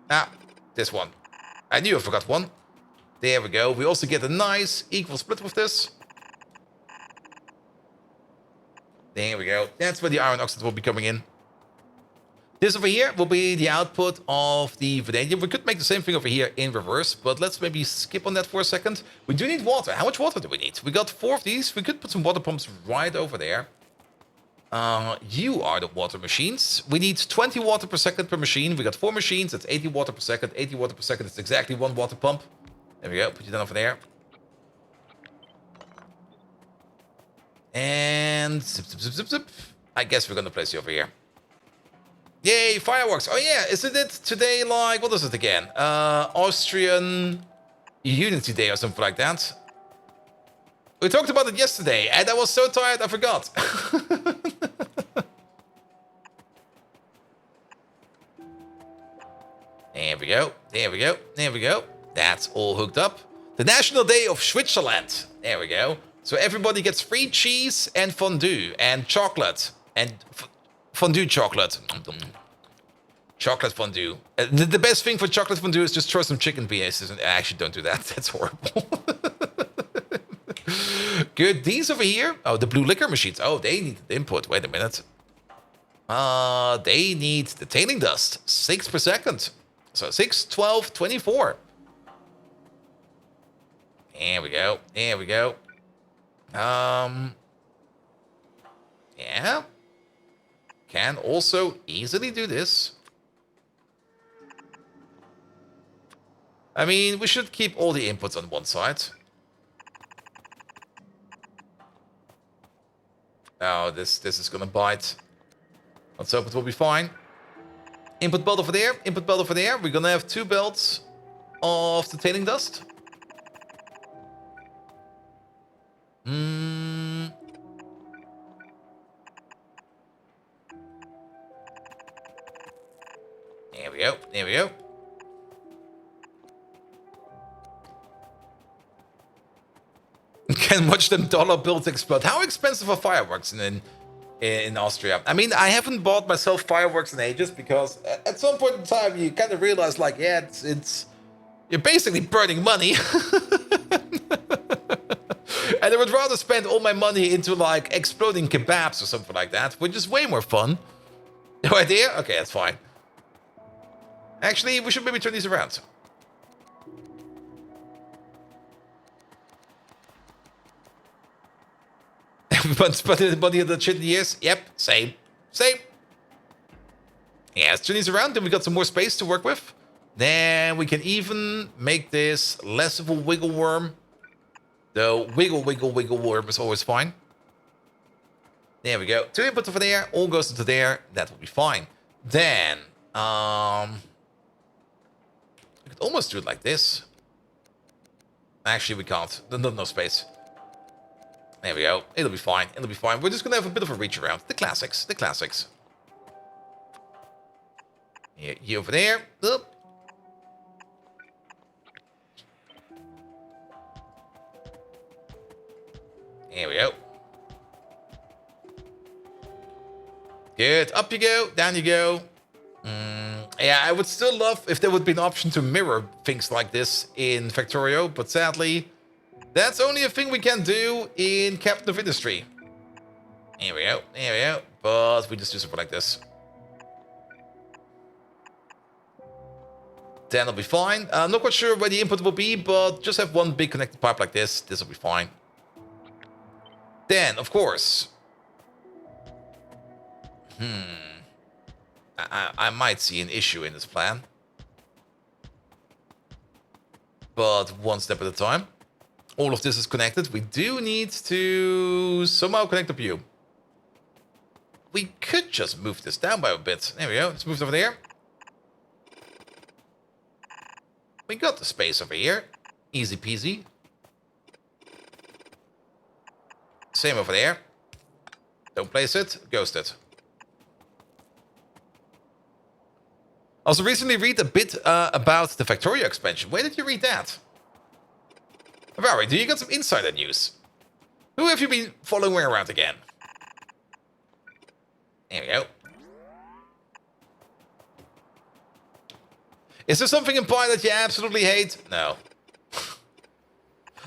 Ah, this one. I knew I forgot 1. There we go. We also get a nice equal split with this. There we go. That's where the iron oxide will be coming in. This over here will be the output of the vanadium. We could make the same thing over here in reverse, but let's maybe skip on that for a second. We do need water. How much water do we need? We got 4 of these. We could put some water pumps right over there. You are the water machines. We need 20 water per second per machine. We got 4 machines. That's 80 water per second. 80 water per second is exactly 1 water pump. There we go. Put you down over there. And zip, zip, zip, zip, zip. I guess we're going to place you over here. Yay, fireworks. Oh yeah, isn't it today like, what is it again? Austrian Unity Day or something like that. We talked about it yesterday and I was so tired I forgot. There we go, there we go, there we go. That's all hooked up. The National Day of Switzerland. There we go. So everybody gets free cheese and fondue and chocolate and fondue chocolate. Chocolate fondue. The best thing for chocolate fondue is just throw some chicken pieces. And actually, don't do that. That's horrible. Good. These over here. Oh, the blue liquor machines. Oh, they need the input. Wait a minute. They need the tailing dust. 6 per second. So 6, 12, 24. There we go. There we go. Yeah. Can also easily do this. I mean, we should keep all the inputs on one side. Oh, this is gonna bite. Let's hope it will be fine. Input belt over there, input belt over there. We're gonna have 2 belts of the tailing dust. There we go, there we go. Can watch them dollar bills explode. How expensive are fireworks in Austria? I mean, I haven't bought myself fireworks in ages because at some point in time you kind of realize, like, yeah, it's you're basically burning money. And I would rather spend all my money into like exploding kebabs or something like that, which is way more fun. No idea? Okay, that's fine. Actually, we should maybe turn these around. But the chin in the ears? Yep, same. Same. Yeah, let's turn these around. Then we got some more space to work with. Then we can even make this less of a wiggle worm. Though wiggle worm is always fine. There we go. 2 inputs over there. All goes into there. That will be fine. Then, we could almost do it like this. Actually, we can't. No space. There we go. It'll be fine. It'll be fine. We're just going to have a bit of a reach around. The classics. The classics. Here over there. Up. There we go. Good. Up you go. Down you go. Yeah, I would still love if there would be an option to mirror things like this in Factorio, but sadly, that's only a thing we can do in Captain of Industry. Here we go. There we go. But we just do something like this. Then it'll be fine. I'm not quite sure where the input will be, but just have one big connected pipe like this. This will be fine. Then, of course... I might see an issue in this plan. But one step at a time. All of this is connected. We do need to somehow connect up you. We could just move this down by a bit. There we go. Let's move it over there. We got the space over here. Easy peasy. Same over there. Don't place it. Ghost it. Also recently read a bit about the Factorio expansion. Where did you read that? Valerie, do you got some insider news? Who have you been following around again? There we go. Is there something in Pi that you absolutely hate? No.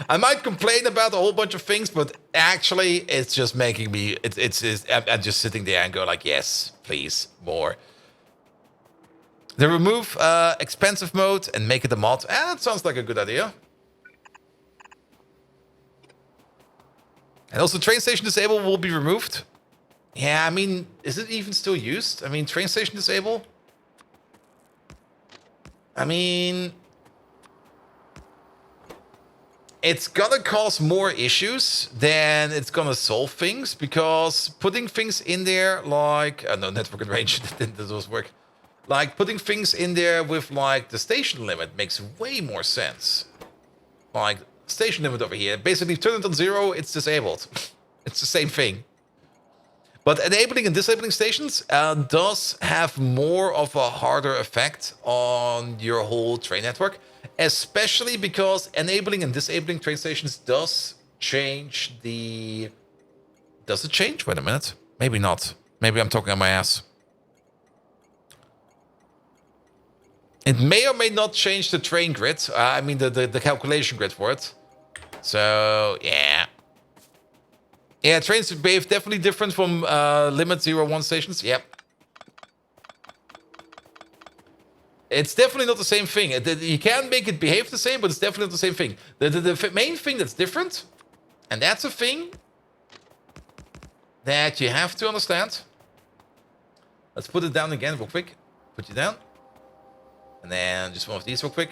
I might complain about a whole bunch of things, but actually it's just making me... I'm just sitting there and go like, yes, please, more. They remove expensive mode and make it a mod. That sounds like a good idea. And also train station disable will be removed. Yeah, I mean, is it even still used? I mean, train station disable? I mean, it's gonna cause more issues than it's gonna solve things, because putting things in there like... no, network and range, that doesn't work. Like, putting things in there with, like, the station limit makes way more sense. Like, station limit over here. Basically, turn it on 0, it's disabled. It's the same thing. But enabling and disabling stations does have more of a harder effect on your whole train network, especially because enabling and disabling train stations does change the... Does it change? Wait a minute. Maybe not. Maybe I'm talking on my ass. It may or may not change the train grid. I mean, the calculation grid for it. So, yeah. Yeah, trains behave definitely different from limit 01 stations. Yep. It's definitely not the same thing. You can make it behave the same, but it's definitely not the same thing. The main thing that's different, and that's a thing that you have to understand. Let's put it down again real quick. Put you down. And then just one of these real quick.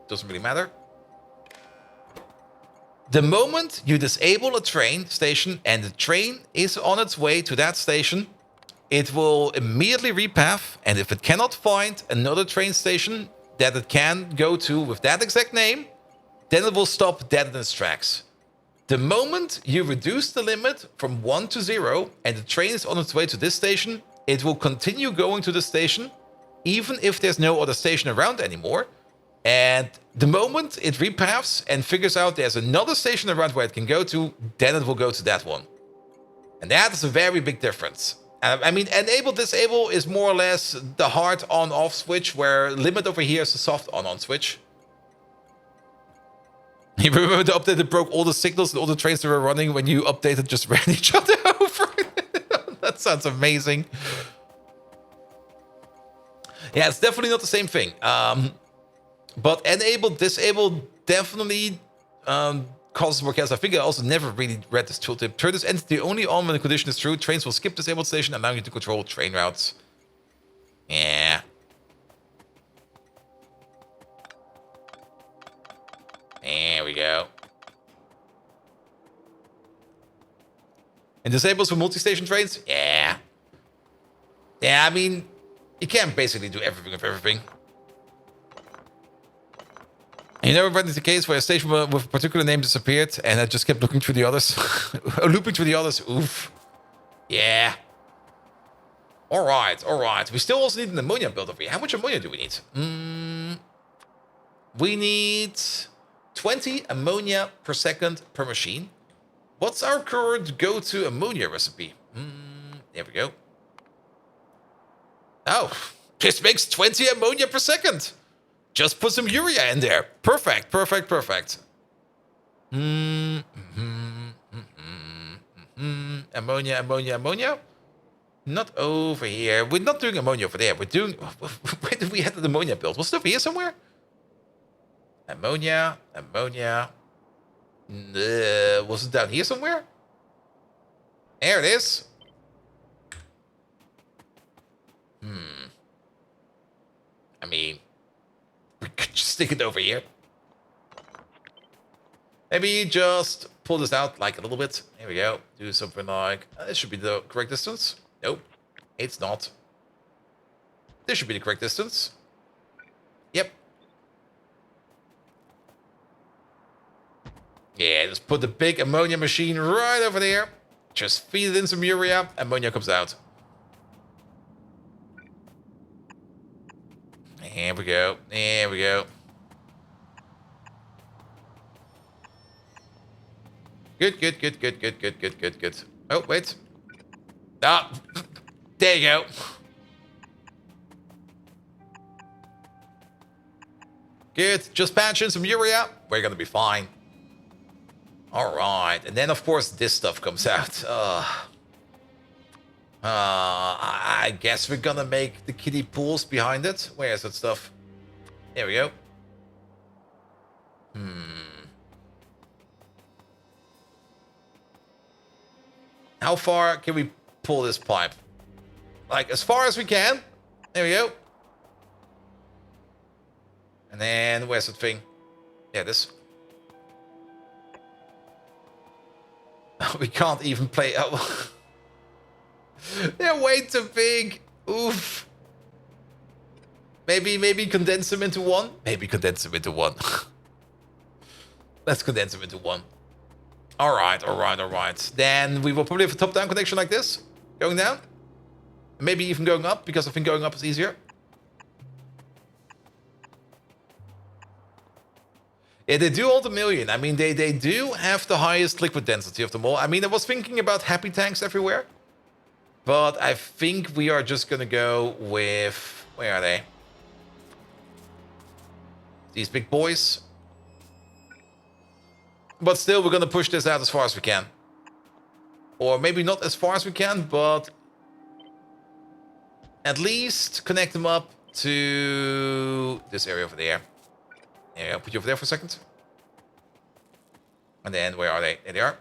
Doesn't really matter. The moment you disable a train station and the train is on its way to that station, it will immediately repath. And if it cannot find another train station that it can go to with that exact name, then it will stop dead in its tracks. The moment you reduce the limit from 1 to 0 and the train is on its way to this station, it will continue going to the station even if there's no other station around anymore. And the moment it repaths and figures out there's another station around where it can go to, then it will go to that one. And that is a very big difference. I mean, enable, disable is more or less the hard on-off switch, where limit over here is a soft on-on switch. You remember the update that broke all the signals and all the trains that were running when you updated just ran each other over? That sounds amazing. Yeah, it's definitely not the same thing. But enable, disable definitely causes more chaos. I think I also never really read this tooltip. Turn this entity only on when the condition is true. Trains will skip disabled station, allowing you to control train routes. Yeah. There we go. And disables for multi-station trains? Yeah. Yeah, I mean, you can't basically do everything with everything. You never run into the case where a station with a particular name disappeared and I just kept looking through the others? Looping through the others? Oof. Yeah. Alright, alright. We still also need an ammonia build over here. How much ammonia do we need? We need 20 ammonia per second per machine. What's our current go-to ammonia recipe? There we go. Oh, this makes 20 ammonia per second. Just put some urea in there. Perfect, perfect, perfect. Ammonia, ammonia, ammonia. Not over here. We're not doing ammonia over there. We're doing... Where did we have the ammonia build? Was it over here somewhere? Ammonia, ammonia. Was it down here somewhere? There it is. I mean, we could just stick it over here. Maybe just pull this out like a little bit. Here we go. Do something like... this should be the correct distance. Nope, it's not. This should be the correct distance. Yep. Yeah, just put the big ammonia machine right over there. Just feed it in some urea. Ammonia comes out. Here we go. There we go. Good, good, good, good, good, good, good, good, good. Oh, wait. Ah, there you go. Good. Just patch in some urea. We're gonna be fine. All right. And then, of course, this stuff comes out. I guess we're gonna make the kiddie pools behind it. Where is that stuff? There we go. How far can we pull this pipe? Like, as far as we can. There we go. And then, where's that thing? Yeah, this. We can't even play. Oh. They're way too big. Oof. Maybe condense them into one? Maybe condense them into one. Let's condense them into one. Alright. Then we will probably have a top-down connection like this. Going down. Maybe even going up, because I think going up is easier. Yeah, they do all the million. I mean, they do have the highest liquid density of them all. I mean, I was thinking about happy tanks everywhere. But I think we are just going to go with... Where are they? These big boys. But still, we're going to push this out as far as we can. Or maybe not as far as we can, but... At least connect them up to this area over there. Yeah, I'll put you over there for a second. And then, where are they? There they are.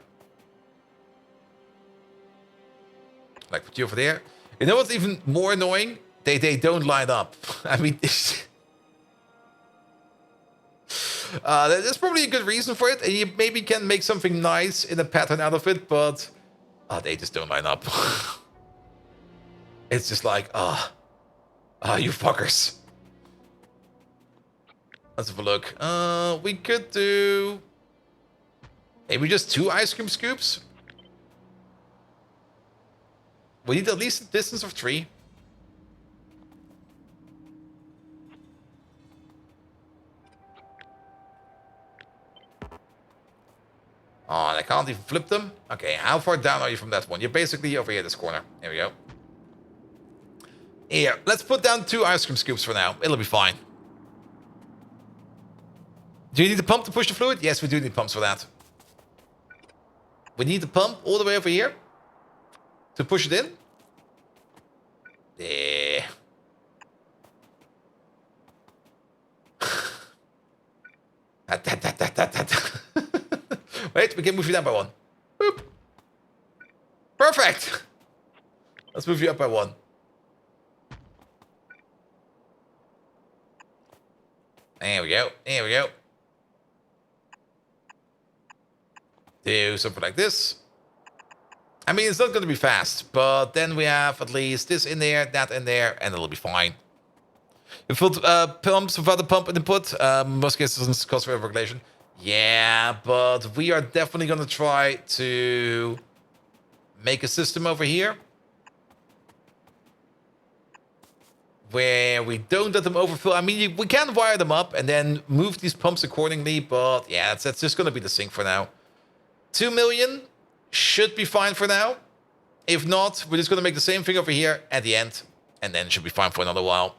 Like, put you over there. You know what's even more annoying? They don't line up. I mean, there's probably a good reason for it. And you maybe can make something nice in a pattern out of it, but... they just don't line up. It's just like, you fuckers. Let's have a look. We could do... Maybe just 2 ice cream scoops? We need at least a distance of 3. Oh, and I can't even flip them? Okay, how far down are you from that one? You're basically over here, this corner. There we go. Here, let's put down 2 ice cream scoops for now. It'll be fine. Do you need a pump to push the fluid? Yes, we do need pumps for that. We need the pump all the way over here to push it in. There. Wait, we can move you down by 1. Boop. Perfect. Let's move you up by 1. There we go. There we go. Do something like this. I mean, it's not going to be fast, but then we have at least this in there, that in there, and it'll be fine. You filled pumps without a pump input. Most cases, it's cost for regulation. Yeah, but we are definitely going to try to make a system over here where we don't let them overfill. I mean, we can wire them up and then move these pumps accordingly, but yeah, that's just going to be the sink for now. 2 million should be fine for now. If not, we're just going to make the same thing over here at the end, and then it should be fine for another while.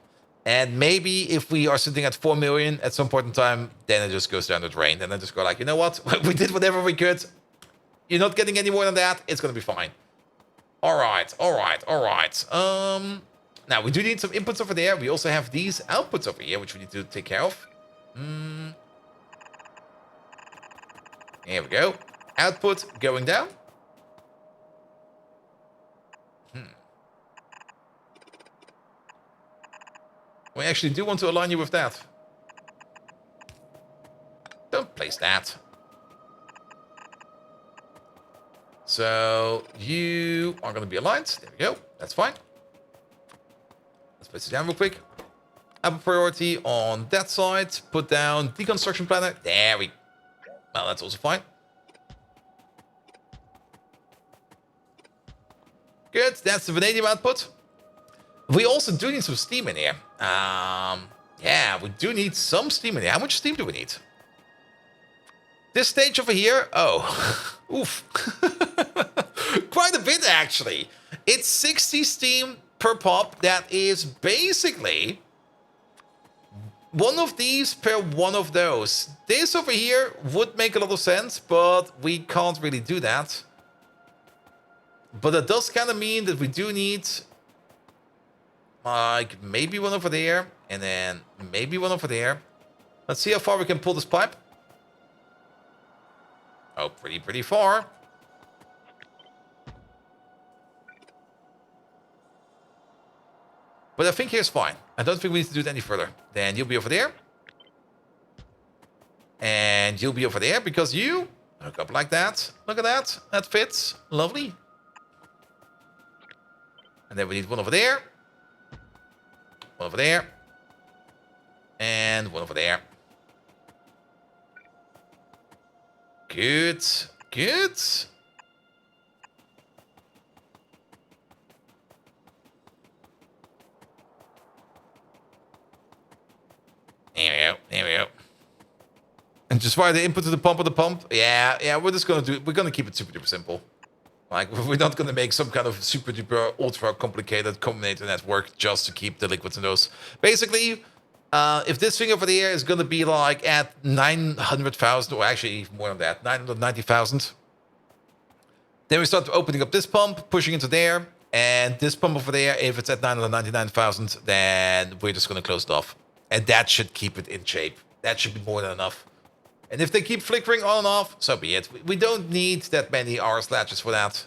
And maybe if we are sitting at 4 million at some point in time, then it just goes down the drain. Then I just go like, you know what? We did whatever we could. You're not getting any more than that. It's going to be fine. All right. Now, we do need some inputs over there. We also have these outputs over here, which we need to take care of. Here we go. Output going down. We actually do want to align you with that. Don't place that. So you are going to be aligned. There we go. That's fine. Let's place it down real quick. Have a priority on that side. Put down deconstruction planner. There we go. Well, that's also fine. Good. That's the vanadium output. We also do need some steam in here. Yeah, we do need some steam in here. How much steam do we need? This stage over here? Oh, oof. Quite a bit, actually. It's 60 steam per pop. That is basically one of these per one of those. This over here would make a lot of sense, but we can't really do that. But that does kind of mean that we do need, like, maybe one over there, and then maybe one over there. Let's see how far we can pull this pipe. Oh, pretty far. But I think here's fine. I don't think we need to do it any further. Then you'll be over there. And you'll be over there because you hook up like that. Look at that. That fits. Lovely. And then we need one over there. One over there. And one over there. Good. Good. There we go. There we go. And just wire the input to the pump. Yeah, we're just gonna we're gonna keep it super duper simple. Like, we're not gonna make some kind of super duper ultra complicated combinator network just to keep the liquids in those. Basically, if this thing over there is gonna be like at 900,000, or actually even more than that, 990,000, then we start opening up this pump, pushing into there, and this pump over there, if it's at 999,000, then we're just gonna close it off. And that should keep it in shape. That should be more than enough. And if they keep flickering on and off, so be it. We don't need that many RS latches for that.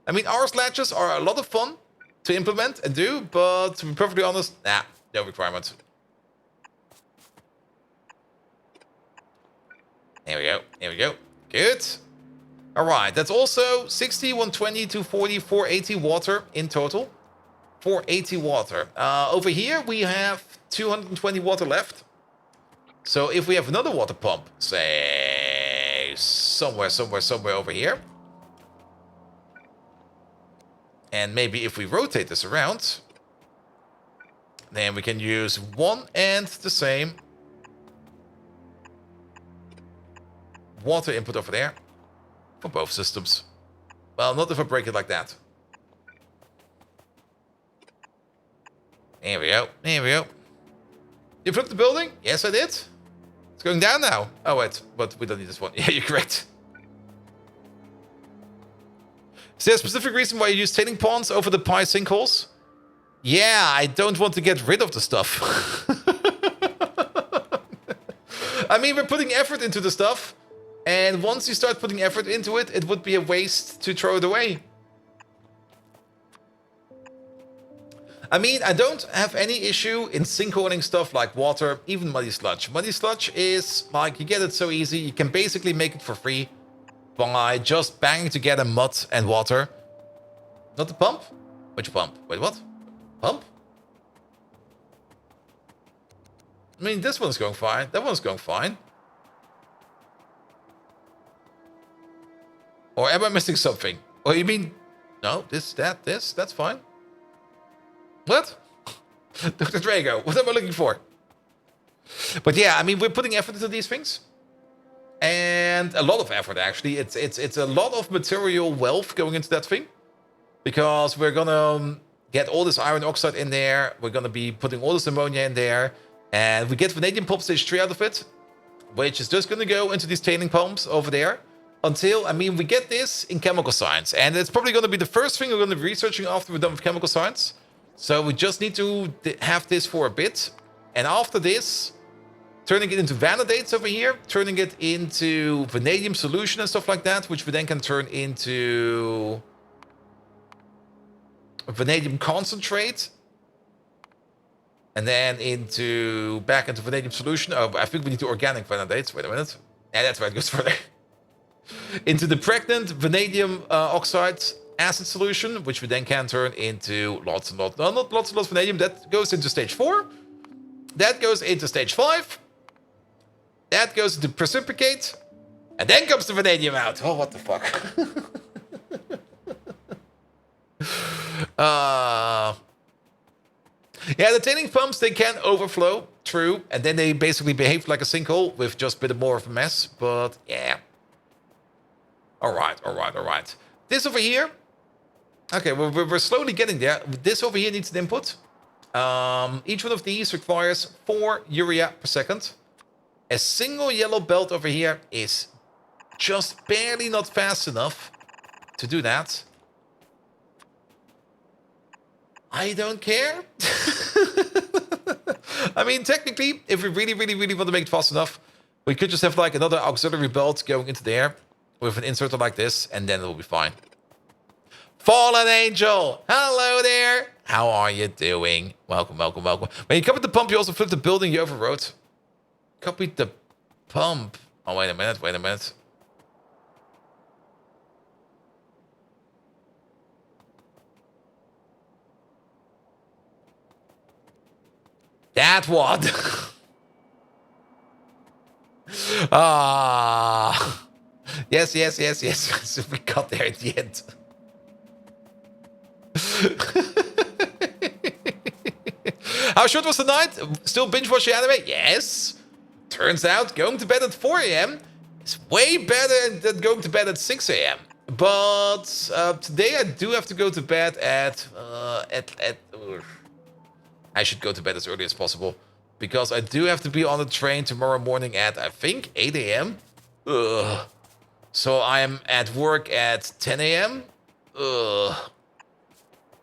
I mean, RS latches are a lot of fun to implement and do, but to be perfectly honest, nah, no requirement. There we go. There we go. Good. All right. That's also 60, 120, 240, 480 water in total. 480 water. Over here, we have 220 water left. So if we have another water pump, say somewhere over here, and maybe if we rotate this around, then we can use one and the same water input over there for both systems. Well, not if I break it like that. There we go. There we go. You flipped the building? Yes, I did. It's going down now. Oh, wait. But we don't need this one. Yeah, you're correct. Is there a specific reason why you use tailing ponds over the pie sinkholes? Yeah, I don't want to get rid of the stuff. I mean, we're putting effort into the stuff. And once you start putting effort into it, it would be a waste to throw it away. I mean, I don't have any issue in sinkholing stuff like water, even muddy sludge. Muddy sludge is like, you get it so easy. You can basically make it for free by just banging together mud and water. Not the pump? Which pump? Wait, what? Pump? I mean, this one's going fine. That one's going fine. Or am I missing something? Or you mean, no, this, that's fine. What? Dr. Drago, what am I looking for? But yeah, I mean, we're putting effort into these things. And a lot of effort, actually. It's a lot of material wealth going into that thing. Because we're going to get all this iron oxide in there. We're going to be putting all this ammonia in there. And we get vanadium pulp stage 3 out of it. Which is just going to go into these tailing pumps over there. Until, I mean, we get this in chemical science. And it's probably going to be the first thing we're going to be researching after we're done with chemical science. So we just need to have this for a bit. And after this, turning it into vanidates over here, turning it into vanadium solution and stuff like that, which we then can turn into a vanadium concentrate. And then back into vanadium solution. Oh, I think we need to organic vanidates. Wait a minute. Yeah, that's right, it goes further. Into the pregnant vanadium oxide acid solution, which we then can turn into lots and lots of vanadium. That goes into stage 4. That goes into stage 5. That goes into precipitate. And then comes the vanadium out. Oh, what the fuck? Yeah, the tailing pumps, they can overflow, true. And then they basically behave like a sinkhole with just a bit more of a mess. But yeah. All right. This over here. Okay, we're slowly getting there. This over here needs an input. Each one of these requires 4 urea per second. A single yellow belt over here is just barely not fast enough to do that. I don't care. I mean, technically, if we really, really, really want to make it fast enough, we could just have like another auxiliary belt going into there with an inserter like this, and then it'll be fine. Fallen Angel, hello there. How are you doing? Welcome, welcome, welcome. When you copied the pump, you also flipped the building you overwrote. Copied the pump. Oh, wait a minute, wait a minute. That one. Ah. Yes, yes, yes, yes. We got there at the end. How short was the night? Still binge watching anime? Yes. Turns out going to bed at 4 a.m. is way better than going to bed at 6 a.m. But today I do have to go to bed at I should go to bed as early as possible because I do have to be on the train tomorrow morning at, I think, 8 a.m. Ugh. So I'm at work at 10 a.m. Ugh.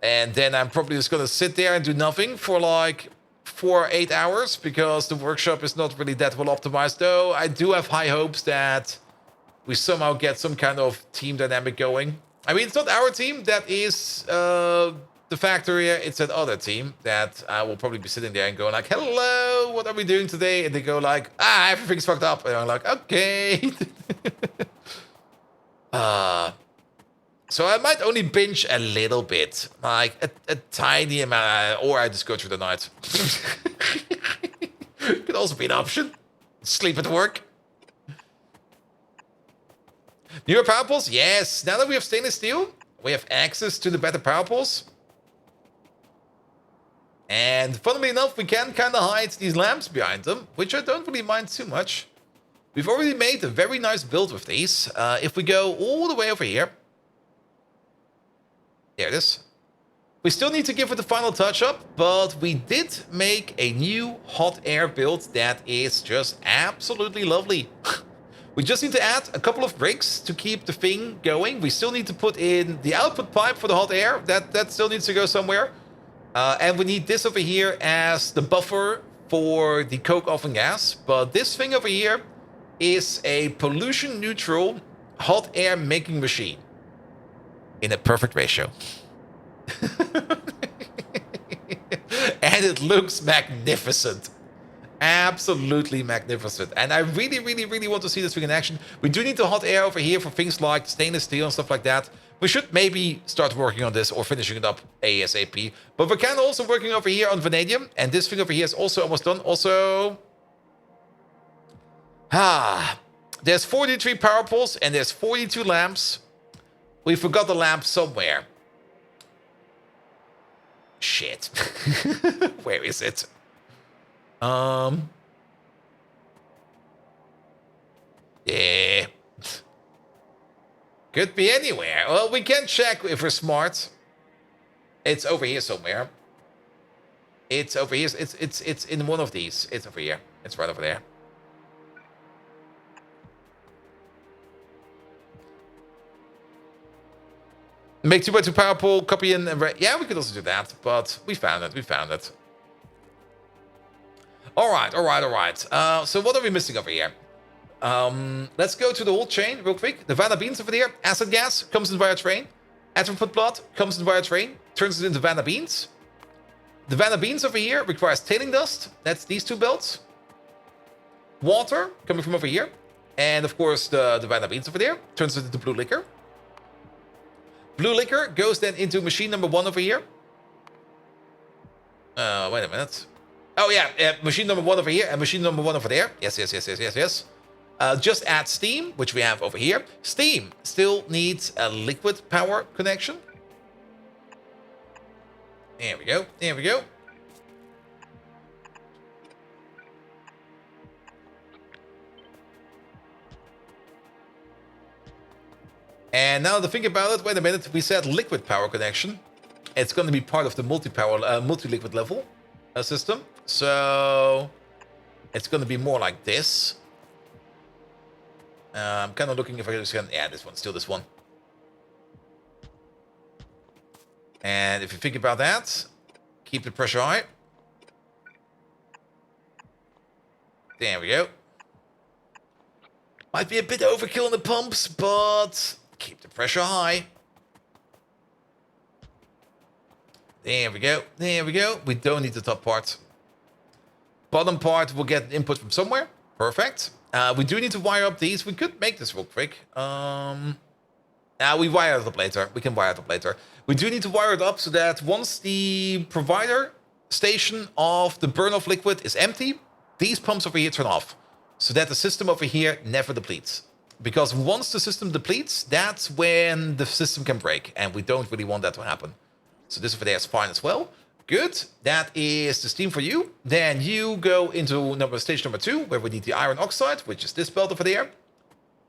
And then I'm probably just going to sit there and do nothing for like 4 or 8 hours because the workshop is not really that well optimized. Though I do have high hopes that we somehow get some kind of team dynamic going. I mean, it's not our team that is the Factorio, it's that other team that I will probably be sitting there and going like, hello, what are we doing today? And they go like, everything's fucked up. And I'm like, okay. So I might only binge a little bit, like a tiny amount, or I just go through the night. Could also be an option. Sleep at work. Newer power poles? Yes. Now that we have stainless steel, we have access to the better power poles. And funnily enough, we can kind of hide these lamps behind them, which I don't really mind too much. We've already made a very nice build with these. If we go all the way over here. There it is. We still need to give it the final touch up, but we did make a new hot air build that is just absolutely lovely. We just need to add a couple of bricks to keep the thing going. We still need to put in the output pipe for the hot air. That still needs to go somewhere. And we need this over here as the buffer for the coke oven gas. But this thing over here is a pollution neutral hot air making machine. In a perfect ratio. And it looks magnificent. Absolutely magnificent. And I really, really, really want to see this thing in action. We do need the hot air over here for things like stainless steel and stuff like that. We should maybe start working on this or finishing it up ASAP. But we're kind of also working over here on vanadium. And this thing over here is also almost done. Also... There's 43 power poles and there's 42 lamps. We forgot the lamp somewhere. Shit. Where is it? Yeah. Could be anywhere. Well, we can check if we're smart. It's over here somewhere. It's over here. It's in one of these. It's over here. It's right over there. Make 2x2 power pole, copy in, and yeah, we could also do that, but we found it, All right. So what are we missing over here? Let's go to the whole chain real quick. The Vanna beans over there, acid gas comes in via train. Atropine blood comes in via train, turns it into Vanna beans. The Vanna beans over here requires tailing dust. That's these two belts. Water coming from over here. And of course the Vanna beans over there turns it into blue liquor. Blue liquor goes then into machine number 1 over here. Wait a minute. Oh yeah, machine number 1 over here and machine number 1 over there. Yes. Just add steam, which we have over here. Steam still needs a liquid power connection. There we go. And now to think about it, wait a minute, we said liquid power connection. It's going to be part of the multi-liquid level system. So it's going to be more like this. I'm kind of looking if I can, yeah, this one, still this one. And if you think about that, Keep the pressure high. There we go. Might be a bit overkill in the pumps, but keep the pressure high. There we go. There we go. We don't need the top part. Bottom part will get input from somewhere. Perfect. We do need to wire up these. We could make this real quick. We wire it up later. We can wire it up later. We do need to wire it up so that once the provider station of the burn-off liquid is empty, these pumps over here turn off. So that the system over here never depletes. Because once the system depletes, that's when the system can break. And we don't really want that to happen. So this over there is fine as well. Good. That is the steam for you. Then you go into station number 2, where we need the iron oxide, which is this belt over there.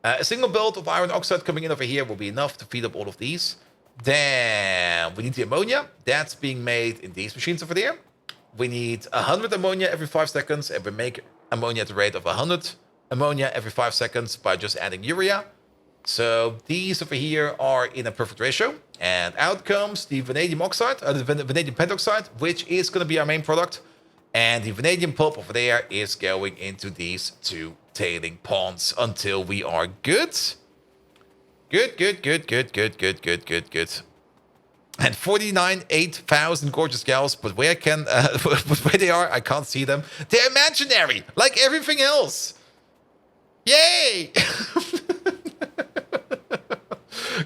A single belt of iron oxide coming in over here will be enough to feed up all of these. Then we need the ammonia. That's being made in these machines over there. We need 100 ammonia every 5 seconds, and we make ammonia at the rate of 100 ammonia every 5 seconds by just adding urea. So these over here are in a perfect ratio. And out comes the vanadium oxide, the vanadium pentoxide, which is going to be our main product. And the vanadium pulp over there is going into these 2 tailing ponds until we are good. Good. And 49,800 gorgeous gals, but where they are, I can't see them. They're imaginary, like everything else. Yay!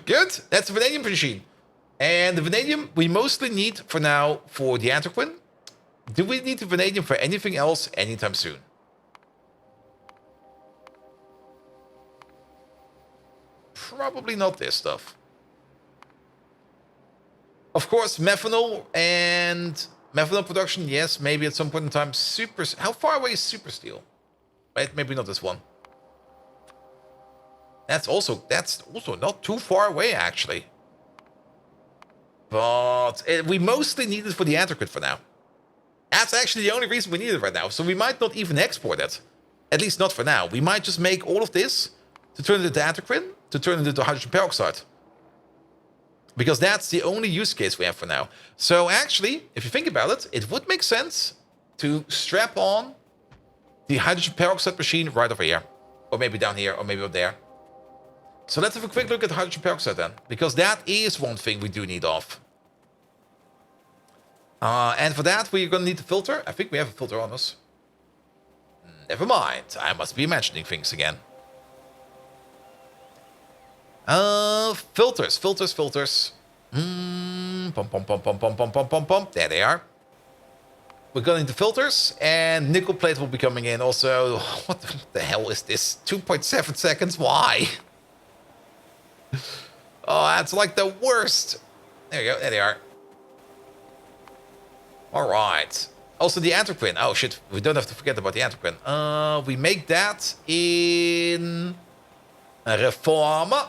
Good. That's the vanadium machine. And the vanadium we mostly need for now for the anthraquin. Do we need the vanadium for anything else anytime soon? Probably not this stuff. Of course, methanol and methanol production, yes, maybe at some point in time. How far away is super steel? Right, maybe not this one. That's also not too far away, actually. But we mostly need it for the anthraquin for now. That's actually the only reason we need it right now. So we might not even export it. At least not for now. We might just make all of this to turn it into anthraquin, to turn it into hydrogen peroxide. Because that's the only use case we have for now. So actually, if you think about it, it would make sense to strap on the hydrogen peroxide machine right over here. Or maybe down here, or maybe up there. So let's have a quick look at the hydrogen peroxide then. Because that is one thing we do need off. And for that, we're going to need the filter. I think we have a filter on us. Never mind. I must be imagining things again. Filters. Pom. There they are. We're going into filters, and nickel plate will be coming in also. What the hell is this? 2.7 seconds? Why? Oh, that's like the worst. There you go. There they are. All right. Also, the anthraquin. Oh, shit. We don't have to forget about the anthraquin. We make that in a reformer.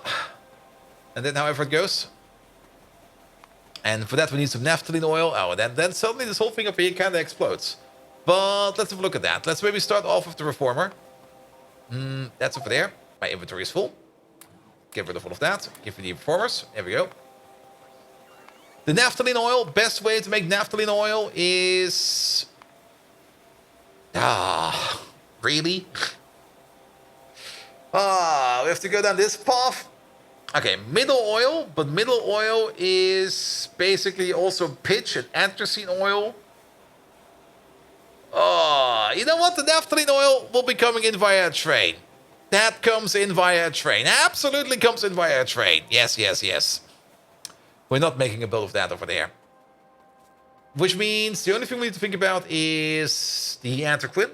And then however it goes. And for that, we need some naphthalene oil. Oh, and then suddenly this whole thing up here kind of explodes. But let's have a look at that. Let's maybe start off with the reformer. That's over there. My inventory is full. Get rid of all of that. Give me the reformers. There we go. The naphthalene oil. Best way to make naphthalene oil is... really? We have to go down this path. Okay, middle oil, but middle oil is basically also pitch and anthracene oil. You know what? The naphthalene oil will be coming in via a train. That comes in via a train. Absolutely comes in via a train. Yes. We're not making a bill of that over there. Which means the only thing we need to think about is the anthraquin.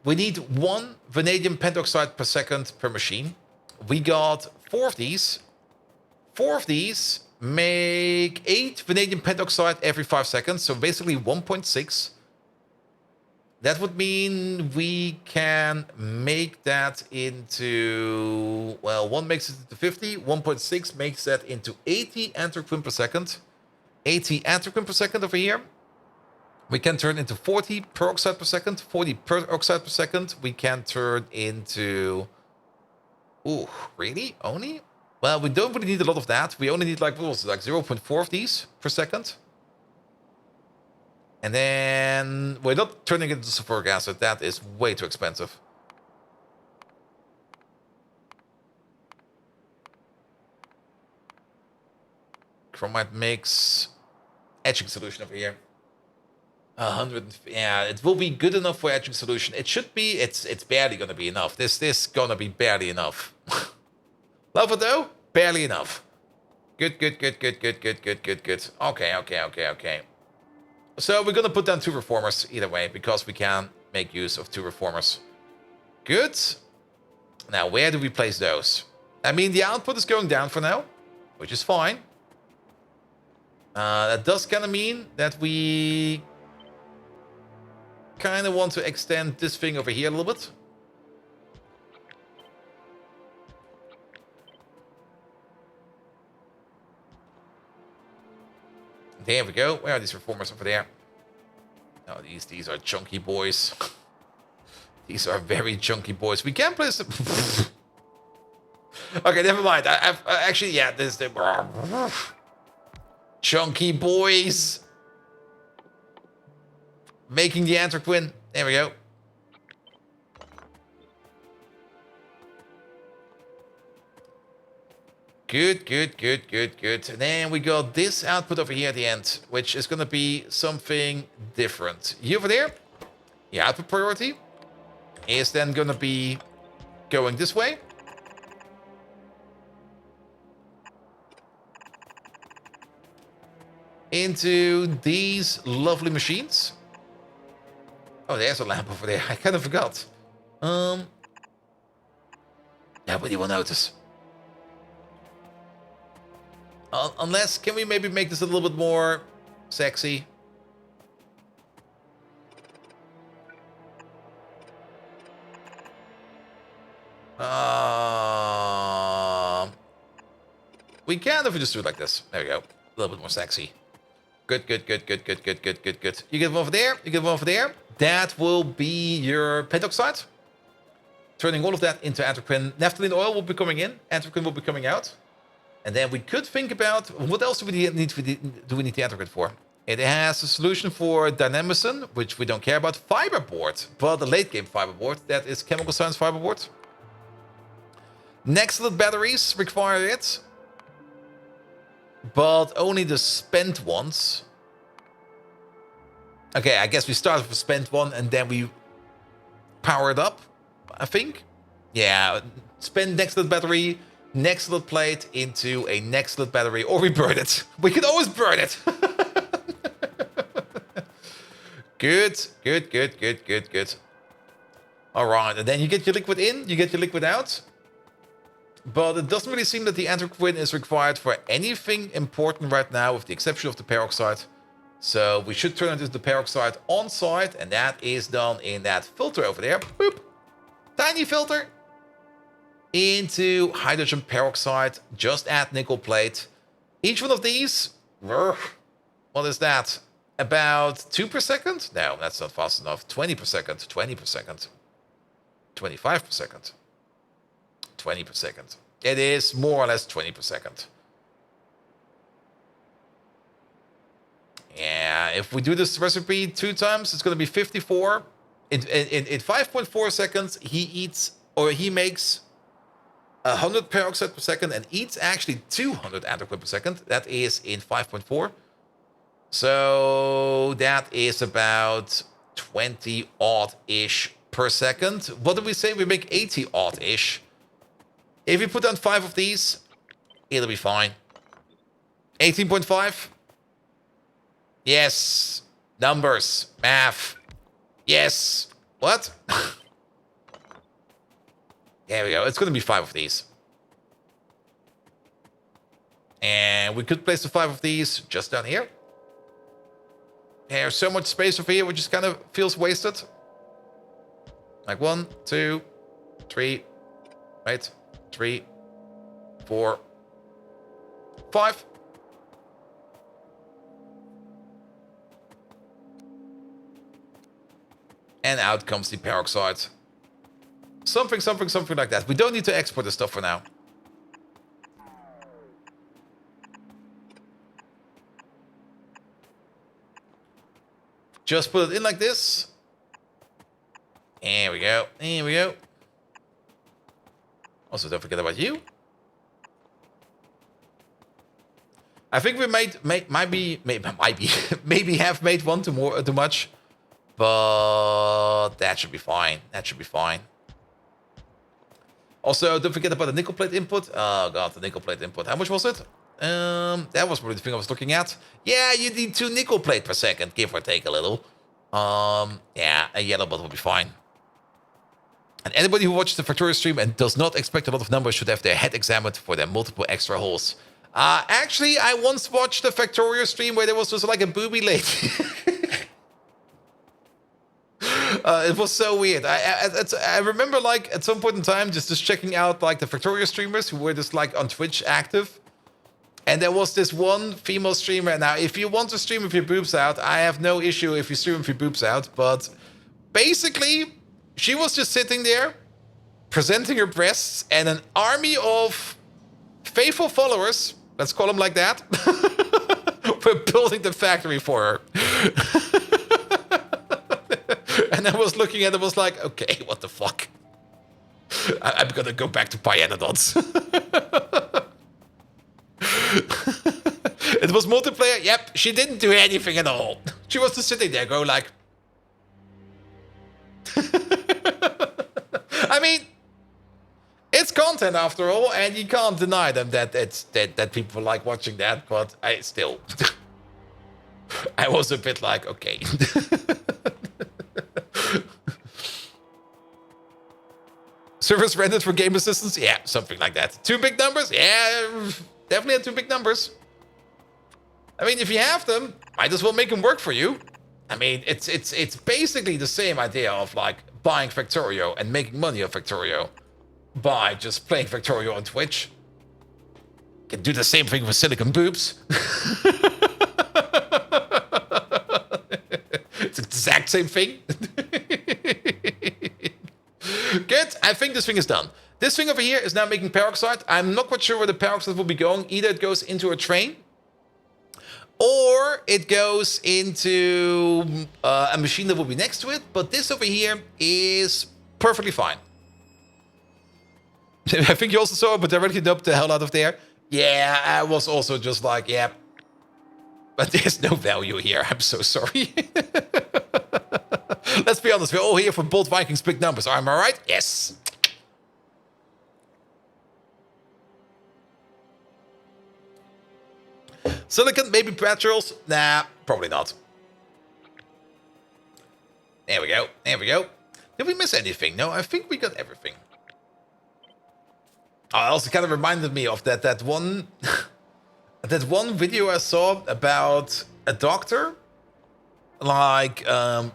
We need 1 vanadium pentoxide per second per machine. We got 4 of these. 4 of these make 8 vanadium pentoxide every 5 seconds. So basically 1.6. That would mean we can make that into... Well, 1 makes it into 50. 1.6 makes that into 80 anthraquin per second. 80 anthraquin per second over here. We can turn into 40 peroxide per second. 40 peroxide per second. We can turn into... Ooh, really? Only? Well, we don't really need a lot of that. We only need like 0.4 of these per second. And then we're not turning it into sulfuric acid. That is way too expensive. Chromite makes etching solution over here. 100. Yeah, it will be good enough for etching solution. It should be. It's barely gonna be enough. This gonna be barely enough. Love it though. Barely enough. Good. Okay. So we're gonna put down 2 reformers either way because we can make use of 2 reformers. Good. Now where do we place those? I mean the output is going down for now, which is fine. That does kind of mean that we kind of want to extend this thing over here a little bit. There we go. Where are these reformers over there? Oh, these are chunky boys. These are very chunky boys. We can place them. Okay, never mind. I've actually, yeah, this the chunky boys making the anthraquin. There we go. Good. And then we got this output over here at the end, which is going to be something different. You over there, the output priority is then going to be going this way. Into these lovely machines. Oh, there's a lamp over there. I kind of forgot. Nobody will notice. Unless, can we maybe make this a little bit more sexy? We can if we just do it like this. There we go. A little bit more sexy. Good. You get one over there. You get one over there. That will be your pentoxide. Turning all of that into anthraquin. Naphthalene oil will be coming in. Anthraquin will be coming out. And then we could think about what else do we need the anthraquin for? It has a solution for dynamicin, which we don't care about. Fiberboard, but the late game fiberboard, that is chemical science fiberboard. Nextlet batteries require it, but only the spent ones. Okay, I guess we start with a spent one and then we power it up, I think. Yeah, spent Nextlet battery. Nextlet plate into a Nextlet battery, or we burn it. We can always burn it. Good. All right, and then you get your liquid in, you get your liquid out. But it doesn't really seem that the anthraquin is required for anything important right now, with the exception of the peroxide. So we should turn it into the peroxide on site, and that is done in that filter over there. Boop. Tiny filter. Into hydrogen peroxide, just add nickel plate. Each one of these, what is that? About 2 per second? No, that's not fast enough. 20 per second, 20 per second, 25 per second, 20 per second. It is more or less 20 per second. Yeah, if we do this recipe 2 times, it's going to be 54. In 5.4 seconds, he makes 100 peroxide per second and eats actually 200 anthraquin per second. That is in 5.4. So that is about 20 odd-ish per second. What did we say? We make 80 odd-ish. If we put down 5 of these, it'll be fine. 18.5. Yes. Numbers. Math. Yes. What? There we go. It's going to be 5 of these. And we could place the 5 of these just down here. There's so much space over here, which just kind of feels wasted. Like 1, 2, 3, right? 3, 4, 5. And out comes the peroxide. Something like that. We don't need to export this stuff for now. Just put it in like this. Here we go. Here we go. Also, don't forget about you. I think we maybe have made one too much, but that should be fine. That should be fine. Also, don't forget about the nickel plate input. Oh god, the nickel plate input. How much was it? That was probably the thing I was looking at. Yeah, you need 2 nickel plate per second, give or take a little. Yeah, a yellow bot will be fine. And anybody who watches the Factorio stream and does not expect a lot of numbers should have their head examined for their multiple extra holes. Actually, I once watched the Factorio stream where there was just like a booby lady. It was so weird. I remember like at some point in time just checking out like the Factorio streamers who were just like on Twitch active. And there was this one female streamer. Now, if you want to stream with your boobs out, I have no issue if you stream with your boobs out. But basically, she was just sitting there, presenting her breasts, and an army of faithful followers, let's call them like that, were building the factory for her. And I was looking at it, was like, okay, what the fuck? I'm gonna go back to Pyanodons. It was multiplayer. Yep, she didn't do anything at all. She was just sitting there, going like. I mean, it's content after all, and you can't deny them that people like watching that. But I still, I was a bit like, okay. Service rented for game assistance? Yeah, something like that. 2 big numbers? Yeah, definitely had 2 big numbers. I mean, if you have them, might as well make them work for you. I mean, it's basically the same idea of like buying Factorio and making money off Factorio by just playing Factorio on Twitch. Can do the same thing with silicon boobs. It's the exact same thing. Good. I think this thing is done. This thing over here is now making peroxide. I'm not quite sure where the peroxide will be going. Either it goes into a train, or it goes into a machine that will be next to it. But this over here is perfectly fine. I think you also saw it, but directly dumped the hell out of there. Yeah, I was also just like, yeah. But there's no value here. I'm so sorry. Let's be honest. We're all here for Bold Vikings big numbers. Am I right? Yes. Silicon, maybe petrols? Nah, probably not. There we go. There we go. Did we miss anything? No, I think we got everything. Oh, it also kind of reminded me of that one that one video I saw about a doctor like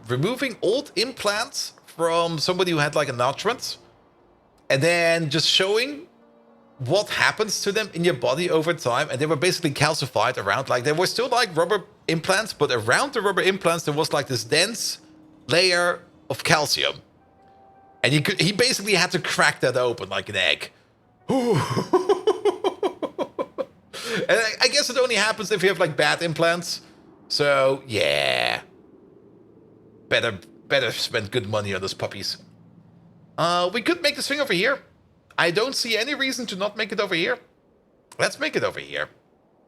removing old implants from somebody who had like an enlargement, and then just showing what happens to them in your body over time. And they were basically calcified around, like they were still like rubber implants, but around the rubber implants there was like this dense layer of calcium, and he basically had to crack that open like an egg. And I guess it only happens if you have like bad implants. So yeah, better spend good money on those puppies. We could make this thing over here. I don't see any reason to not make it over here. Let's make it over here.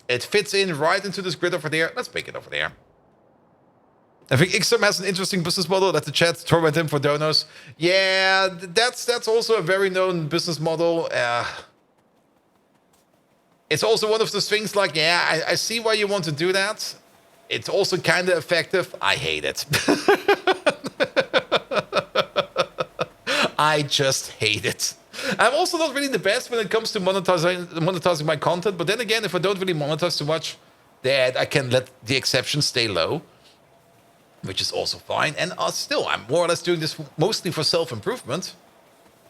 It fits in right into this grid over there. Let's make it over there. I think Ixom has an interesting business model. Let the chat torment him for donos. Yeah, that's also a very known business model. It's also one of those things like, yeah, I see why you want to do that. It's also kind of effective. I hate it. I just hate it. I'm also not really the best when it comes to monetizing my content. But then again, if I don't really monetize too much, then I can let the exceptions stay low, which is also fine. And still, I'm more or less doing this mostly for self-improvement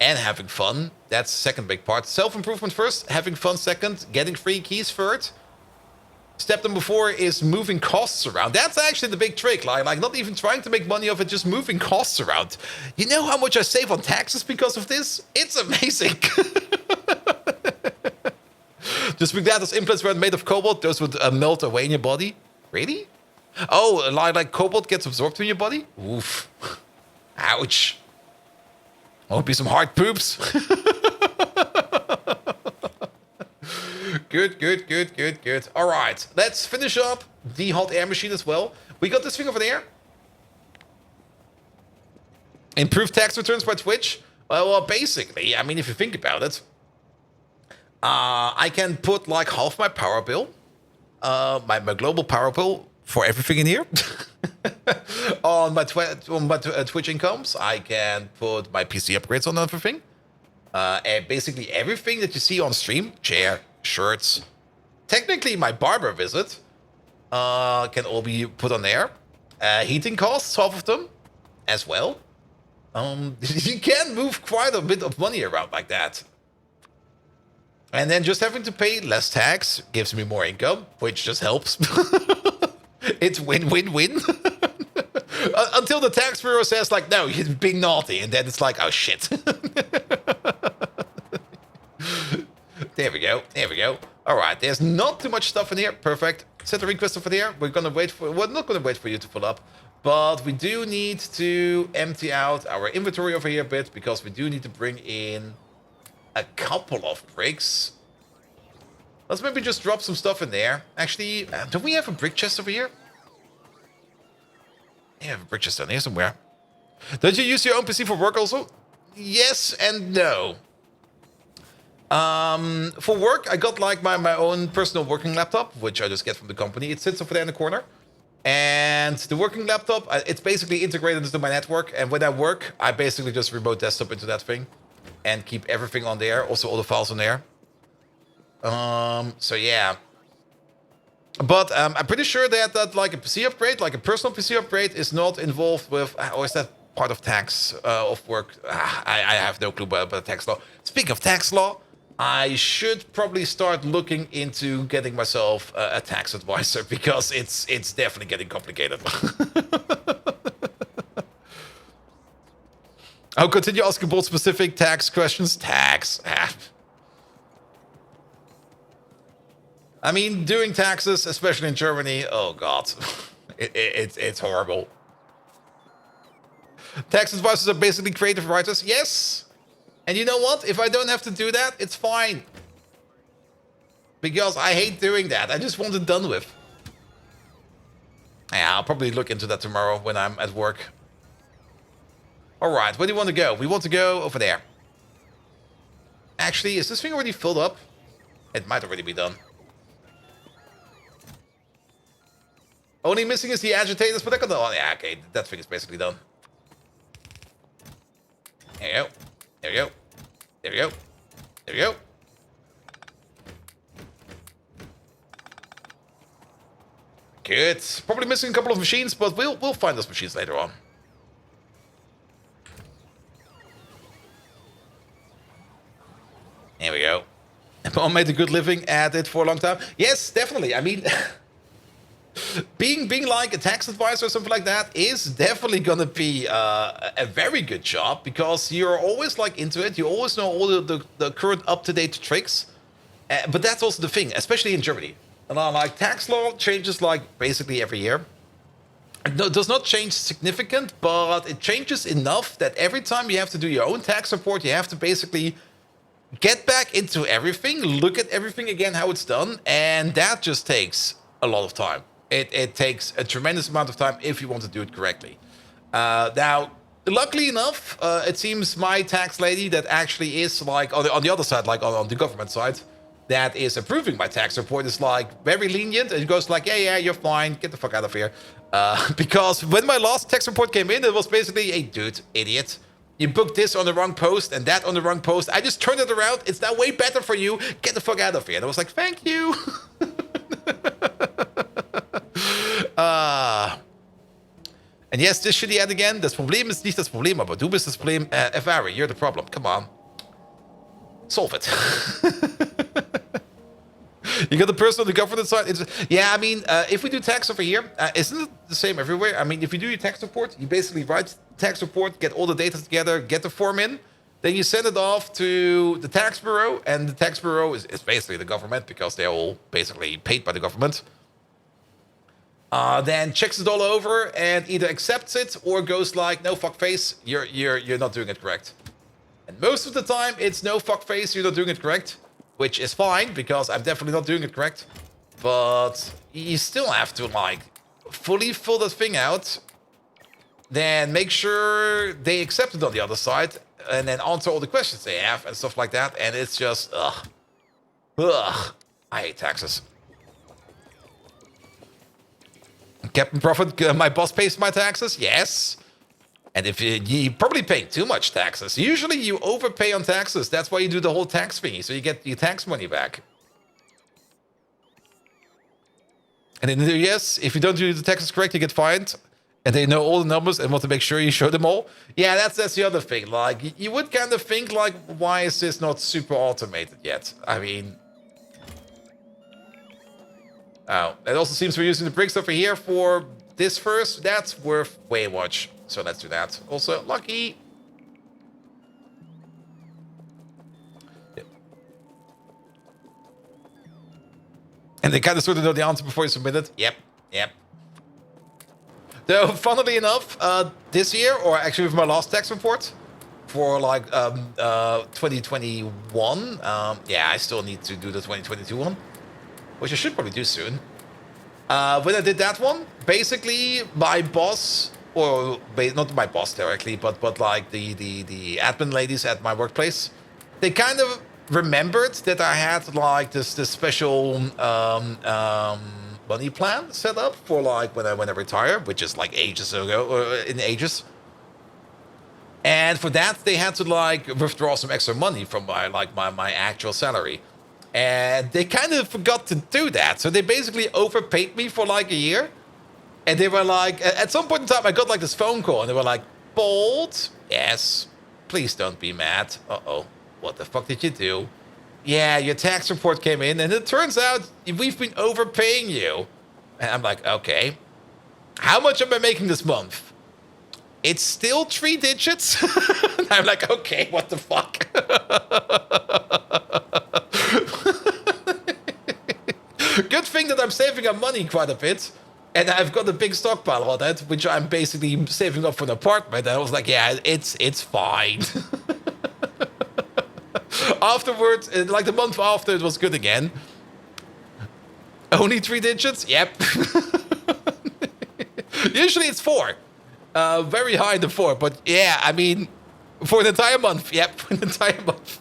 and having fun. That's the second big part. Self-improvement first, having fun second, getting free keys third. Step number 4 is moving costs around. That's actually the big trick. Like not even trying to make money off it, just moving costs around. You know how much I save on taxes because of this? It's amazing. Just think that those implants weren't made of cobalt, those would melt away in your body. Really? Oh, like cobalt gets absorbed in your body? Oof. Ouch. Won't be some hard poops. Good, good, good, good, good. All right, let's finish up the hot air machine as well. We got this thing over there. Improved tax returns by Twitch. Well, basically, I mean, if you think about it, I can put like half my power bill, my global power bill for everything in here on my Twitch incomes. I can put my PC upgrades on everything. And basically everything that you see on stream, chair, shirts, technically my barber visit, can all be put on there. Heating costs, half of them, as well. You can move quite a bit of money around like that. And then just having to pay less tax gives me more income, which just helps. It's win-win-win. Until the tax bureau says, like, no, you're being naughty. And then it's like, oh, shit. There we go. There we go. All right. There's not too much stuff in here. Perfect. Set a request over there. We're not going to wait for you to fill up. But we do need to empty out our inventory over here a bit, because we do need to bring in a couple of bricks. Let's maybe just drop some stuff in there. Actually, do we have a brick chest over here? Yeah, I have a brick chest down here somewhere. Don't you use your own PC for work also? Yes and no. For work, I got like my own personal working laptop, which I just get from the company. It sits over there in the corner. And the working laptop, it's basically integrated into my network. And when I work, I basically just remote desktop into that thing and keep everything on there, also all the files on there. So yeah. But I'm pretty sure that like a PC upgrade, like a personal PC upgrade, is not involved with, or is that part of tax of work? I have no clue about tax law. Speaking of tax law, I should probably start looking into getting myself a tax advisor, because it's definitely getting complicated. I'll continue asking both specific tax questions. Tax. I mean, doing taxes, especially in Germany, oh god, it's horrible. Tax advisors are basically creative writers. Yes. And you know what? If I don't have to do that, it's fine. Because I hate doing that. I just want it done with. Yeah, I'll probably look into that tomorrow when I'm at work. Alright, where do you want to go? We want to go over there. Actually, is this thing already filled up? It might already be done. Only missing is the agitators, but I got the... Oh, yeah, okay, that thing is basically done. There you go. There we go. There we go. There we go. Good. Probably missing a couple of machines, but we'll find those machines later on. There we go. Mom made a good living at it for a long time. Yes, definitely. I mean, being like a tax advisor or something like that is definitely gonna be a very good job, because you're always like into it. You always know all the current up-to-date tricks. But that's also the thing, especially in Germany. Like tax law changes like basically every year. It does not change significant, but it changes enough that every time you have to do your own tax report, you have to basically get back into everything, look at everything again, how it's done, and that just takes a lot of time. It takes a tremendous amount of time if you want to do it correctly. Now, luckily enough, it seems my tax lady that actually is like on the other side, like on the government side, that is approving my tax report is like very lenient, and it goes like, yeah, you're fine, get the fuck out of here. Because when my last tax report came in, it was basically, hey, dude, idiot. You booked this on the wrong post and that on the wrong post. I just turned it around. It's now way better for you. Get the fuck out of here. And I was like, thank you. And yes, this shitty ad again. Das Problem ist nicht das Problem, aber du bist das Problem. Avari, you're the problem. Come on. Solve it. You got the person on the government side. Yeah, I mean, if we do tax over here, isn't it the same everywhere? I mean, if you do your tax report, you basically write tax report, get all the data together, get the form in, then you send it off to the tax bureau, and the tax bureau is basically the government, because they're all basically paid by the government. then checks it all over and either accepts it or goes like, no fuck face, you're not doing it correct. And most of the time it's no fuck face, you're not doing it correct, which is fine because I'm definitely not doing it correct. But you still have to like fully fill that thing out, then make sure they accept it on the other side, and then answer all the questions they have and stuff like that. And it's just ugh. I hate taxes. Captain Profit, my boss pays my taxes? Yes. And if you probably pay too much taxes. Usually you overpay on taxes. That's why you do the whole tax thingy, so you get your tax money back. And in the US, if you don't do the taxes correct, you get fined. And they know all the numbers and want to make sure you show them all. Yeah, that's the other thing. Like, you would kind of think, like, why is this not super automated yet? I mean... Oh, it also seems we're using the bricks over here for this first. That's worth way much. So let's do that. Also, lucky. Yep. And they kind of sort of know the answer before you submit it. Yep. Though, funnily enough, this year, or actually with my last tax report, for like 2021, yeah, I still need to do the 2022 one. Which I should probably do soon. When I did that one, basically my boss, or not my boss directly, but like the admin ladies at my workplace, they kind of remembered that I had like this special money plan set up for like when I retire, which is like ages ago, or in ages. And for that, they had to like withdraw some extra money from my actual salary. And they kind of forgot to do that. So they basically overpaid me for like a year. And they were like, at some point in time, I got like this phone call. And they were like, Bold? Yes. Please don't be mad. Uh-oh. What the fuck did you do? Yeah, your tax report came in. And it turns out we've been overpaying you. And I'm like, okay. How much am I making this month? It's still 3 digits. And I'm like, okay, what the fuck? Good thing that I'm saving up money quite a bit. And I've got a big stockpile on that, which I'm basically saving up for an apartment. And I was like, yeah, it's fine. Afterwards, like the month after, it was good again. Only 3 digits? Yep. Usually it's 4. Very high in the 4. But yeah, I mean, for an entire month. Yep, for an entire month.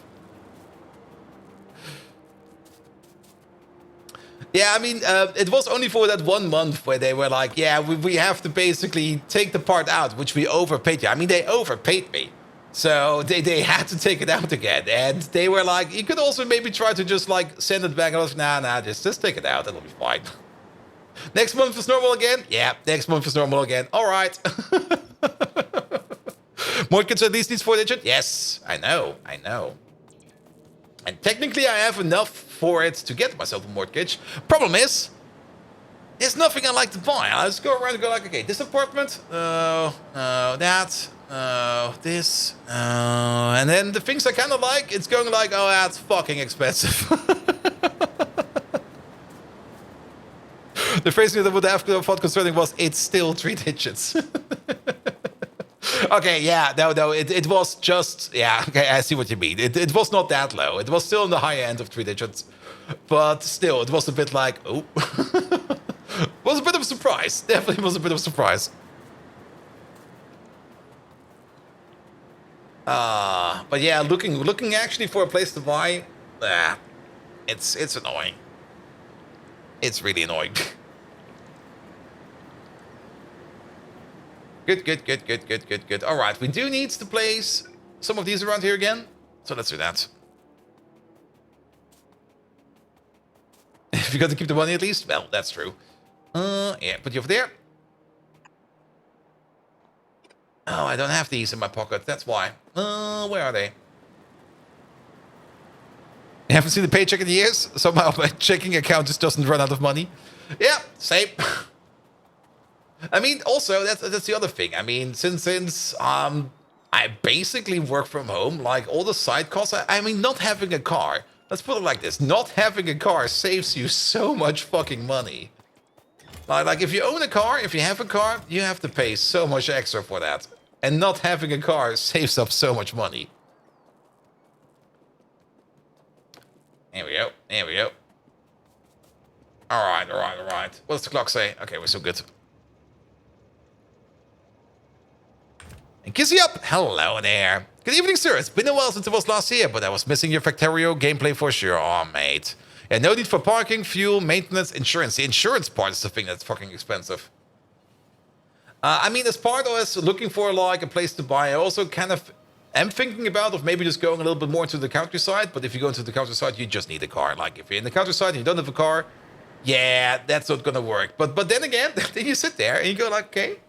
Yeah, I mean, it was only for that 1 month where they were like, yeah, we have to basically take the part out, which we overpaid you. I mean, they overpaid me. So they had to take it out again. And they were like, you could also maybe try to just like send it back. And I was like, nah, just take it out. It'll be fine. Next month is normal again? Yeah, next month is normal again. All right. Mortgage at least needs 4 digits? Yes, I know. And technically I have enough for it to get myself a mortgage. Problem is, there's nothing I like to buy. I just go around and go like, okay, this apartment, that, this, and then the things I kind of like, it's going like, oh, that's fucking expensive. The phrase that I would have thought concerning was, it's still 3 digits. Okay, yeah, no, it was just, yeah, okay, I see what you mean. It was not that low. It was still in the high end of 3 digits. But still, it was a bit like, oh. Was a bit of a surprise. Definitely was a bit of a surprise. But yeah, looking actually for a place to buy, it's annoying. It's really annoying. Good. All right, we do need to place some of these around here again. So let's do that. If you got to keep the money at least, well, that's true. Yeah, put you over there. Oh, I don't have these in my pocket. That's why. Where are they? You haven't seen the paycheck in years? Somehow my checking account just doesn't run out of money. Yeah, same. I mean, also, that's the other thing. I mean, since I basically work from home, like all the side costs, I mean, not having a car, let's put it like this, not having a car saves you so much fucking money. Like if you own a car, if you have a car, you have to pay so much extra for that. And not having a car saves up so much money. There we go. There we go. Alright, alright, alright. What does the clock say? Okay, we're so good. And Kissy up! Hello there. Good evening, sir. It's been a while since it was last year, but I was missing your Factorio gameplay for sure. Oh, mate. Yeah, no need for parking, fuel, maintenance, insurance. The insurance part is the thing that's fucking expensive. I mean, as part of us looking for, like, a place to buy, I also kind of am thinking about of maybe just going a little bit more into the countryside. But if you go into the countryside, you just need a car. Like, if you're in the countryside and you don't have a car, yeah, that's not gonna work. But then again, then you sit there and you go like, okay,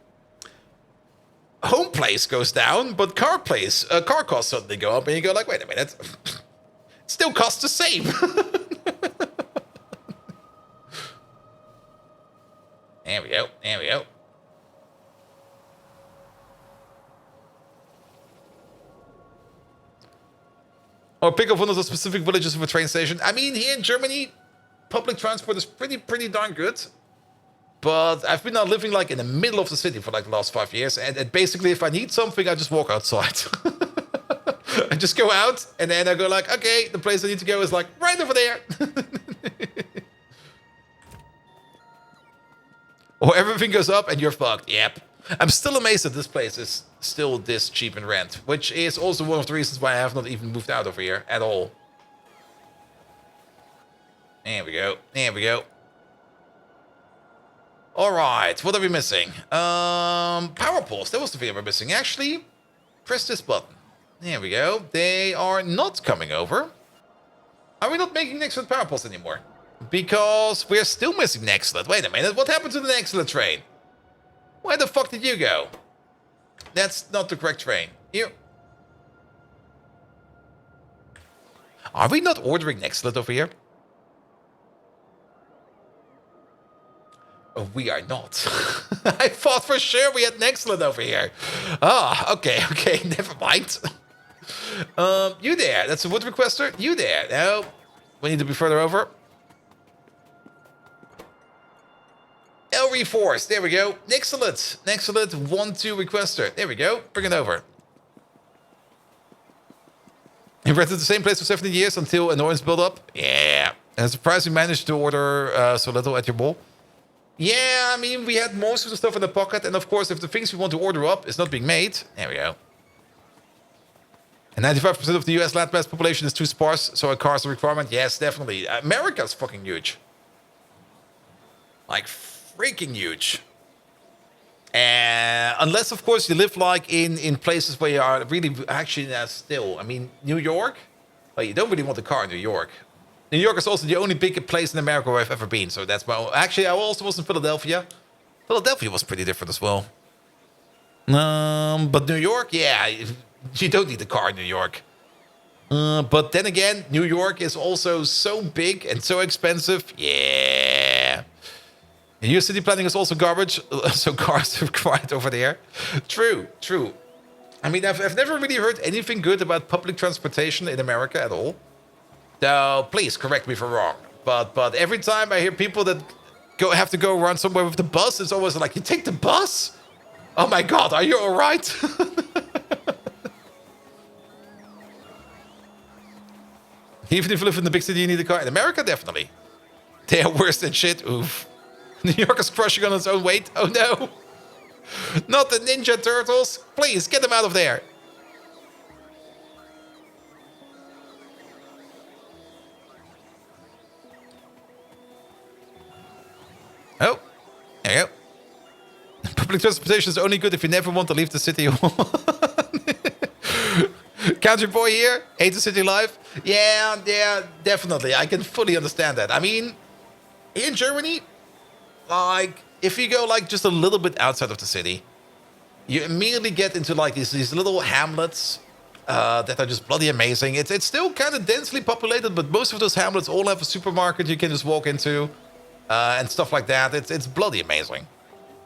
home place goes down, but car costs suddenly go up, and you go like, wait a minute, it still costs the same. There we go. There we go. Or pick up one of the specific villages with a train station. I mean, here in Germany, public transport is pretty darn good. But I've been now living like in the middle of the city for like the last 5 years. And basically, if I need something, I just walk outside. I just go out, and then I go like, okay, the place I need to go is like right over there. Or everything goes up and you're fucked. Yep. I'm still amazed that this place is still this cheap in rent, which is also one of the reasons why I have not even moved out over here at all. There we go. There we go. Alright, what are we missing? Power poles. That was the thing we're missing. Actually, press this button. There we go. They are not coming over. Are we not making excellent power poles anymore? Because we're still missing excellent. Wait a minute, what happened to the excellent train? Where the fuck did you go? That's not the correct train. Here. Are we not ordering excellent over here? Oh, we are not. I thought for sure we had an excellent over here. Ah, okay, never mind. You there, that's a wood requester. You there, no. We need to be further over. L-Reforce, there we go. Excellent, excellent 1-2 requester. There we go, bring it over. You rented the same place for 17 years until annoyance built up? Yeah. And surprised you managed to order so little at your bowl. Yeah, I mean, we had most of the stuff in the pocket. And of course, if the things we want to order up is not being made, there we go. And 95% of the US land mass population is too sparse, so a car is a requirement. Yes, definitely. America's fucking huge. Like, freaking huge. Unless, of course, you live like in places where you are really actually still. I mean, New York? Well, you don't really want a car in New York. New York is also the only big place in America where I've ever been. So that's my... Actually, I also was in Philadelphia. Philadelphia was pretty different as well. But New York, yeah, you don't need a car in New York. But then again, New York is also so big and so expensive. Yeah. And your city planning is also garbage, so cars are required over there. True, true. I mean, I've never really heard anything good about public transportation in America at all. So please correct me if I'm wrong. But every time I hear people that have to go around somewhere with the bus, it's always like, you take the bus? Oh my God, are you all right? Even if you live in the big city, you need a car. In America, definitely. They are worse than shit. Oof. New York is crushing on its own weight. Oh no. Not the Ninja Turtles. Please, get them out of there. Oh, there you go. Public transportation is only good if you never want to leave the city. Country boy here, hate the city life. Yeah, definitely. I can fully understand that. I mean, in Germany, like, if you go like just a little bit outside of the city, you immediately get into like these little hamlets that are just bloody amazing. It's still kind of densely populated, but most of those hamlets all have a supermarket you can just walk into and stuff like that. It's bloody amazing.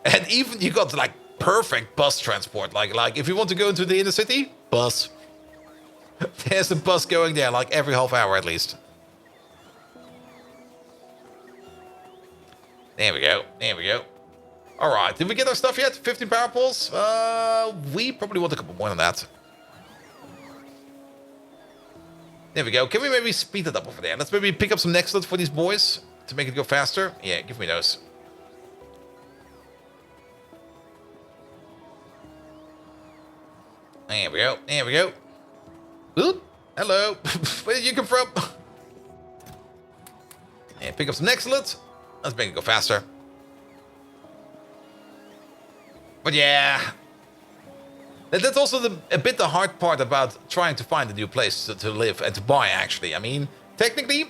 And even you got like perfect bus transport. Like if you want to go into the inner city, bus. There's a bus going there like every half hour at least. There we go. There we go. All right. Did we get our stuff yet? 15 power poles? We probably want a couple more than that. There we go. Can we maybe speed it up over there? Let's maybe pick up some nextlet for these boys to make it go faster. Yeah, give me those. There we go. There we go. Oop. Hello. Where did you come from? And pick up some nextlet. Let's make it go faster. But yeah. That's also a bit the hard part about trying to find a new place to live and to buy, actually. I mean, technically,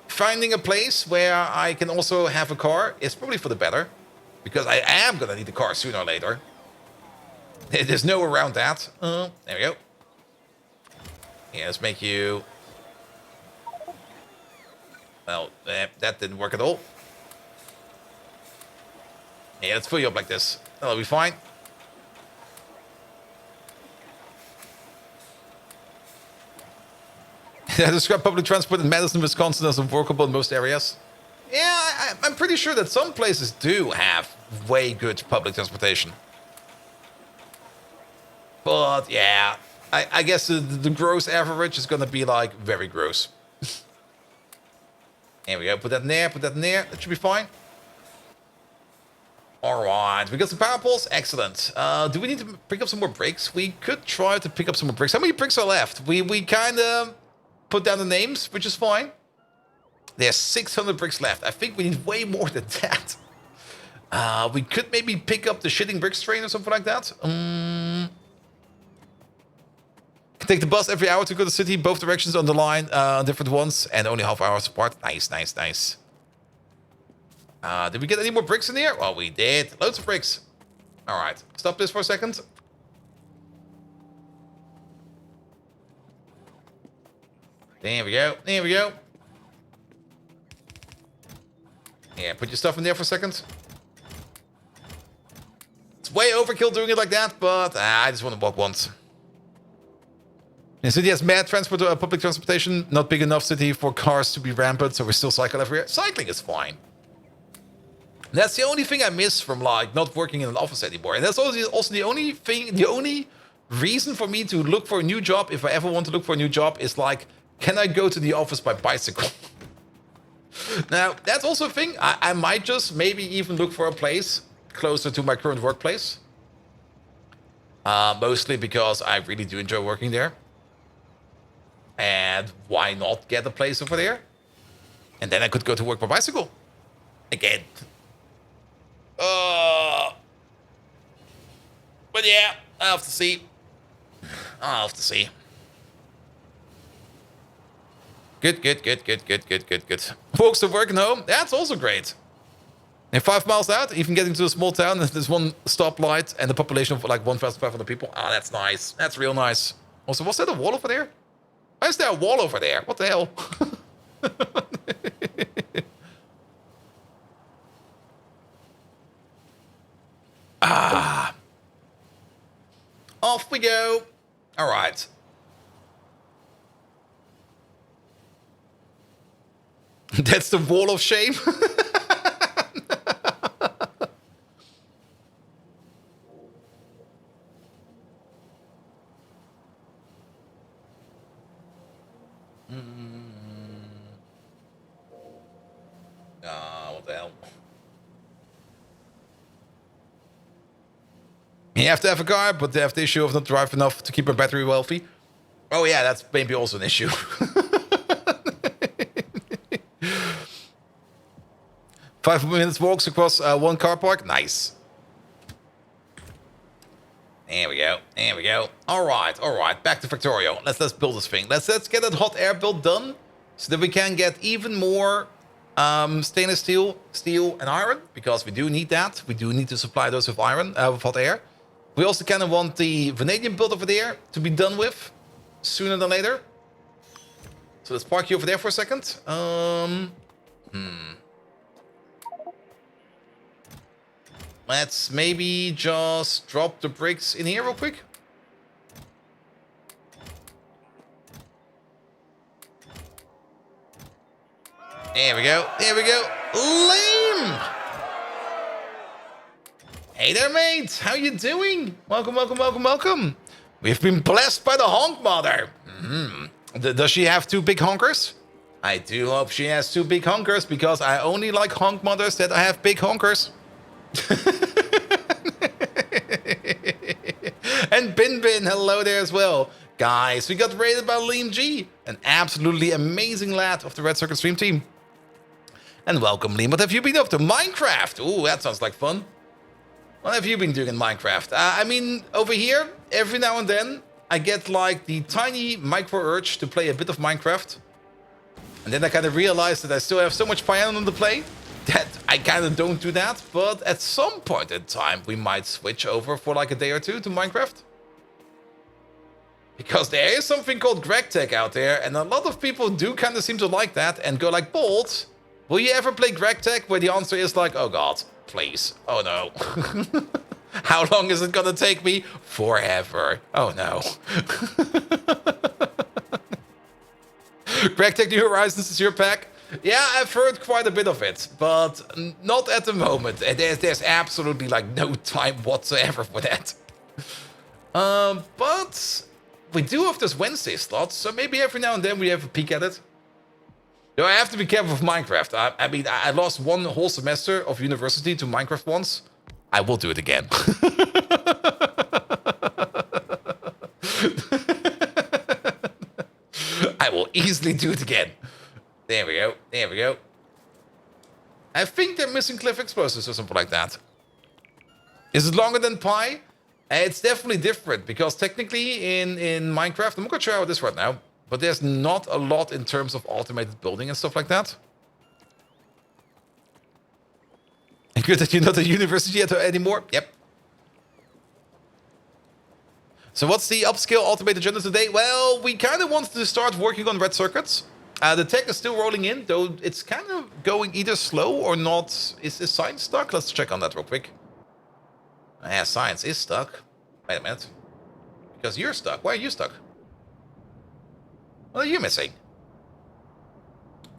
finding a place where I can also have a car is probably for the better. Because I am going to need a car sooner or later. There's no around that. There we go. Yeah, let's make you... Well, that didn't work at all. Yeah, let's fill you up like this. That'll be fine. Describe public transport in Madison, Wisconsin as unworkable in most areas. Yeah, I'm pretty sure that some places do have way good public transportation. But yeah, I guess the gross average is going to be like very gross. There we go. Put that in there. Put that in there. That should be fine. All right. We got some power poles. Excellent. Do we need to pick up some more bricks? We could try to pick up some more bricks. How many bricks are left? We kind of put down the names, which is fine. There's 600 bricks left. I think we need way more than that. We could maybe pick up the shitting bricks train or something like that. Can take the bus every hour to go to the city, both directions on the line, different ones, and only half hours apart. Nice, nice, nice. Did we get any more bricks in here? Well, we did. Loads of bricks. All right. Stop this for a second. There we go. There we go. Yeah, put your stuff in there for a second. It's way overkill doing it like that, but I just want to walk once. The city has mad transport, public transportation, not big enough city for cars to be rampant, so we still cycle everywhere. Cycling is fine. That's the only thing I miss from like not working in an office anymore. And that's also the only thing, the only reason for me to look for a new job, if I ever want to look for a new job, is like, can I go to the office by bicycle? Now, that's also a thing. I might just maybe even look for a place closer to my current workplace. Mostly because I really do enjoy working there. And why not get a place over there? And then I could go to work by bicycle. Again. But yeah, I'll have to see. I'll have to see. Good, good, good, good, good, good, good, good. Folks to work and home, that's also great. And 5 miles out, even getting to a small town, there's one stoplight and a population of like 1,500 people. Ah, that's nice. That's real nice. Also, was that a wall over there? Why is there a wall over there? What the hell? Ah. Off we go. All right. That's the wall of shame. What the hell? You have to have a car, but they have the issue of not driving enough to keep a battery wealthy. Oh yeah, that's maybe also an issue. 5 minutes walks across one car park. Nice. There we go. There we go. All right. All right. Back to Factorio. Let's build this thing. Let's get that hot air build done so that we can get even more stainless steel, and iron, because we do need that. We do need to supply those with iron, with hot air. We also kind of want the vanadium build over there to be done with sooner than later. So let's park you over there for a second. Let's maybe just drop the bricks in here real quick. There we go. There we go. Lame! Hey there, mate. How you doing? Welcome, welcome, welcome, welcome. We've been blessed by the honk mother. Does she have 2 big honkers? I do hope she has 2 big honkers, because I only like honk mothers that have big honkers. And Bin Bin, hello there as well. Guys, we got raided by Liam G, an absolutely amazing lad of the Red Circuit stream team. And welcome, Liam. What have you been up to? Minecraft. Ooh, that sounds like fun. What have you been doing in Minecraft? I mean, over here, every now and then, I get like the tiny micro urge to play a bit of Minecraft. And then I kind of realize that I still have so much Pyanodons to play that I kind of don't do that. But at some point in time, we might switch over for like a day or 2 to Minecraft. Because there is something called GregTech out there, and a lot of people do kind of seem to like that and go like, Bolt, will you ever play GregTech? Where the answer is like, oh god, please. Oh no. How long is it gonna take me? Forever. Oh no. GregTech New Horizons is your pack? Yeah, I've heard quite a bit of it, but not at the moment. There's absolutely like no time whatsoever for that. But we do have this Wednesday slot, so maybe every now and then we have a peek at it. Though I have to be careful with Minecraft. I mean, I lost 1 whole semester of university to Minecraft once. I will do it again. I will easily do it again. There we go. There we go. I think they're missing cliff explosives or something like that. Is it longer than Pi? It's definitely different, because technically in Minecraft, I'm not quite sure how it is right now, but there's not a lot in terms of automated building and stuff like that. And good that you're not at university anymore. Yep. So what's the upscale automated agenda today? Well, we kind of wanted to start working on red circuits. The tech is still rolling in, though it's kind of going either slow or not. Is science stuck? Let's check on that real quick. Yeah, science is stuck. Wait a minute. Because you're stuck. Why are you stuck? What are you missing?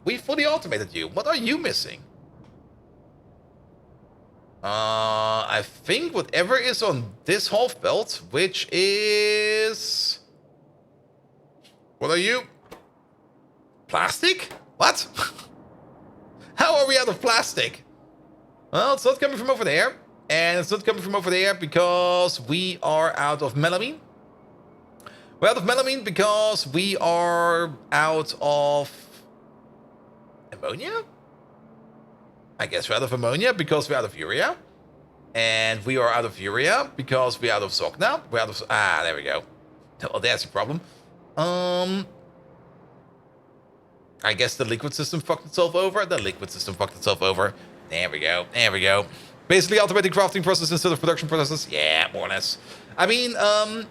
We fully automated you. What are you missing? I think whatever is on this half belt, which is... What are you? Plastic? What? How are we out of plastic? Well, it's not coming from over there. And it's not coming from over there because we are out of melamine. We're out of melamine because we are out of ammonia? I guess we're out of ammonia because we're out of urea. And we are out of urea because we're out of Zogna. We're out of... Ah, there we go. Well, there's a problem. I guess the liquid system fucked itself over. The liquid system fucked itself over. There we go. There we go. Basically, automating crafting process instead of production processes. Yeah, more or less. I mean,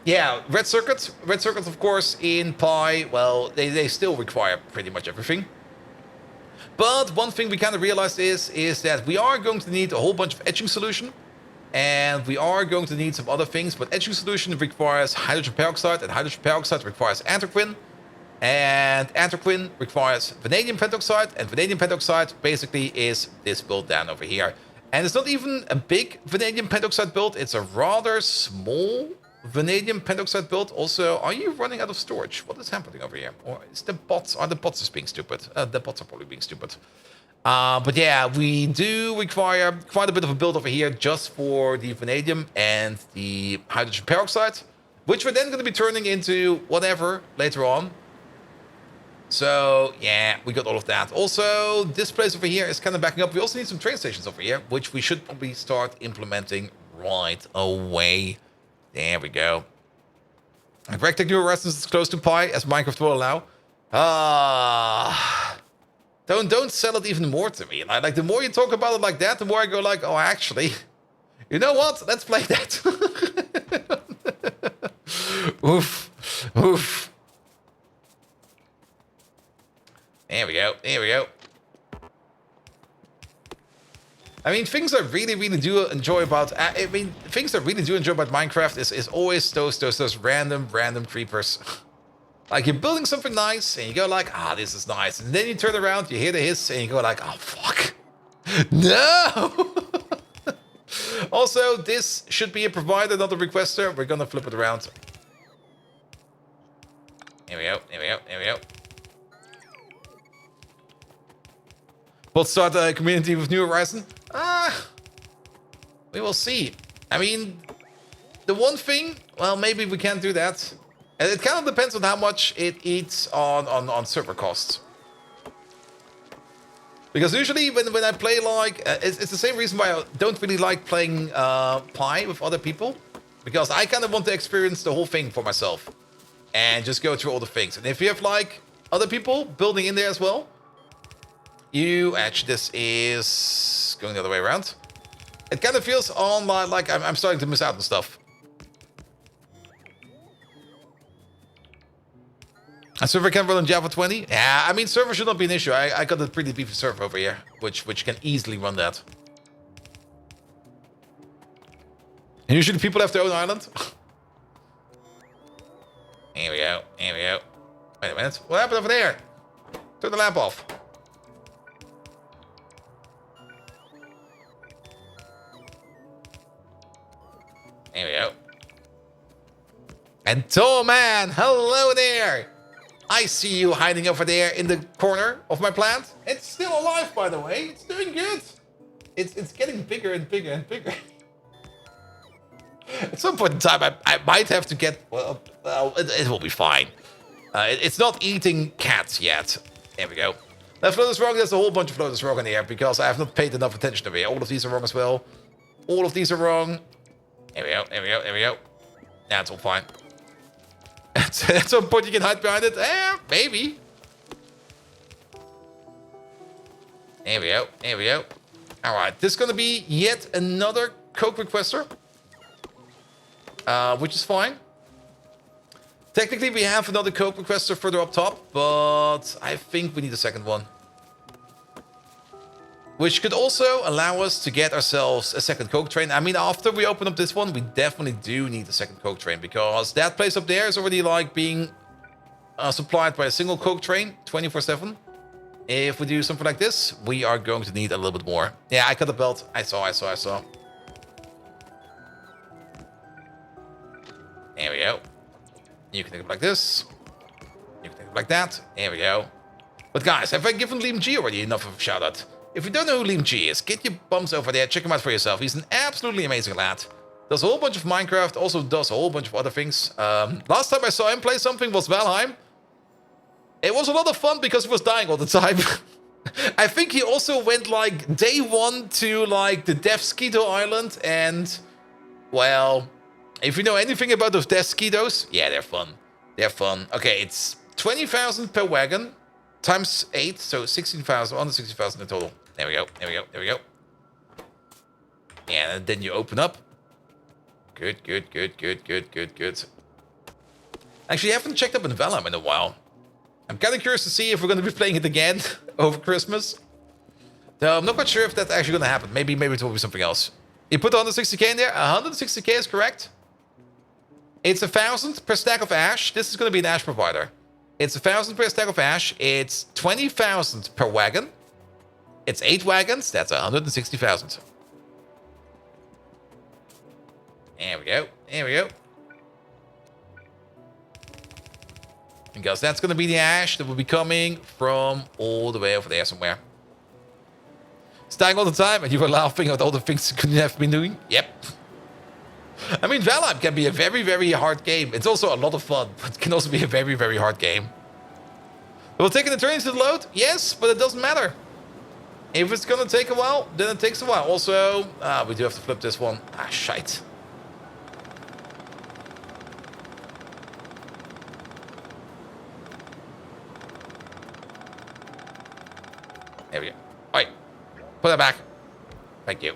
yeah, red circuits. Red circuits, of course, in Pi, well, they still require pretty much everything. But one thing we kind of realized is that we are going to need a whole bunch of etching solution. And we are going to need some other things. But etching solution requires hydrogen peroxide. And hydrogen peroxide requires anthraquin. And anthraquin requires vanadium pentoxide. And vanadium pentoxide basically is this build down over here. And it's not even a big vanadium pentoxide build. It's a rather small vanadium pentoxide build. Also, are you running out of storage? What is happening over here? Or is the bots... Are the bots just being stupid? The bots are probably being stupid. But yeah, we do require quite a bit of a build over here just for the vanadium and the hydrogen peroxide, which we're then going to be turning into whatever later on. So, yeah, we got all of that. Also, this place over here is kind of backing up. We also need some train stations over here, which we should probably start implementing right away. There we go. GregTech New Horizons is close to Pi, as Minecraft will allow. Don't sell it even more to me. Like, the more you talk about it like that, the more I go like, oh, actually, you know what? Let's play that. Oof. Oof. There we go. There we go. I mean, things I really do enjoy about... things I really do enjoy about Minecraft is always those random creepers. Like, you're building something nice, and you go like, ah, this is nice. And then you turn around, you hear the hiss, and you go like, oh, fuck. No! Also, this should be a provider, not a requester. We're gonna flip it around. Here we go, here we go, here we go. We'll start a community with New Horizon. We will see. I mean, the one thing, well, maybe we can't do that. And it kind of depends on how much it eats on server costs. Because usually when I play like, it's the same reason why I don't really like playing Pi with other people. Because I kind of want to experience the whole thing for myself. And just go through all the things. And if you have like other people building in there as well, actually this is going the other way around. It kind of feels on like I'm starting to miss out on stuff. A server can run on Java 20? Yeah, I mean, server should not be an issue. I got a pretty beefy server over here, which can easily run that. And usually people have their own island. Here we go, here we go. Wait a minute, what happened over there? Turn the lamp off. Here we go. And Toman, hello there! I see you hiding over there in the corner of my plant. It's still alive, by the way. It's doing good. It's getting bigger and bigger and bigger. At some point in time, I might have to get... Well, it will be fine. It's not eating cats yet. There we go. That float is wrong. There's a whole bunch of floaters wrong in here because I have not paid enough attention to it. All of these are wrong as well. All of these are wrong. There we go, there we go, there we go. That's all fine. At some point you can hide behind it. Maybe. There we go, there we go. Alright, this is going to be yet another Coke requester. Which is fine. Technically we have another Coke requester further up top, but I think we need a second one. Which could also allow us to get ourselves a second Coke train. I mean, after we open up this one, we definitely do need a second Coke train. Because that place up there is already like being supplied by a single Coke train 24/7. If we do something like this, we are going to need a little bit more. Yeah, I cut the belt. I saw. There we go. You can take it like this. You can take it like that. There we go. But guys, have I given Liam G already enough of a shout out? If you don't know who Liam G is, get your bums over there, check him out for yourself. He's an absolutely amazing lad. Does a whole bunch of Minecraft, also does a whole bunch of other things. Last time I saw him play something was Valheim. It was a lot of fun because he was dying all the time. I think he also went like day one to like the Death Skeeto Island and, well, if you know anything about those Death Skeetos, yeah, they're fun. They're fun. Okay, it's 20,000 per wagon times 8, so 16,000, under 60,000 in total. There we go, there we go, there we go. And then you open up. Good. Actually, I haven't checked up in Valheim in a while. I'm kind of curious to see if we're going to be playing it again over Christmas. So I'm not quite sure if that's actually going to happen. Maybe it will be something else. You put 160k in there. 160k is correct. It's 1,000 per stack of ash. This is going to be an ash provider. It's 1,000 per stack of ash. It's 20,000 per wagon. It's 8 wagons. That's 160,000. There we go. There we go. Because that's going to be the ash that will be coming from all the way over there somewhere. It's dying all the time, and you were laughing at all the things you couldn't have been doing? Yep. I mean, Valheim can be a very, very hard game. It's also a lot of fun, but it can also be a very, very hard game. Will it take an eternity to load? Yes, but it doesn't matter. If it's going to take a while, then it takes a while. Also, we do have to flip this one. Ah, shite. There we go. All right. Put that back. Thank you.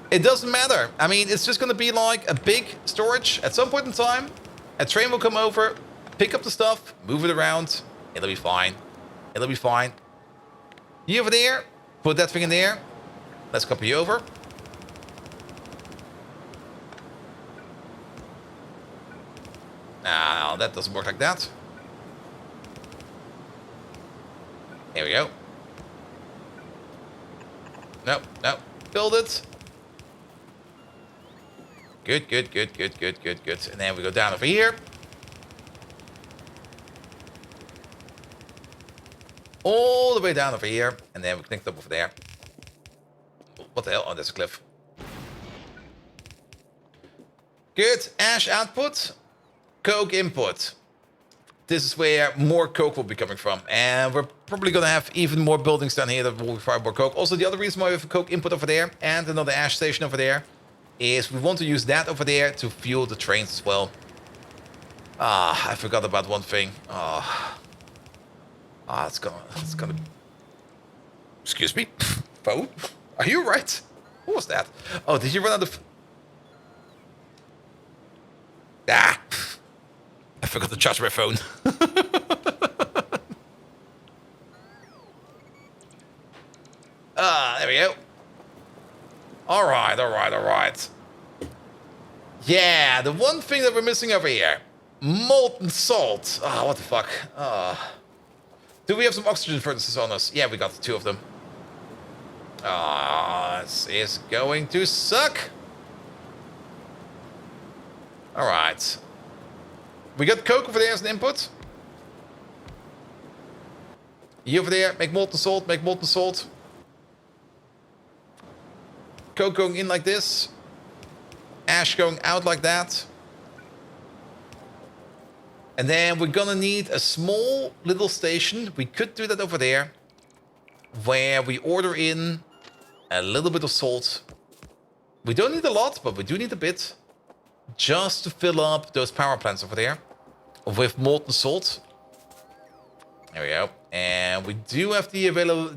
It doesn't matter. I mean, it's just going to be like a big storage. At some point in time, a train will come over, pick up the stuff, move it around. It'll be fine. It'll be fine. You over there, put that thing in there. Let's copy you over. No, that doesn't work like that. There we go. No, no. Build it. Good, good, good, good, good, good, good. And then we go down over here. All the way down over here. And then we connect up over there. What the hell? Oh, there's a cliff. Good. Ash output. Coke input. This is where more coke will be coming from. And we're probably going to have even more buildings down here that will require more coke. Also, the other reason why we have a coke input over there and another ash station over there is we want to use that over there to fuel the trains as well. Ah, I forgot about one thing. It's gonna... Excuse me? Phone? Are you right? What was that? Oh, did you run out of... Ah! I forgot to charge my phone. There we go. Alright, alright, alright. Yeah, the one thing that we're missing over here. Molten salt. Oh, what the fuck? Do we have some oxygen furnaces on us? Yeah, we got 2 of them. This is going to suck. Alright. We got coke over there as an input. You over there, make molten salt, make molten salt. Coke going in like this. Ash going out like that. And then we're gonna need a small little station. We could do that over there. Where we order in a little bit of salt. We don't need a lot, but we do need a bit. Just to fill up those power plants over there. With molten salt. There we go. And we do have the available...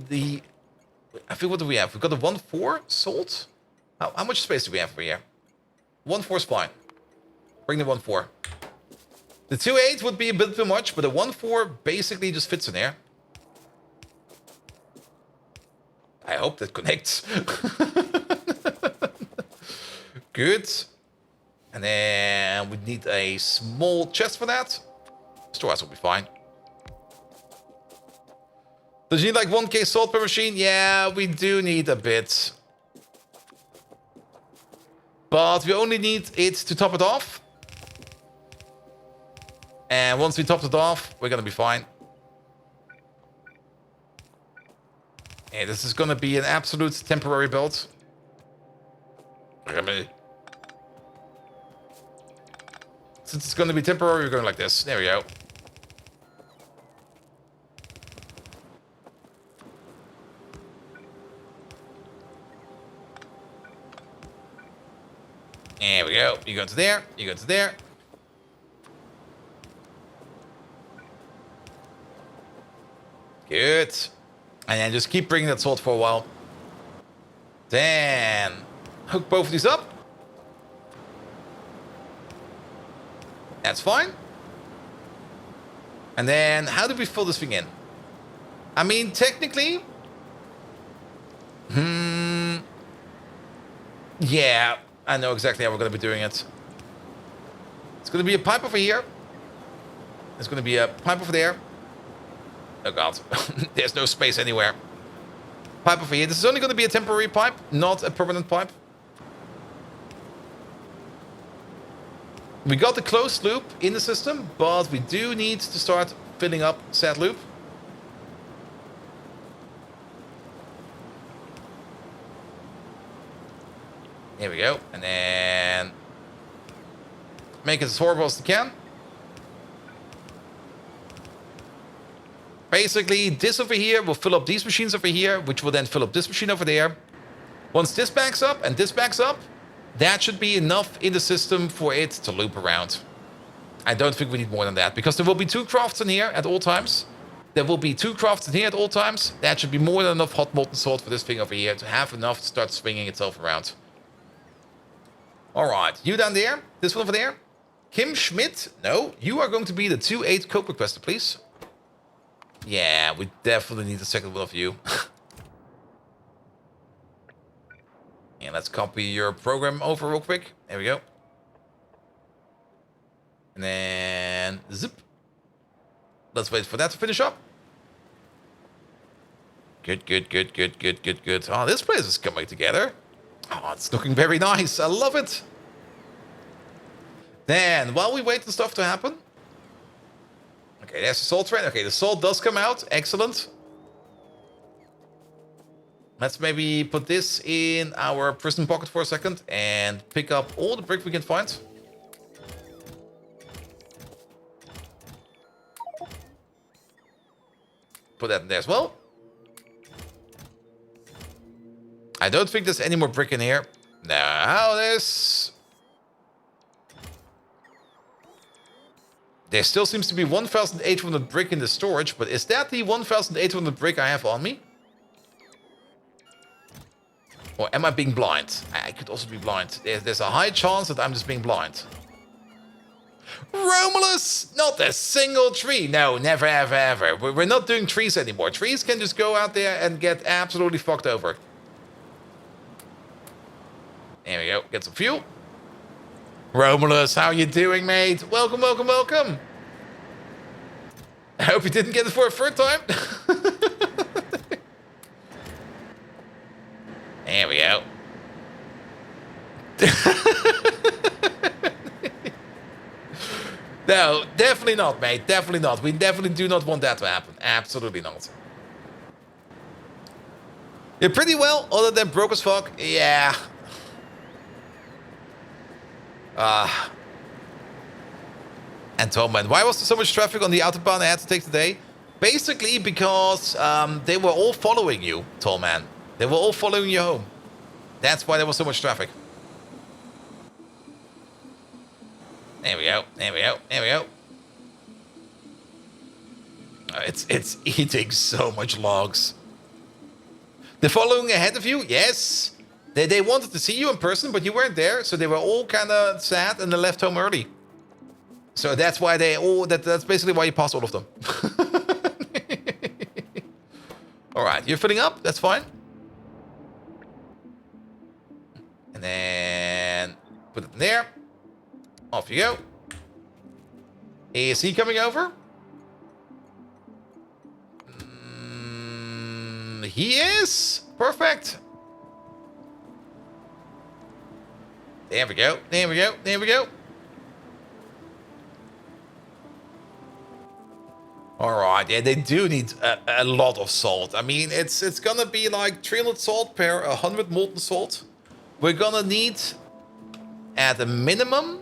I think what do we have? We've got a 1-4 salt. How much space do we have over here? 1-4 is fine. Bring the 1-4. The 2-8 would be a bit too much, but the 1-4 basically just fits in there. I hope that connects. Good. And then we need a small chest for that. Storehouse will be fine. Does you need like 1k salt per machine? Yeah, we do need a bit. But we only need it to top it off. And once we topped it off, we're gonna be fine. Yeah, this is gonna be an absolute temporary build. Look at me. Since it's gonna be temporary, we're going like this. There we go. There we go. You go to there. You go to there. Good. And then just keep bringing that salt for a while. Then hook both of these up. That's fine. And then how do we fill this thing in? I mean, technically... Yeah, I know exactly how we're going to be doing it. It's going to be a pipe over here. There's going to be a pipe over there. Oh god, there's no space anywhere. Pipe over here. This is only going to be a temporary pipe, not a permanent pipe. We got the closed loop in the system, but we do need to start filling up said loop. Here we go. And then make it as horrible as you can. Basically, this over here will fill up these machines over here, which will then fill up this machine over there. Once this backs up and this backs up, that should be enough in the system for it to loop around. I don't think we need more than that, because there will be 2 crafts in here at all times. There will be 2 crafts in here at all times. That should be more than enough hot molten salt for this thing over here to have enough to start swinging itself around. Alright, you down there, this one over there. Kim Schmidt, no, you are going to be the 2-8 coke requester, please. Yeah, we definitely need the second one of you. And let's copy your program over real quick. There we go. And then zip. Let's wait for that to finish up. Good, good, good, good, good, good, good. Oh, this place is coming together. Oh, it's looking very nice. I love it. Then, while we wait for stuff to happen. Okay, there's the salt train. Okay, the salt does come out. Excellent. Let's maybe put this in our prison pocket for a second and pick up all the brick we can find. Put that in there as well. I don't think there's any more brick in here. No, there's... There still seems to be 1,800 brick in the storage, but is that the 1,800 brick I have on me? Or am I being blind? I could also be blind. There's a high chance that I'm just being blind. Romulus! Not a single tree. No, never, ever, ever. We're not doing trees anymore. Trees can just go out there and get absolutely fucked over. There we go. Get some fuel. Romulus, how you doing, mate? Welcome, welcome, welcome. I hope you didn't get it for a third time. There we go. No, definitely not, mate. Definitely not. We definitely do not want that to happen. Absolutely not. You're pretty well, other than broke as fuck. Yeah. And Tom, man, why was there so much traffic on the autobahn I had to take today? Basically because they were all following you, Tall Man. They were all following you home. That's why there was so much traffic. There we go. There we go. There we go. It's eating so much logs. They're following ahead of you? Yes. They wanted to see you in person, but you weren't there, so they were all kind of sad and they left home early. So that's why they all... That's basically why you passed all of them. All right, you're filling up. That's fine. And then put it in there. Off you go. Is he coming over? He is. Perfect. There we go. There we go. There we go. All right. Yeah, they do need a lot of salt. I mean, it's gonna be like 300 salt per 100 molten salt. We're gonna need, at a minimum,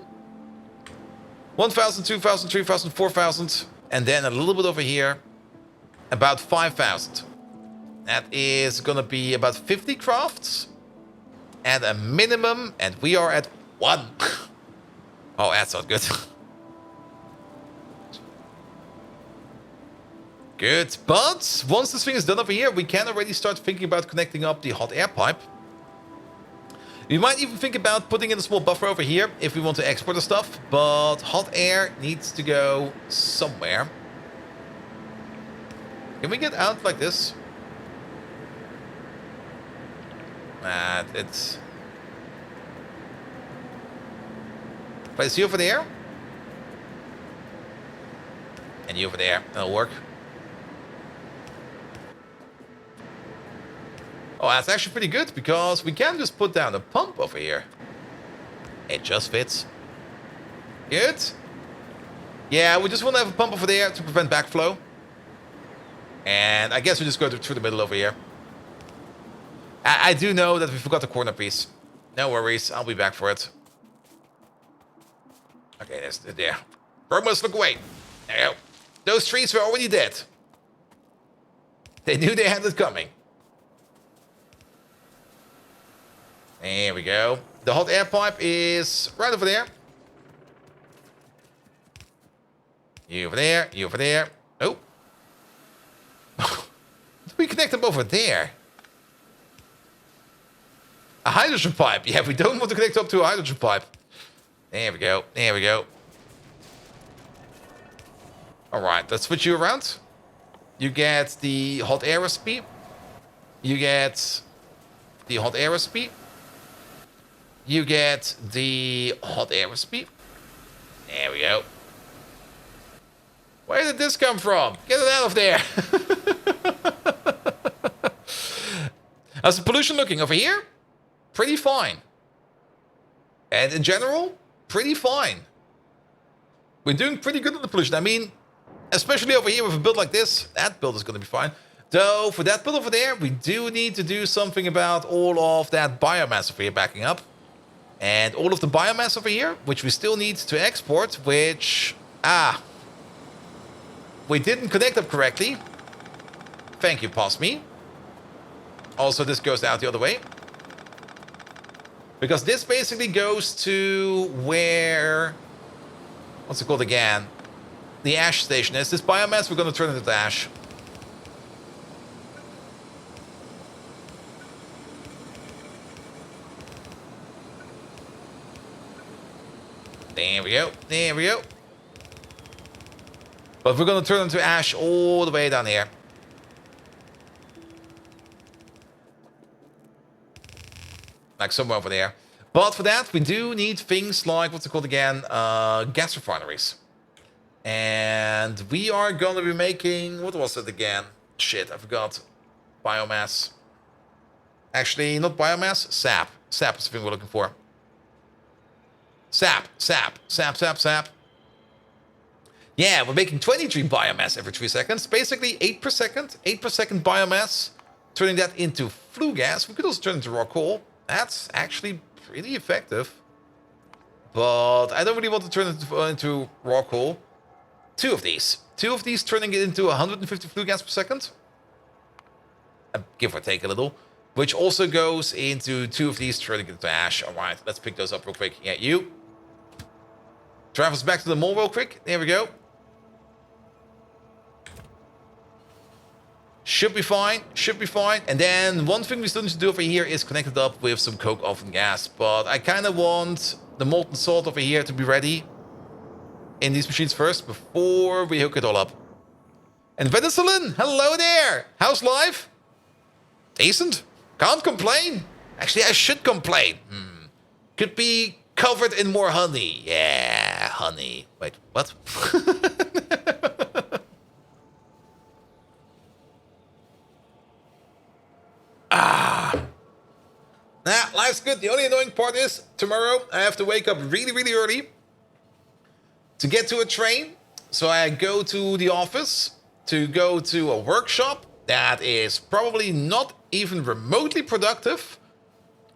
1,000, 2,000, 3,000, 4,000, and then a little bit over here, about 5,000. That is gonna be about 50 crafts at a minimum, and we are at 1. Oh, that's not good. Good, but once this thing is done over here, we can already start thinking about connecting up the hot air pipe. We might even think about putting in a small buffer over here if we want to export the stuff, but hot air needs to go somewhere. Can we get out like this? It's... Place you over there. And you over there. That'll work. Oh, that's actually pretty good, because we can just put down a pump over here. It just fits. Good. Yeah, we just want to have a pump over there to prevent backflow. And I guess we just go through the middle over here. I do know that we forgot the corner piece. No worries, I'll be back for it. Okay, there's there. Romulus, look away. There you go. Those trees were already dead. They knew they had it coming. There we go. The hot air pipe is right over there. You over there, you over there. Oh. We connect them over there. A hydrogen pipe. Yeah, we don't want to connect up to a hydrogen pipe. There we go. There we go. All right, let's switch you around. You get the hot air recipe. You get the hot air recipe. You get the hot air recipe. There we go. Where did this come from? Get it out of there. How's the pollution looking over here? Pretty fine. And in general, pretty fine. We're doing pretty good on the pollution. I mean, especially over here with a build like this, that build is going to be fine. Though, for that build over there, we do need to do something about all of that biomass over here backing up. And all of the biomass over here, which we still need to export, which... we didn't connect up correctly. Thank you, past me. Also, this goes out the other way. Because this basically goes to where... what's it called again? The ash station is. This biomass, we're going to turn it into ash. There we go. There we go. But we're going to turn it into ash all the way down here. Like somewhere over there. But for that, we do need things like, what's it called again? Gas refineries. And we are going to be making, what was it again? Shit, I forgot. Biomass. Actually, not biomass, sap. Sap is the thing we're looking for. Sap. Yeah, we're making 23 biomass every 3 seconds. Basically 8 per second. 8 per second biomass. Turning that into flue gas. We could also turn it into raw coal. That's actually pretty effective. But I don't really want to turn it into raw coal. 2 of these. 2 of these turning it into 150 flue gas per second. Give or take a little. Which also goes into 2 of these turning it into ash. Alright, let's pick those up real quick. Yeah, you. Drive us back to the mall real quick. There we go. Should be fine. Should be fine. And then one thing we still need to do over here is connect it up with some coke oven gas. But I kind of want the molten salt over here to be ready in these machines first before we hook it all up. And Venezuelan, hello there. How's life? Decent. Can't complain. Actually, I should complain. Could be covered in more honey. Yeah, honey. Wait, what? Nah, life's good. The only annoying part is tomorrow I have to wake up really, really early to get to a train. So I go to the office to go to a workshop that is probably not even remotely productive.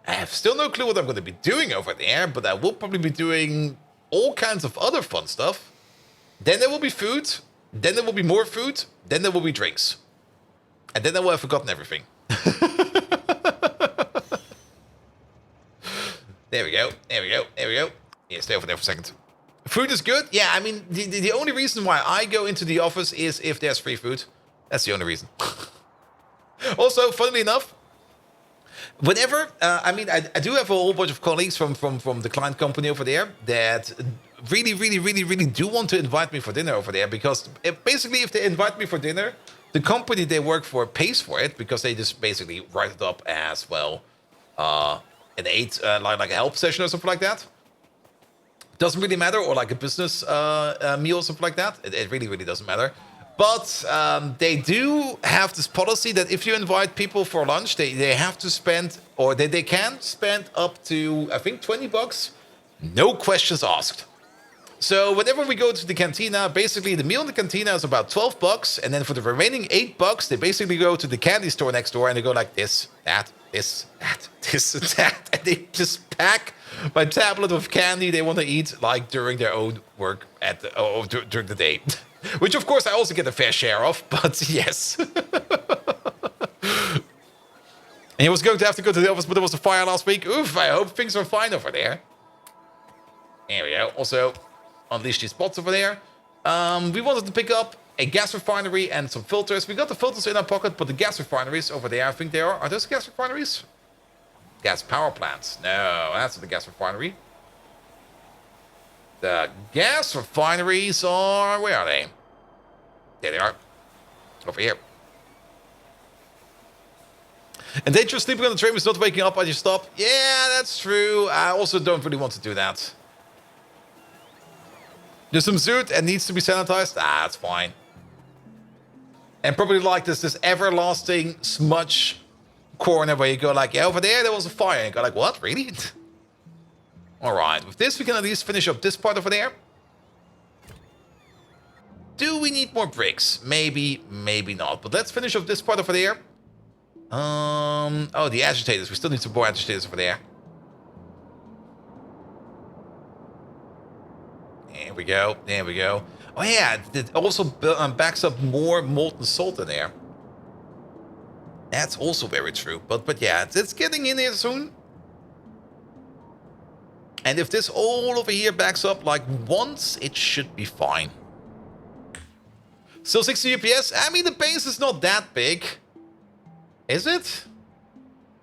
I have still no clue what I'm going to be doing over there, but I will probably be doing all kinds of other fun stuff. Then there will be food. Then there will be more food. Then there will be drinks. And then I will have forgotten everything. There we go. There we go. There we go. Yeah, stay over there for a second. Food is good. Yeah, I mean, the only reason why I go into the office is if there's free food. That's the only reason. Also, funnily enough, whenever, I mean, I do have a whole bunch of colleagues from the client company over there that really do want to invite me for dinner over there, because basically if they invite me for dinner, the company they work for pays for it, because they just basically write it up as, well, an aid, like a help session or something like that. Doesn't really matter, or like a business meal or something like that. It really doesn't matter. But they do have this policy that if you invite people for lunch, they have to spend, or they can spend up to, I think, $20. No questions asked. So whenever we go to the cantina, basically the meal in the cantina is about $12, and then for the remaining $8, they basically go to the candy store next door and they go like this, that, this, that, this, and that, and they just pack my tablet of candy they want to eat, like during their own work at during the day. Which, of course, I also get a fair share of, but yes. And he was going to have to go to the office, but there was a fire last week. Oof, I hope things are fine over there. There we go. Also, unleash these spots over there. We wanted to pick up a gas refinery and some filters. We got the filters in our pocket, but the gas refineries over there, I think they are. Are those gas refineries? Gas power plants. No, that's not the gas refinery. The gas refineries are... where are they? There they are. Over here. And dangerous sleeping on the train was not waking up as you stop. Yeah, that's true. I also don't really want to do that. There's some suit and needs to be sanitized. Ah, that's fine. And probably like this everlasting smudge corner where you go like, yeah, over there was a fire. And you go like, what? Really? All right. With this, we can at least finish up this part over there. Do we need more bricks? Maybe, maybe not. But let's finish off this part over there. Oh, the agitators. We still need some more agitators over there. There we go. There we go. Oh, yeah. It also backs up more molten salt in there. That's also very true. But yeah, it's getting in here soon. And if this all over here backs up like once, it should be fine. Still 60 UPS? I mean, the base is not that big. Is it?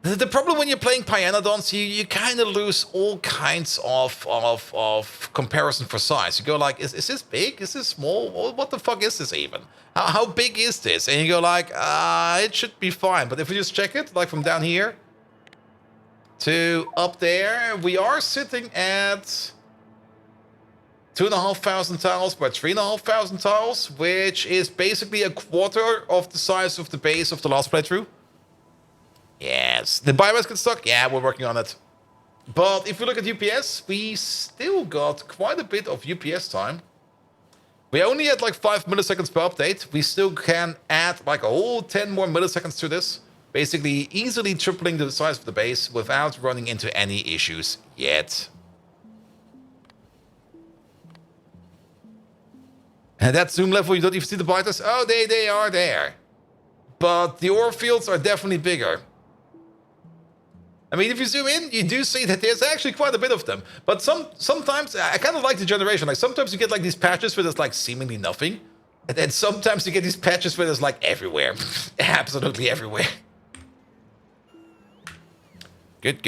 The problem when you're playing Pyanodons, you kind of lose all kinds of comparison for size. You go like, is this big? Is this small? What the fuck is this even? How big is this? And you go like, it should be fine. But if we just check it, like from down here to up there, we are sitting at 2,500 tiles by 3,500 tiles, which is basically a quarter of the size of the base of the last playthrough. Yes. The biomass gets stuck? Yeah, we're working on it. But if we look at UPS, we still got quite a bit of UPS time. We only had like 5 milliseconds per update. We still can add like a whole 10 more milliseconds to this. Basically easily tripling the size of the base without running into any issues yet. And that zoom level, you don't even see the biters. Oh, they are there. But the ore fields are definitely bigger. I mean, if you zoom in, you do see that there's actually quite a bit of them. But sometimes, I kind of like the generation. Like, sometimes you get, like, these patches where there's, like, seemingly nothing. And then sometimes you get these patches where there's, like, everywhere. Absolutely everywhere. Good.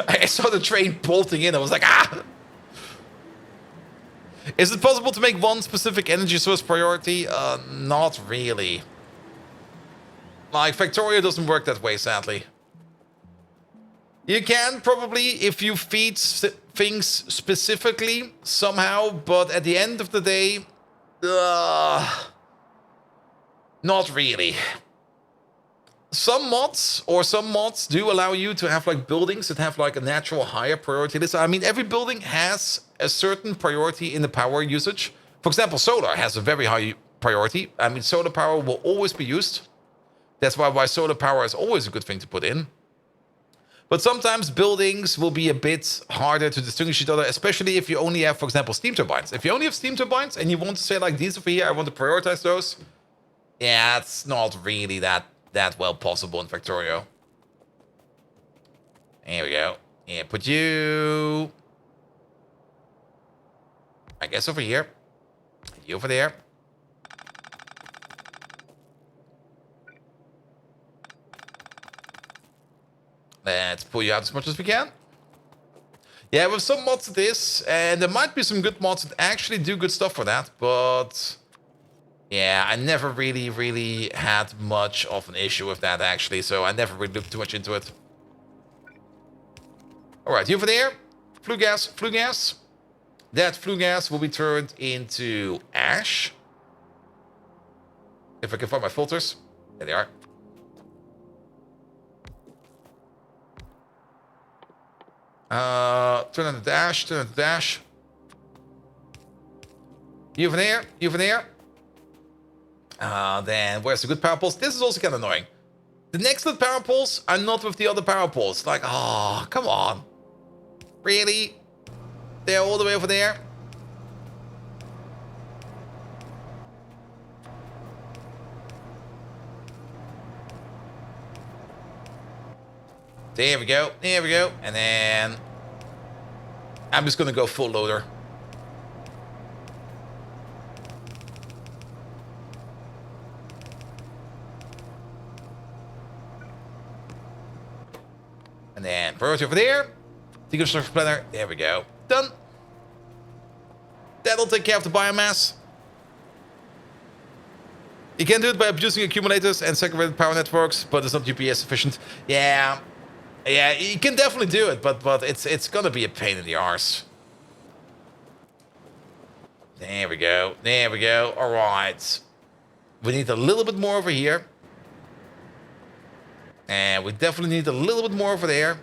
I saw the train bolting in. I was like, ah! Is it possible to make one specific energy source priority? Not really. Like, Factorio doesn't work that way, sadly. You can probably, if you feed things specifically, somehow, but at the end of the day, not really. Some mods do allow you to have like buildings that have like a natural higher priority list. I mean, every building has a certain priority in the power usage. For example, solar has a very high priority. I mean, solar power will always be used. That's why solar power is always a good thing to put in. But sometimes buildings will be a bit harder to distinguish each other, especially if you only have, for example, steam turbines. If you only have steam turbines and you want to say like these over here, I want to prioritize those. Yeah, it's not really that well possible in Factorio. There we go. Yeah, put you, I guess, over here. You over there. Let's pull you out as much as we can. Yeah, with some mods to this, and there might be some good mods that actually do good stuff for that, but yeah, I never really had much of an issue with that, actually, so I never really looked too much into it. Alright, you over there. Flue gas. That flue gas will be turned into ash. If I can find my filters. There they are. Turn on the dash. You over there. Then where's the good power poles? This is also kind of annoying. The next good power poles are not with the other power poles. Like, oh, come on. Really? They're all the way over there? There we go. And then I'm just gonna go full loader. And then priority over there. Deconstruction planner. There we go. Done. That'll take care of the biomass. You can do it by producing accumulators and segregated power networks, but it's not UPS efficient. Yeah, you can definitely do it, but it's gonna be a pain in the arse. There we go. There we go. All right. We need a little bit more over here. And we definitely need a little bit more over there.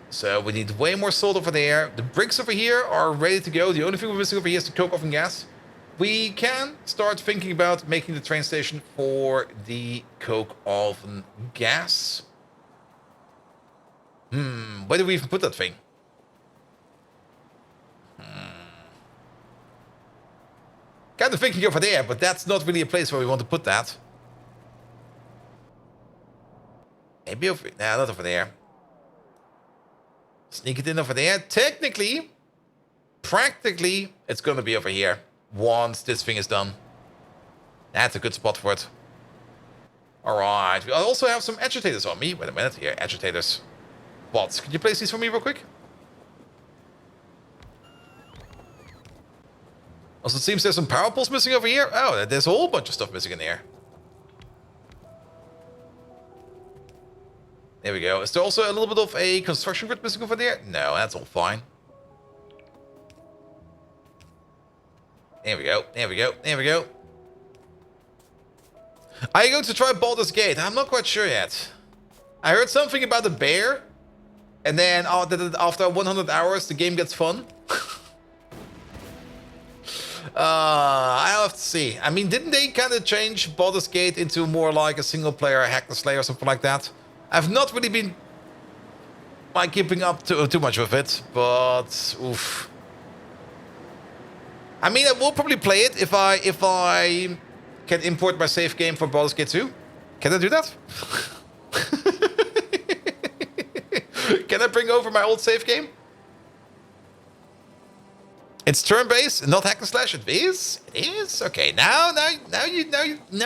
So we need way more salt over there. The bricks over here are ready to go. The only thing we're missing over here is the coke oven gas. We can start thinking about making the train station for the coke oven gas. Where do we even put that thing? Kind of thinking over there, but that's not really a place where we want to put that. Maybe over... Nah, not over there. Sneak it in over there. Technically, practically, it's going to be over here once this thing is done. That's a good spot for it. All right. We also have some agitators on me. Wait a minute here. Agitators. Bots. Could you place these for me real quick? Also, it seems there's some power poles missing over here. Oh, there's a whole bunch of stuff missing in here. There we go. Is there also a little bit of a construction grid missing over there? No, that's all fine. There we go. There we go. There we go. Are you going to try Baldur's Gate? I'm not quite sure yet. I heard something about a bear. And then after 100 hours, the game gets fun. I'll have to see. I mean, didn't they kind of change Baldur's Gate into more like a single-player hack and slay or something like that? I've not really been like keeping up too much with it, but oof. I mean, I will probably play it if I can import my save game for Baldur's Gate 2. Can I do that? Can I bring over my old save game? It's turn-based, not hack and slash. It is. It is. Okay. Now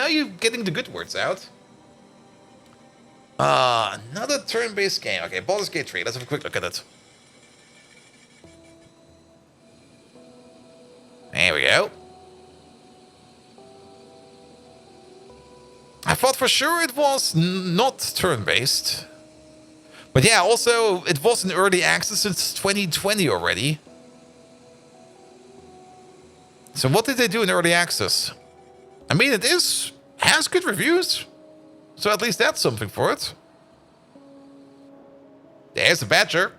you're getting the good words out. Another turn-based game. Okay, Baldur's Gate 3. Let's have a quick look at it. There we go. I thought for sure it was not turn-based. But yeah, also, it was in early access since 2020 already. So what did they do in early access? I mean, it has good reviews. So at least that's something for it. There's the badger.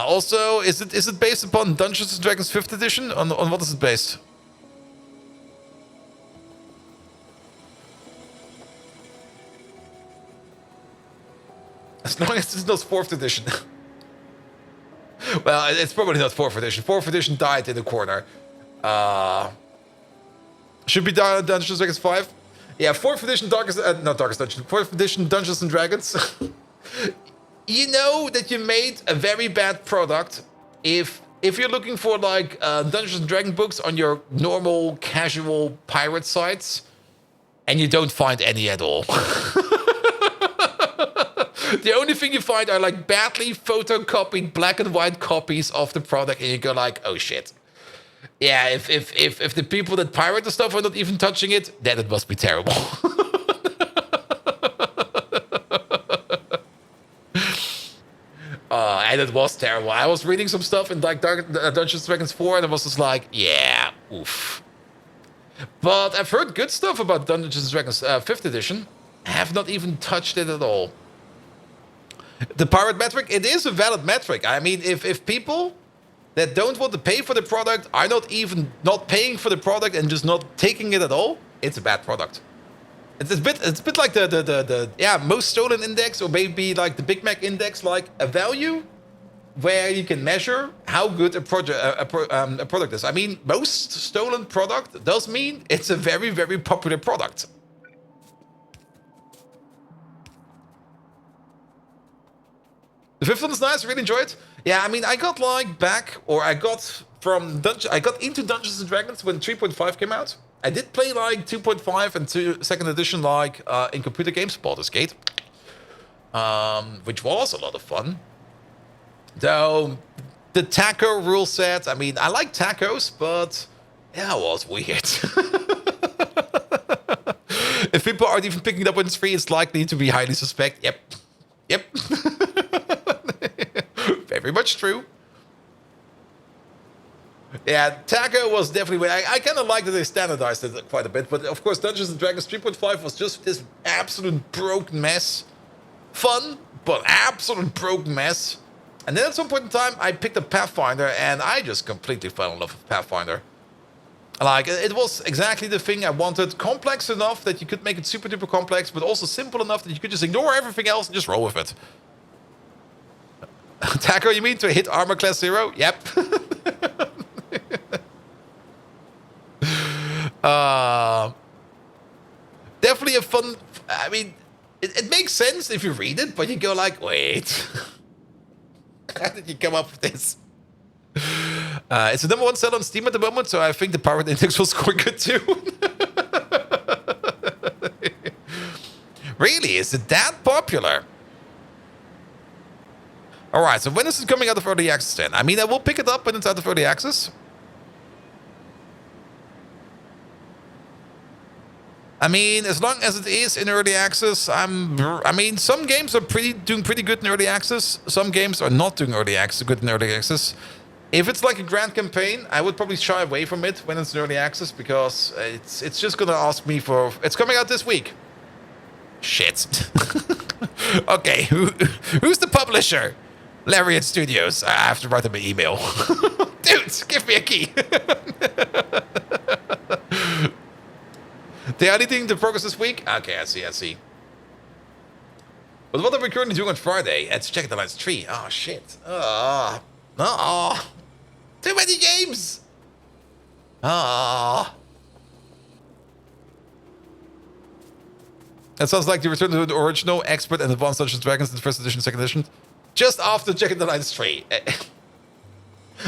Also, is it based upon Dungeons and Dragons 5th edition? On what is it based? As long as it's not 4th edition. Well, it's probably not 4th edition. 4th edition died in the corner. Should be Dungeons and Dragons 5. Yeah, 4th edition not Darkest Dungeon. 4th edition Dungeons and Dragons. You know that you made a very bad product if you're looking for like Dungeons and Dragons books on your normal casual pirate sites and you don't find any at all. The only thing you find are like badly photocopied black and white copies of the product, and you go like, oh shit. Yeah, if the people that pirate the stuff are not even touching it, then it must be terrible. And it was terrible. I was reading some stuff in like Dungeons and Dragons 4, and it was just like, yeah, oof. But I've heard good stuff about Dungeons and Dragons 5th edition. I have not even touched it at all. The pirate metric, it is a valid metric. I mean, if people that don't want to pay for the product are not paying for the product and just not taking it at all, it's a bad product. It's a bit like the most stolen index, or maybe like the Big Mac index, like a value where you can measure how good a product is. I mean, most stolen product does mean it's a very, very popular product. The 5th one is nice. I really enjoy it. Yeah, I mean, I got into Dungeons and Dragons when 3.5 came out. I did play like 2.5 and 2nd edition like in computer games, Baldur's Gate, which was a lot of fun. Though the taco rule set, I mean, I like tacos, but yeah, it was weird. If people aren't even picking it up when it's free, it's likely to be highly suspect. Yep. Very much true. Yeah, Taco was definitely... I kind of like that they standardized it quite a bit, but of course Dungeons & Dragons 3.5 was just this absolute broken mess. Fun, but absolute broken mess. And then at some point in time, I picked up Pathfinder, and I just completely fell in love with Pathfinder. Like, it was exactly the thing I wanted. Complex enough that you could make it super duper complex, but also simple enough that you could just ignore everything else and just roll with it. Taco, you mean to hit armor class 0? Yep. Definitely a fun... I mean, it makes sense if you read it, but you go like, wait. How did you come up with this? It's the #1 seller on Steam at the moment, so I think the Pirate Index will score good too. Really? Is it that popular? Alright, so when is it coming out of early access then? I mean, I will pick it up when it's out of early access. I mean, as long as it is in early access, I mean, some games are doing pretty good in early access. Some games are not doing good in early access. If it's like a grand campaign, I would probably shy away from it when it's in early access because it's just gonna ask me for... It's coming out this week. Shit. Okay, who's the publisher? Lariat Studios. I have to write them an email. Dude, give me a key. They are editing the progress this week? Okay, I see. But what are we currently doing on Friday? Let's check the lines 3. Oh, shit. Too many games. That sounds like the return to the original, Expert, and Advanced Dungeons & Dragons in the first edition, second edition. Just after checking the lines 3.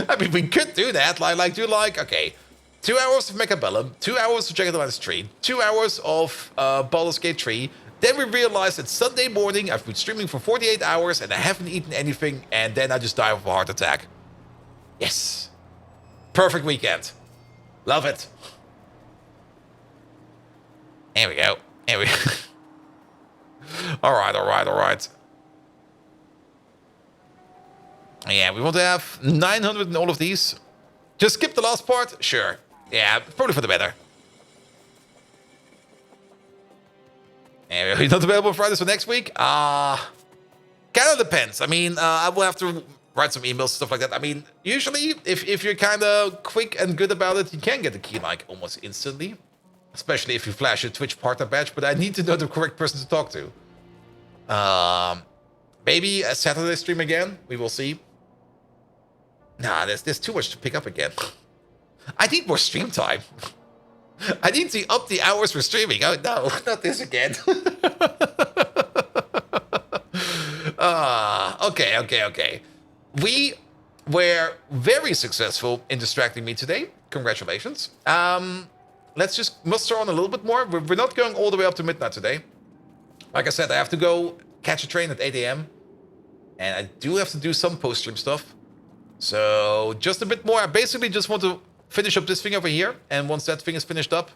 I mean, we could do that. Okay. 2 hours of Mechabellum, 2 hours of Jagged Alliance 3, 2 hours of Baldur's Gate 3. Then we realized it's Sunday morning, I've been streaming for 48 hours and I haven't eaten anything, and then I just die of a heart attack. Yes. Perfect weekend. Love it. There we go. Alright. Yeah, we want to have 900 in all of these. Just skip the last part? Sure. Yeah, probably for the better. You're not available Fridays for next week? Kind of depends. I mean, I will have to write some emails, stuff like that. I mean, usually, if you're kind of quick and good about it, you can get the key, like, almost instantly. Especially if you flash a Twitch partner badge, but I need to know the correct person to talk to. Maybe a Saturday stream again. We will see. Nah, there's too much to pick up again. I need more stream time. I need to up the hours for streaming. Oh no, not this again. Okay. We were very successful in distracting me today. Congratulations. Let's just muster on a little bit more. We're not going all the way up to midnight today. Like I said, I have to go catch a train at 8 a.m. And I do have to do some post-stream stuff. So just a bit more. I basically just want to finish up this thing over here. And once that thing is finished up,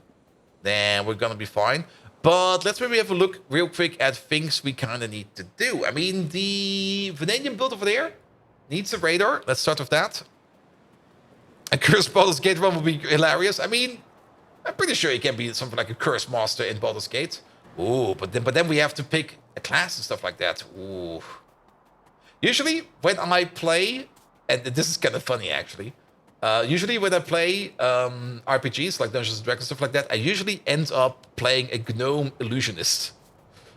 then we're going to be fine. But let's maybe have a look real quick at things we kind of need to do. I mean, the vanadium build over there needs a radar. Let's start with that. A cursed Baldur's Gate run would be hilarious. I mean, I'm pretty sure it can be something like a curse master in Baldur's Gate. Ooh, but then we have to pick a class and stuff like that. Ooh. Usually, when I play... And this is kind of funny, actually. Usually when I play RPGs, like Dungeons & Dragons, stuff like that, I usually end up playing a gnome illusionist.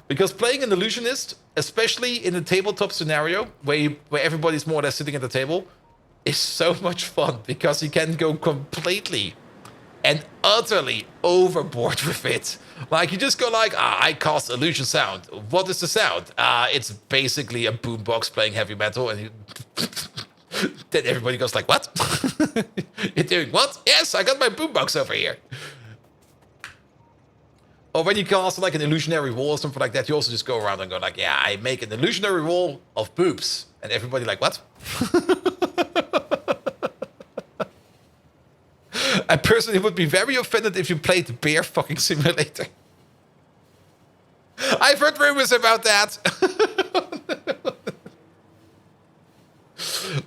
Because playing an illusionist, especially in a tabletop scenario, where everybody's more or less sitting at the table, is so much fun. Because you can go completely and utterly overboard with it. Like, you just go like, I cast illusion sound. What is the sound? It's basically a boombox playing heavy metal, and you... Then everybody goes like, what? You're doing what? Yes, I got my boombox over here. Or when you cast like an illusionary wall or something like that, you also just go around and go like, yeah, I make an illusionary wall of boobs. And everybody like, what? I personally would be very offended if you played the Bear fucking Simulator. I've heard rumors about that.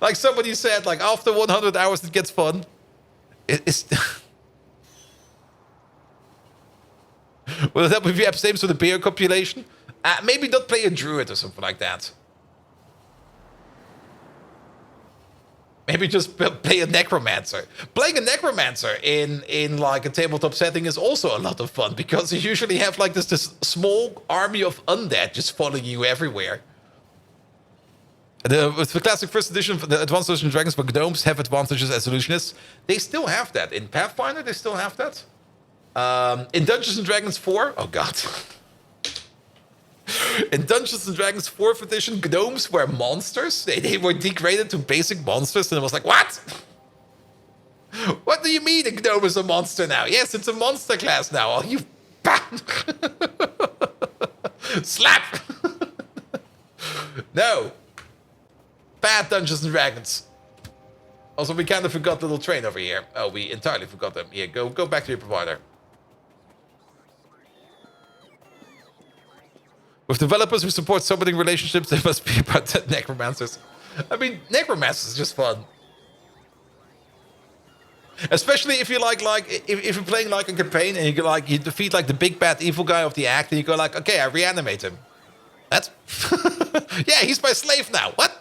Like somebody said, like after 100 hours it gets fun. It's will it help if you abstain from the beer copulation? Maybe not play a druid or something like that. Maybe just play a necromancer. Playing a necromancer in like a tabletop setting is also a lot of fun because you usually have like this small army of undead just following you everywhere. With the classic first edition, the advanced edition dragons for gnomes have advantages as illusionists. They still have that in Pathfinder. They still have that. In Dungeons and Dragons 4, oh god. In Dungeons and Dragons 4th edition, gnomes were monsters. They were degraded to basic monsters, and it was like, what? What do you mean a gnome is a monster now? Yes, it's a monster class now. Oh, you slap. No. Bad Dungeons and Dragons. Also, we kind of forgot the little train over here. Oh, we entirely forgot them. Yeah, go back to your provider. With developers who support summoning relationships, they must be about necromancers. I mean, necromancers is just fun. Especially if you if you're playing like a campaign and you defeat like the big bad evil guy of the act, and you go like, okay, I reanimate him. That's yeah, he's my slave now. What?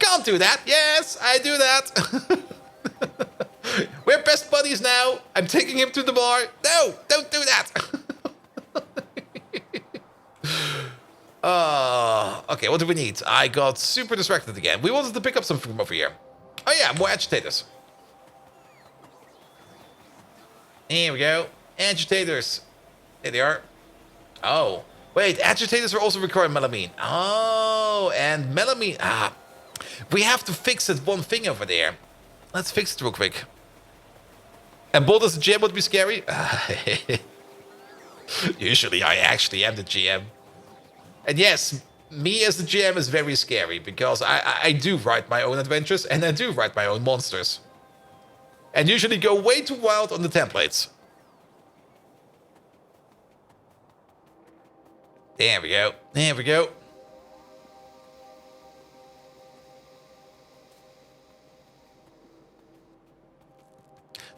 Can't do that. Yes, I do that. We're best buddies now. I'm taking him to the bar. No, don't do that. Okay, what do we need? I got super distracted again. We wanted to pick up something from over here. Oh yeah, more agitators. Here we go. Agitators. There they are. Oh, wait, agitators are also requiring melamine. Oh, and melamine. We have to fix that one thing over there. Let's fix it real quick. And bold as the GM would be scary? Usually I actually am the GM. And yes, me as the GM is very scary because I do write my own adventures and I do write my own monsters. And usually go way too wild on the templates. There we go. There we go.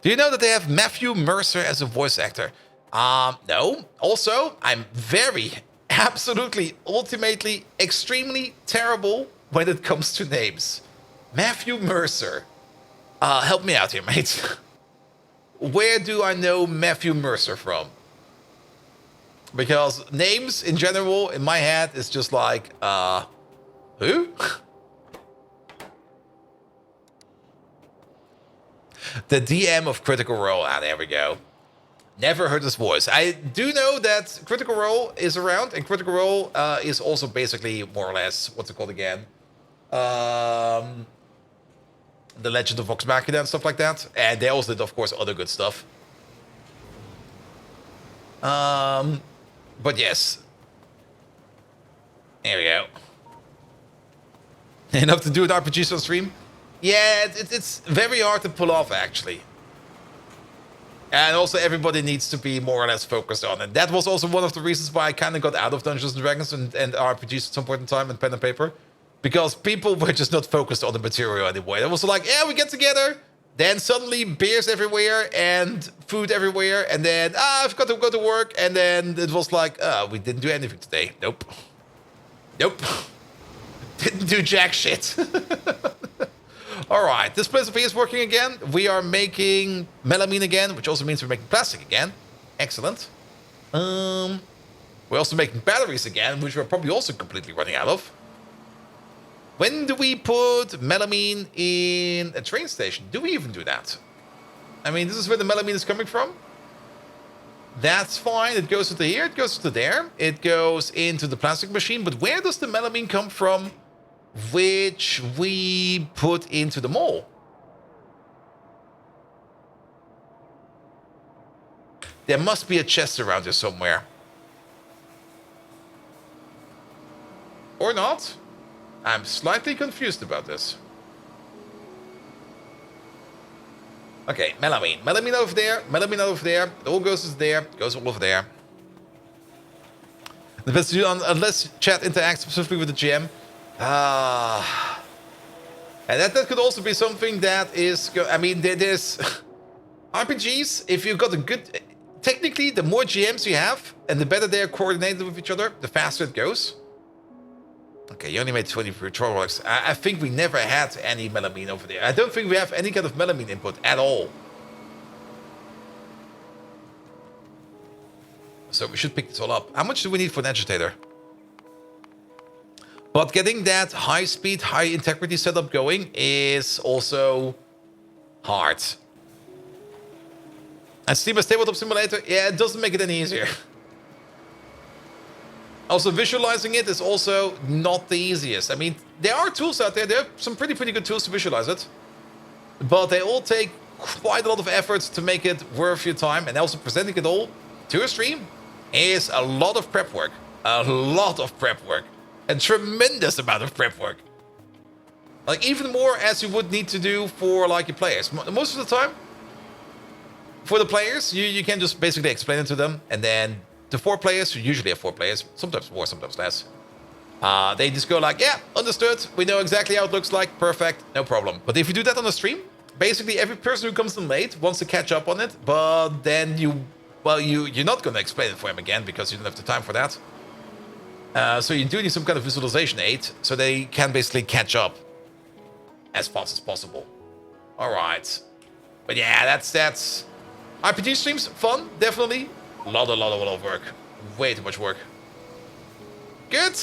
Do you know that they have Matthew Mercer as a voice actor? No. Also, I'm very, absolutely, ultimately, extremely terrible when it comes to names. Matthew Mercer. Help me out here, mate. Where do I know Matthew Mercer from? Because names in general, in my head, is just like, who? The DM of Critical Role. There we go. Never heard his voice. I do know that Critical Role is around, and Critical Role is also basically more or less, what's it called again? The Legend of Vox Machina and stuff like that. And they also did, of course, other good stuff. But yes. There we go. Enough to do an RPG on stream? Yeah, it's very hard to pull off, actually. And also, everybody needs to be more or less focused on it. That was also one of the reasons why I kind of got out of Dungeons & Dragons and RPGs at some point in time and pen and paper. Because people were just not focused on the material anymore. It was like, yeah, we get together. Then suddenly beers everywhere and food everywhere. And then, I've got to go to work. And then it was like, we didn't do anything today. Nope. Nope. Didn't do jack shit. All right, this place over here is working again. We are making melamine again, which also means we're making plastic again. Excellent. We're also making batteries again, which we're probably also completely running out of. When do we put melamine in a train station? Do we even do that? I mean, this is where the melamine is coming from. That's fine. It goes to here. It goes to there. It goes into the plastic machine. But where does the melamine come from? Which we put into the mole. There must be a chest around here somewhere. Or not? I'm slightly confused about this. Okay, melamine. Melamine over there. Melamine over there. It all goes there. Goes all over there. The best to do unless chat interacts specifically with the GM. And that could also be something that is... I mean, there's... RPGs, if you've got a good... Technically, the more GMs you have, and the better they're coordinated with each other, the faster it goes. Okay, you only made 20 patrol works. I think we never had any melamine over there. I don't think we have any kind of melamine input at all. So we should pick this all up. How much do we need for an agitator? But getting that high-speed, high-integrity setup going is also hard. And Steam as Tabletop Simulator, yeah, it doesn't make it any easier. Also, visualizing it is also not the easiest. I mean, there are tools out there. There are some pretty good tools to visualize it. But they all take quite a lot of effort to make it worth your time. And also presenting it all to a stream is a lot of prep work. A lot of prep work. A tremendous amount of prep work. Like, even more as you would need to do for, like, your players. Most of the time, for the players, you can just basically explain it to them. And then the 4 players, you usually have 4 players. Sometimes more, sometimes less. They just go like, yeah, understood. We know exactly how it looks like. Perfect. No problem. But if you do that on a stream, basically every person who comes in late wants to catch up on it. But then you're not going to explain it for him again because you don't have the time for that. So you do need some kind of visualization aid so they can basically catch up as fast as possible. All right. But yeah, that's RPG streams, fun, definitely. A lot of work. Way too much work. Good.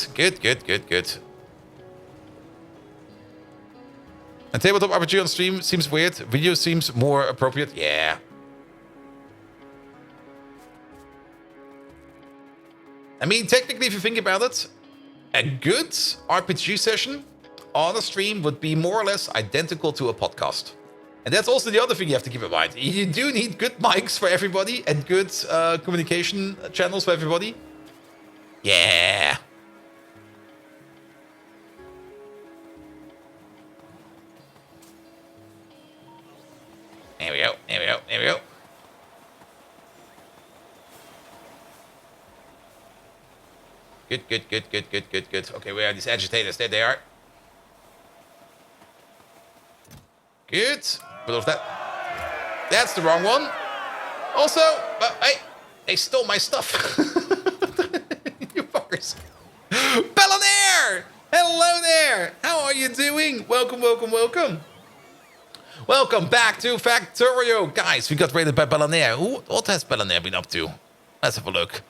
And tabletop RPG on stream seems weird. Video seems more appropriate. Yeah. I mean, technically, if you think about it, a good RPG session on a stream would be more or less identical to a podcast. And that's also the other thing you have to keep in mind. You do need good mics for everybody and good communication channels for everybody. Yeah. There we go. Good. Okay, where are these agitators? There they are. Good. But of that... That's the wrong one. Also, hey, they stole my stuff. You fuckers. Bellonair! Hello there. How are you doing? Welcome. Welcome back to Factorio. Guys, we got raided by Bellonair. What has Bellonair been up to? Let's have a look.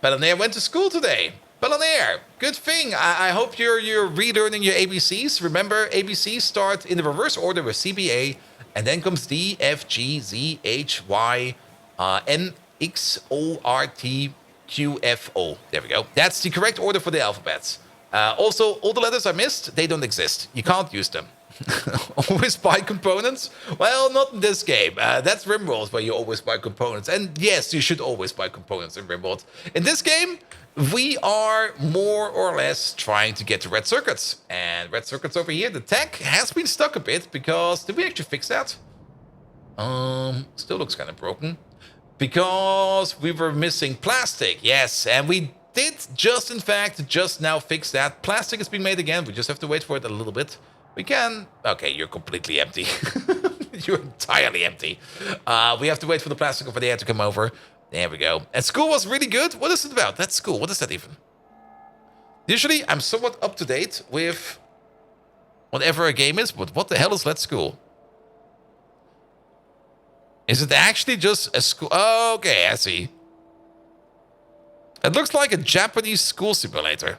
Bellonair went to school today. Bellonair, good thing. I hope you're relearning your ABCs. Remember, ABCs start in the reverse order with CBA, and then comes D, F, G, Z, H, Y, N, X, O, R, T, Q, F, O. There we go. That's the correct order for the alphabets. Also, all the letters I missed, they don't exist. You can't use them. Always buy components? Well, not in this game. That's RimWorld, where you always buy components. And yes, you should always buy components in RimWorld. In this game, we are more or less trying to get to red circuits. And red circuits over here, the tech has been stuck a bit because... Did we actually fix that? Still looks kind of broken. Because we were missing plastic. Yes, and we did just, in fact, just now fix that. Plastic is being made again. We just have to wait for it a little bit. We can... Okay, you're completely empty. You're entirely empty. We have to wait for the plastic over there to come over. There we go. And school was really good. What is it about? That's school. What is that even? Usually, I'm somewhat up to date with whatever a game is, but what the hell is Let's School? Is it actually just a school? Oh, okay, I see. It looks like a Japanese school simulator.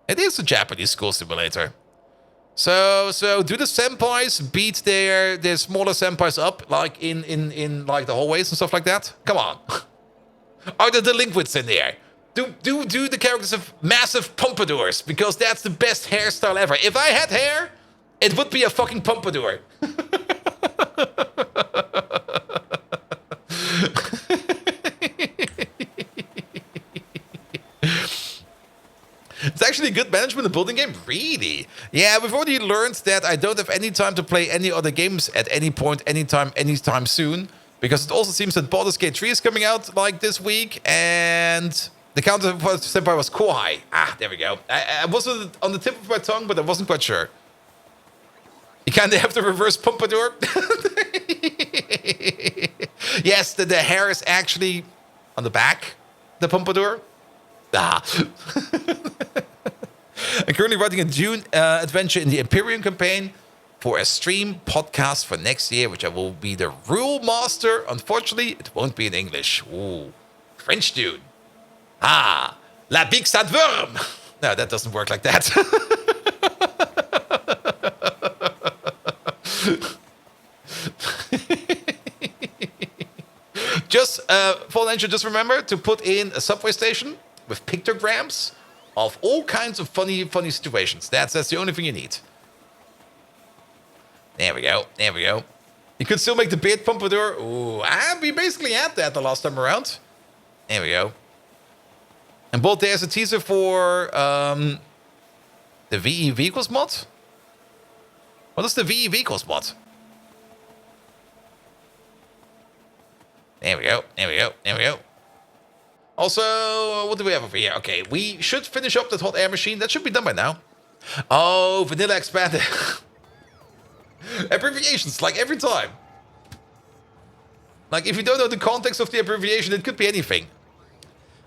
It is a Japanese school simulator. So do the senpais beat their smaller senpais up, like in like the hallways and stuff like that? Come on. Are the delinquents in there? Do the characters have massive pompadours? Because that's the best hairstyle ever. If I had hair, it would be a fucking pompadour. It's actually good management of building game? Really? Yeah, we've already learned that I don't have any time to play any other games at any point, anytime soon. Because it also seems that Baldur's Gate 3 is coming out like this week, and the counter for Senpai was Kohai. Ah, there we go. I was on the tip of my tongue, but I wasn't quite sure. You Can they have the reverse pompadour? Yes, the hair is actually on the back, the pompadour. Ah. I'm currently writing a Dune adventure in the Imperium campaign for a stream podcast for next year, which I will be the rule master. Unfortunately, it won't be in English. Ooh, French Dune. Ah, la big sandworm. No, that doesn't work like that. Just, Fallen Angel, just remember to put in a subway station with pictograms of all kinds of funny situations. That's the only thing you need. There we go. There we go. You could still make the beard pompadour. Ooh, we basically had that the last time around. There we go. And both there's a teaser for the VE Vehicles mod. What is the VE Vehicles mod? There we go. There we go. There we go. Also, what do we have over here? Okay, we should finish up that hot air machine. That should be done by now. Oh, vanilla expanded. Abbreviations, like every time. Like, if you don't know the context of the abbreviation, it could be anything.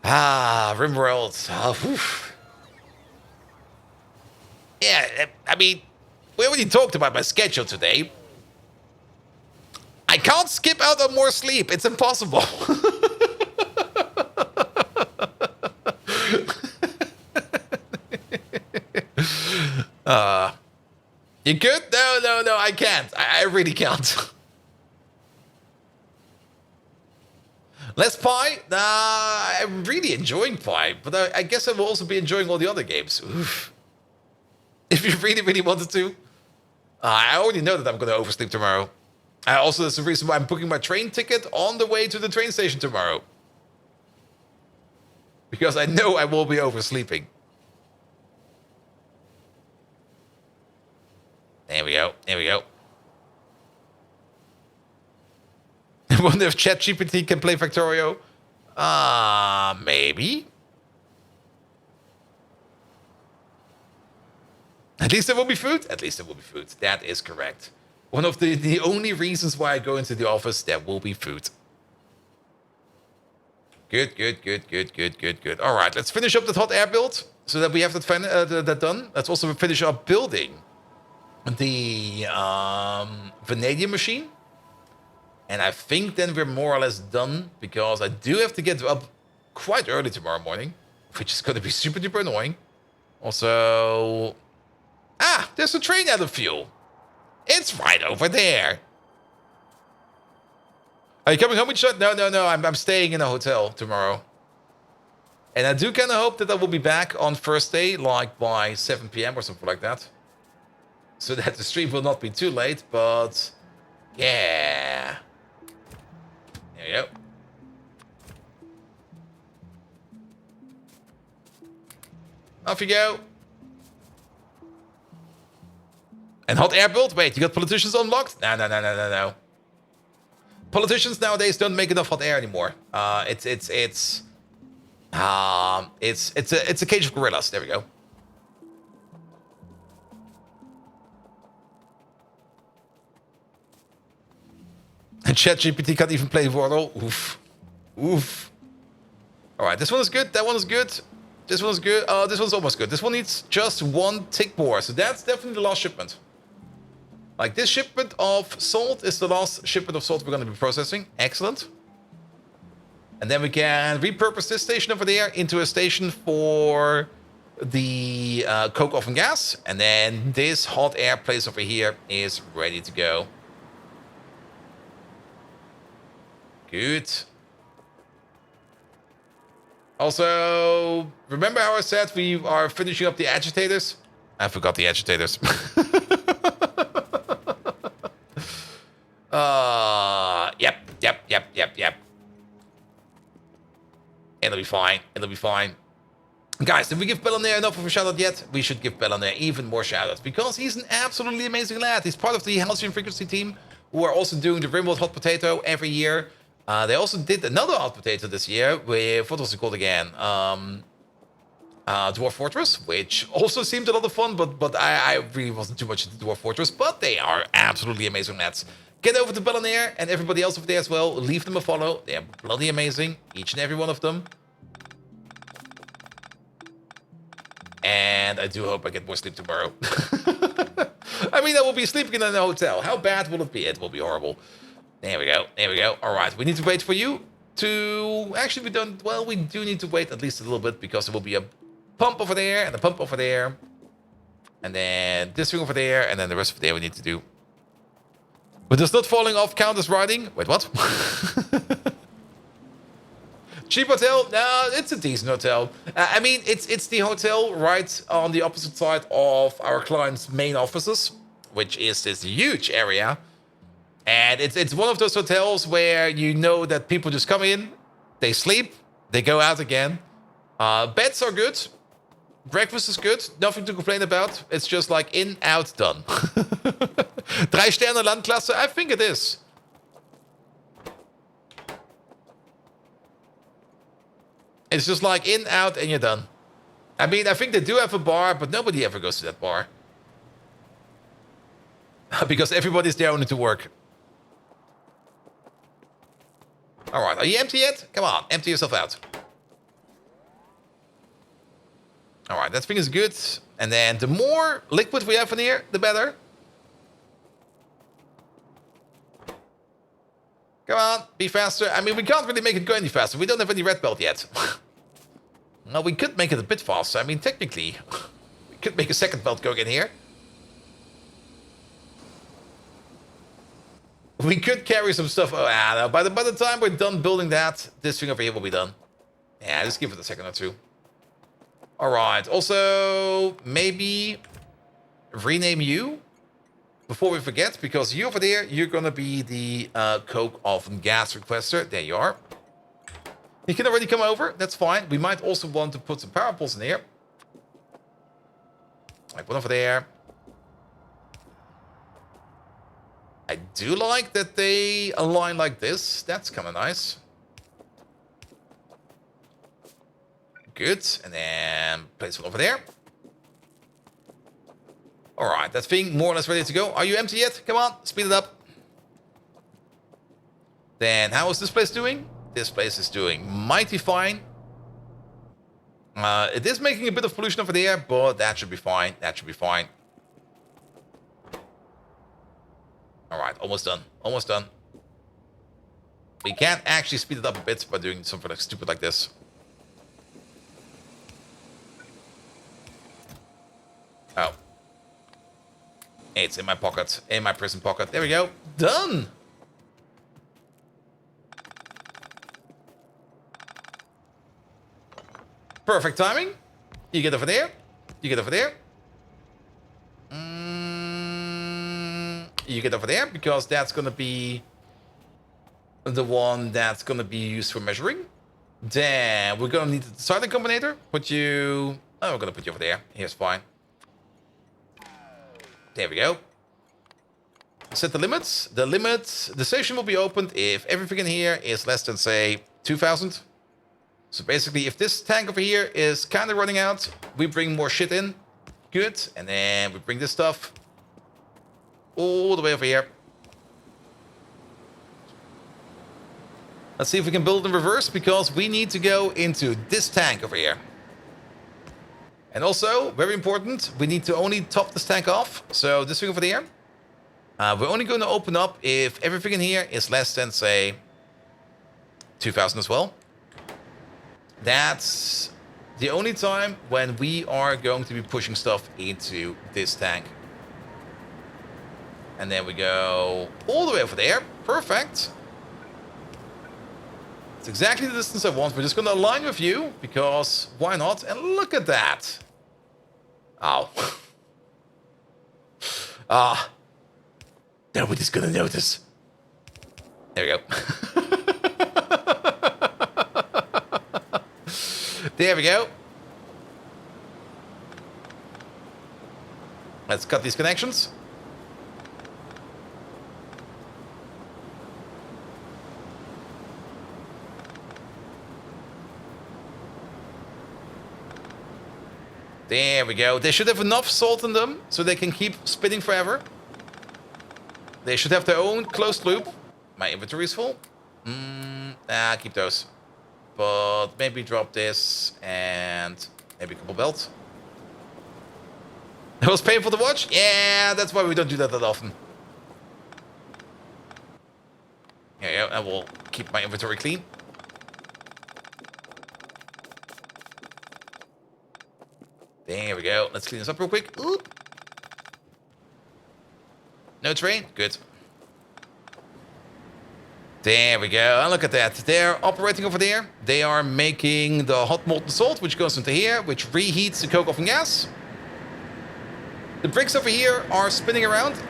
Ah, RimWorld. Oh, yeah, I mean, we already talked about my schedule today. I can't skip out on more sleep. It's impossible. You good? No, I can't. I really can't. Less Pi? I'm really enjoying Pi, but I guess I will also be enjoying all the other games. Oof. If you really wanted to. I already know that I'm going to oversleep tomorrow. Also, that's the reason why I'm booking my train ticket on the way to the train station tomorrow. Because I know I will be oversleeping. There we go. There we go. I wonder if ChatGPT can play Factorio. Maybe. At least there will be food. At least there will be food. That is correct. One of the only reasons why I go into the office, there will be food. Good. All right, let's finish up that hot air build so that we have that done. Let's also finish up building the vanadium machine. And I think then we're more or less done because I do have to get up quite early tomorrow morning, which is going to be super duper annoying. Also, there's a train out of fuel. It's right over there. Are you coming home with shot? No. I'm staying in a hotel tomorrow. And I do kind of hope that I will be back on first day, like by 7 p.m. or something like that. So that the stream will not be too late, but yeah. There you go. Off you go. And hot air build? Wait, you got politicians unlocked? No. Politicians nowadays don't make enough hot air anymore. It's a cage of gorillas. There we go. And ChatGPT can't even play Wordle. Oof. All right, this one is good. That one is good. This one's good. This one's almost good. This one needs just one tick more. So that's definitely the last shipment. Like, this shipment of salt is the last shipment of salt we're going to be processing. Excellent. And then we can repurpose this station over there into a station for the coke oven gas. And then this hot air place over here is ready to go. Good. Also, remember how I said we are finishing up the agitators? I forgot the agitators. Yep. It'll be fine. Guys, did we give Bellaner enough of a shout out yet? We should give Bellaner even more shout outs because he's an absolutely amazing lad. He's part of the Halcyon Frequency team who are also doing the Rimworld Hot Potato every year. They also did another Hot Potato this year with, what was it called again? Dwarf Fortress, which also seemed a lot of fun, but I really wasn't too much into Dwarf Fortress, but they are absolutely amazing nets. Get over to Bellinair and everybody else over there as well. Leave them a follow. They're bloody amazing, each and every one of them. And I do hope I get more sleep tomorrow. I mean, I will be sleeping in a hotel. How bad will it be? It will be horrible. There we go. There we go. All right, we need to wait for you to... Actually, we don't... Well, we do need to wait at least a little bit because there will be a pump over there and a pump over there. And then this thing over there. And then the rest of there we need to do. But does not falling off count as riding? Wait, what? Cheap hotel? No, it's a decent hotel. I mean, it's the hotel right on the opposite side of our client's main offices, which is this huge area. And it's one of those hotels where you know that people just come in, they sleep, they go out again. Beds are good. Breakfast is good. Nothing to complain about. It's just like in, out, done. 3 Sterne Landklasse? I think it is. It's just like in, out, and you're done. I mean, I think they do have a bar, but nobody ever goes to that bar. Because everybody's there only to work. Alright, are you empty yet? Come on, empty yourself out. Alright, that thing is good. And then the more liquid we have in here, the better. Come on, be faster. I mean, we can't really make it go any faster. We don't have any red belt yet. Well, we could make it a bit faster. I mean, technically, we could make a second belt going in here. We could carry some stuff. Oh, no. By the time we're done building that, this thing over here will be done. Yeah, just give it a second or two. All right. Also, maybe rename you before we forget, because you over there, you're going to be the coke oven gas requester. There you are. You can already come over. That's fine. We might also want to put some power poles in here. Like one over there. I do like that they align like this. That's kind of nice. Good. And then place one over there. All right. That thing more or less ready to go. Are you empty yet? Come on. Speed it up. Then how is this place doing? This place is doing mighty fine. It is making a bit of pollution over there, but that should be fine. That should be fine. All right, almost done. Almost done. We can't actually speed it up a bit by doing something like stupid like this. Oh. It's in my pocket. In my prison pocket. There we go. Done! Perfect timing. You get over there. You get over there. You get over there, because that's going to be the one that's going to be used for measuring. Then we're going to need the deciding combinator. Put you... Oh, we're going to put you over there. Here's fine. There we go. Set the limits. The station will be opened if everything in here is less than, say, 2,000. So basically, if this tank over here is kind of running out, we bring more shit in. Good. And then we bring this stuff all the way over here. Let's see if we can build in reverse, because we need to go into this tank over here. And also, very important, we need to only top this tank off. So this thing over there, we're only going to open up if everything in here is less than, say, 2,000 as well. That's the only time when we are going to be pushing stuff into this tank. And then we go all the way over there. Perfect. It's exactly the distance I want. We're just going to align with you, because why not? And look at that. Oh. Nobody's going to notice. There we go. There we go. Let's cut these connections. There we go. They should have enough salt in them so they can keep spinning forever. They should have their own closed loop. My inventory is full. Keep those. But maybe drop this and maybe a couple belts. It was painful to watch? Yeah, that's why we don't do that often. Yeah, I will keep my inventory clean. There we go. Let's clean this up real quick. Oop. No train? Good. There we go. And look at that. They're operating over there. They are making the hot molten salt, which goes into here, which reheats the coke oven gas. The bricks over here are spinning around.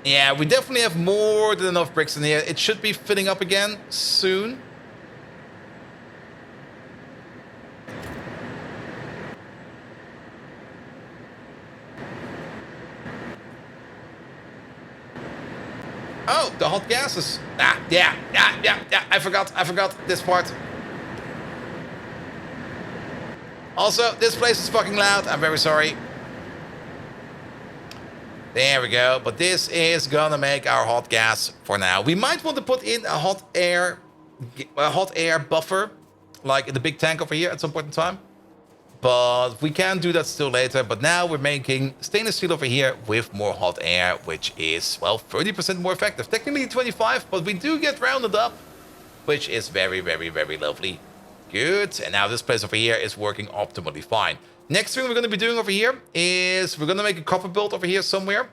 Yeah, we definitely have more than enough bricks in here. It should be filling up again soon. Oh, the hot gases. Yeah. I forgot this part. Also, this place is fucking loud. I'm very sorry. There we go. But this is gonna make our hot gas for now. We might want to put in a hot air buffer, like in the big tank over here at some point in time. But we can do that still later. But now we're making stainless steel over here with more hot air, which is, well, 30% more effective. Technically 25, but we do get rounded up, which is very, very, very lovely. Good. And now this place over here is working optimally fine. Next thing we're going to be doing over here is we're going to make a copper build over here somewhere.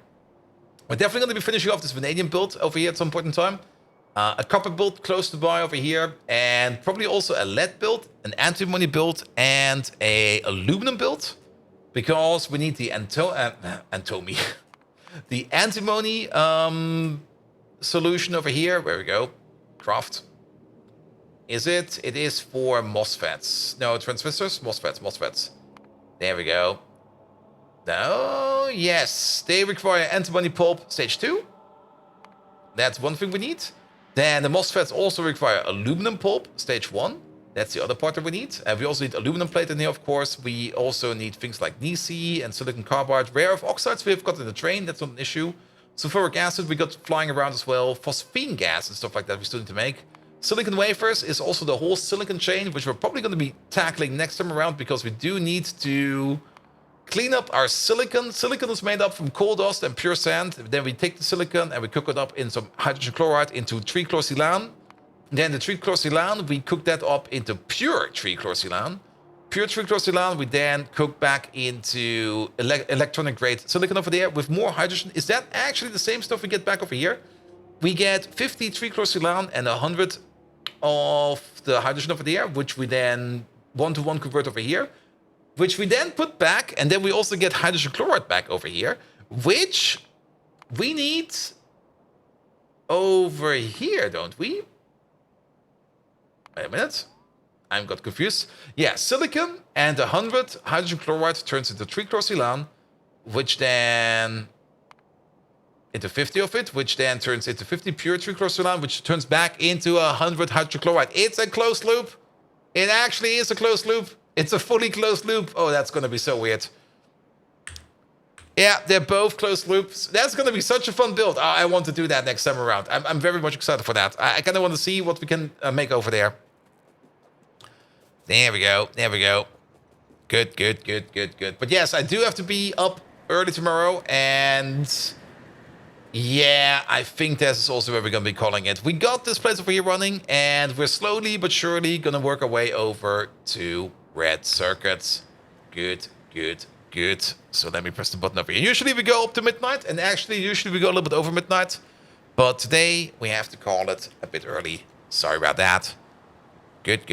We're definitely going to be finishing off this vanadium build over here at some point in time. A copper build close to by over here, and probably also a lead build, an antimony build, and a aluminum build, because we need the the antimony solution over here. Where we go, craft. Is it? It is for MOSFETs. No, transistors, MOSFETs. There we go. Oh yes, they require antimony pulp stage 2. That's one thing we need. Then the MOSFETs also require aluminum pulp, stage 1. That's the other part that we need. We also need aluminum plate in here, of course. We also need things like Nisi and silicon carbide. Rare earth oxides we've got in the train, that's not an issue. Sulfuric acid we got flying around as well. Phosphine gas and stuff like that we still need to make. Silicon wafers is also the whole silicon chain, which we're probably going to be tackling next time around, because we do need to clean up our silicon. Silicon is made up from coal dust and pure sand. Then we take the silicon and we cook it up in some hydrogen chloride into trichlorsilan. Then the trichlorsilan, we cook that up into pure trichlorsilan. Pure trichlorsilan, we then cook back into electronic grade silicon over there with more hydrogen. Is that actually the same stuff we get back over here? We get 50 trichlorsilan and 100 of the hydrogen over there, which we then 1-to-1 convert over here, which we then put back, and then we also get hydrogen chloride back over here, which we need over here, don't we? Wait a minute. I got confused. Yeah, silicon and 100 hydrogen chloride turns into trichlorsilan, which then into 50 of it, which then turns into 50 pure trichlorsilan, which turns back into 100 hydrogen chloride. It's a closed loop. It actually is a closed loop. It's a fully closed loop. Oh, that's going to be so weird. Yeah, they're both closed loops. That's going to be such a fun build. I want to do that next time around. I'm very much excited for that. I kind of want to see what we can make over there. There we go. There we go. Good. But yes, I do have to be up early tomorrow. And yeah, I think this is also where we're going to be calling it. We got this place over here running. And we're slowly but surely going to work our way over to red circuits. Good. So let me press the button over here. Usually we go up to midnight, and actually usually we go a little bit over midnight. But today we have to call it a bit early. Sorry about that. Good.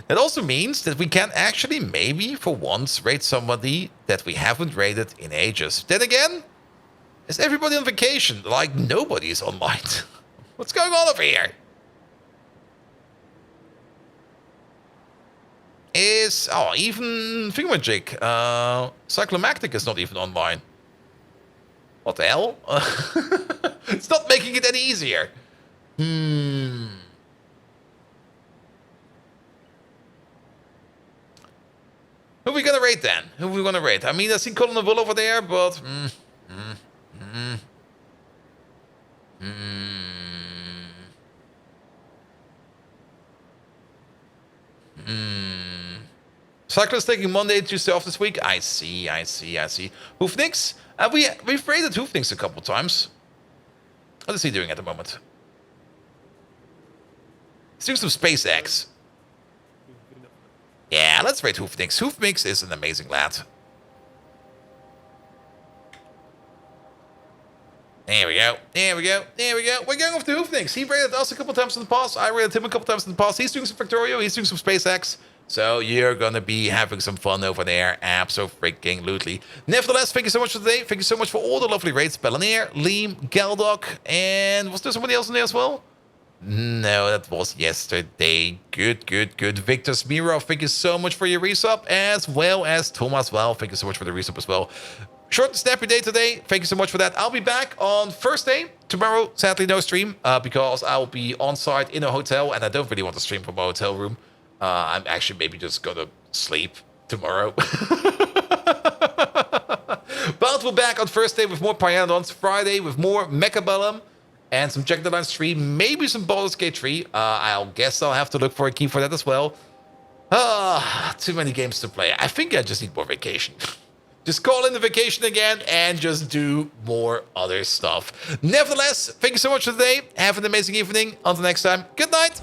That also means that we can actually maybe for once raid somebody that we haven't raided in ages. Then again, is everybody on vacation? Like nobody is online. What's going on over here? Even Thingamajig, Cyclomactic is not even online. What the hell? It's not making it any easier. rate then? Who we want to rate? I mean, I see Colin and Will over there, but... Cyclist taking Monday and Tuesday off this week. I see. Hoofnix? We've rated Hoofnix a couple times. What is he doing at the moment? He's doing some SpaceX. Yeah, let's rate Hoofnix. Hoofnix is an amazing lad. There we go. We're going off to Hoofnix. He rated us a couple times in the past. I rated him a couple times in the past. He's doing some Factorio. He's doing some SpaceX. So you're going to be having some fun over there. Abso-freaking-lutely. Nevertheless, thank you so much for today. Thank you so much for all the lovely rates. Bellinair, Liam, Galdoc, and was there somebody else in there as well? No, that was yesterday. Good. Victor Smirov, thank you so much for your resub, as well as Thomas. Well, thank you so much for the resub as well. Short and snappy day today. Thank you so much for that. I'll be back on Thursday. Tomorrow, sadly, no stream because I'll be on site in a hotel, and I don't really want to stream from a hotel room. I'm actually maybe just gonna sleep tomorrow. But we're back on Thursday with more Pyanodons. Friday with more Mechabellum and some Jack the Line stream. Maybe some Baldur's Gate 3. I'll guess I'll have to look for a key for that as well. Too many games to play. I think I just need more vacation. Just call in the vacation again and just do more other stuff. Nevertheless, thank you so much for today. Have an amazing evening. Until next time, good night.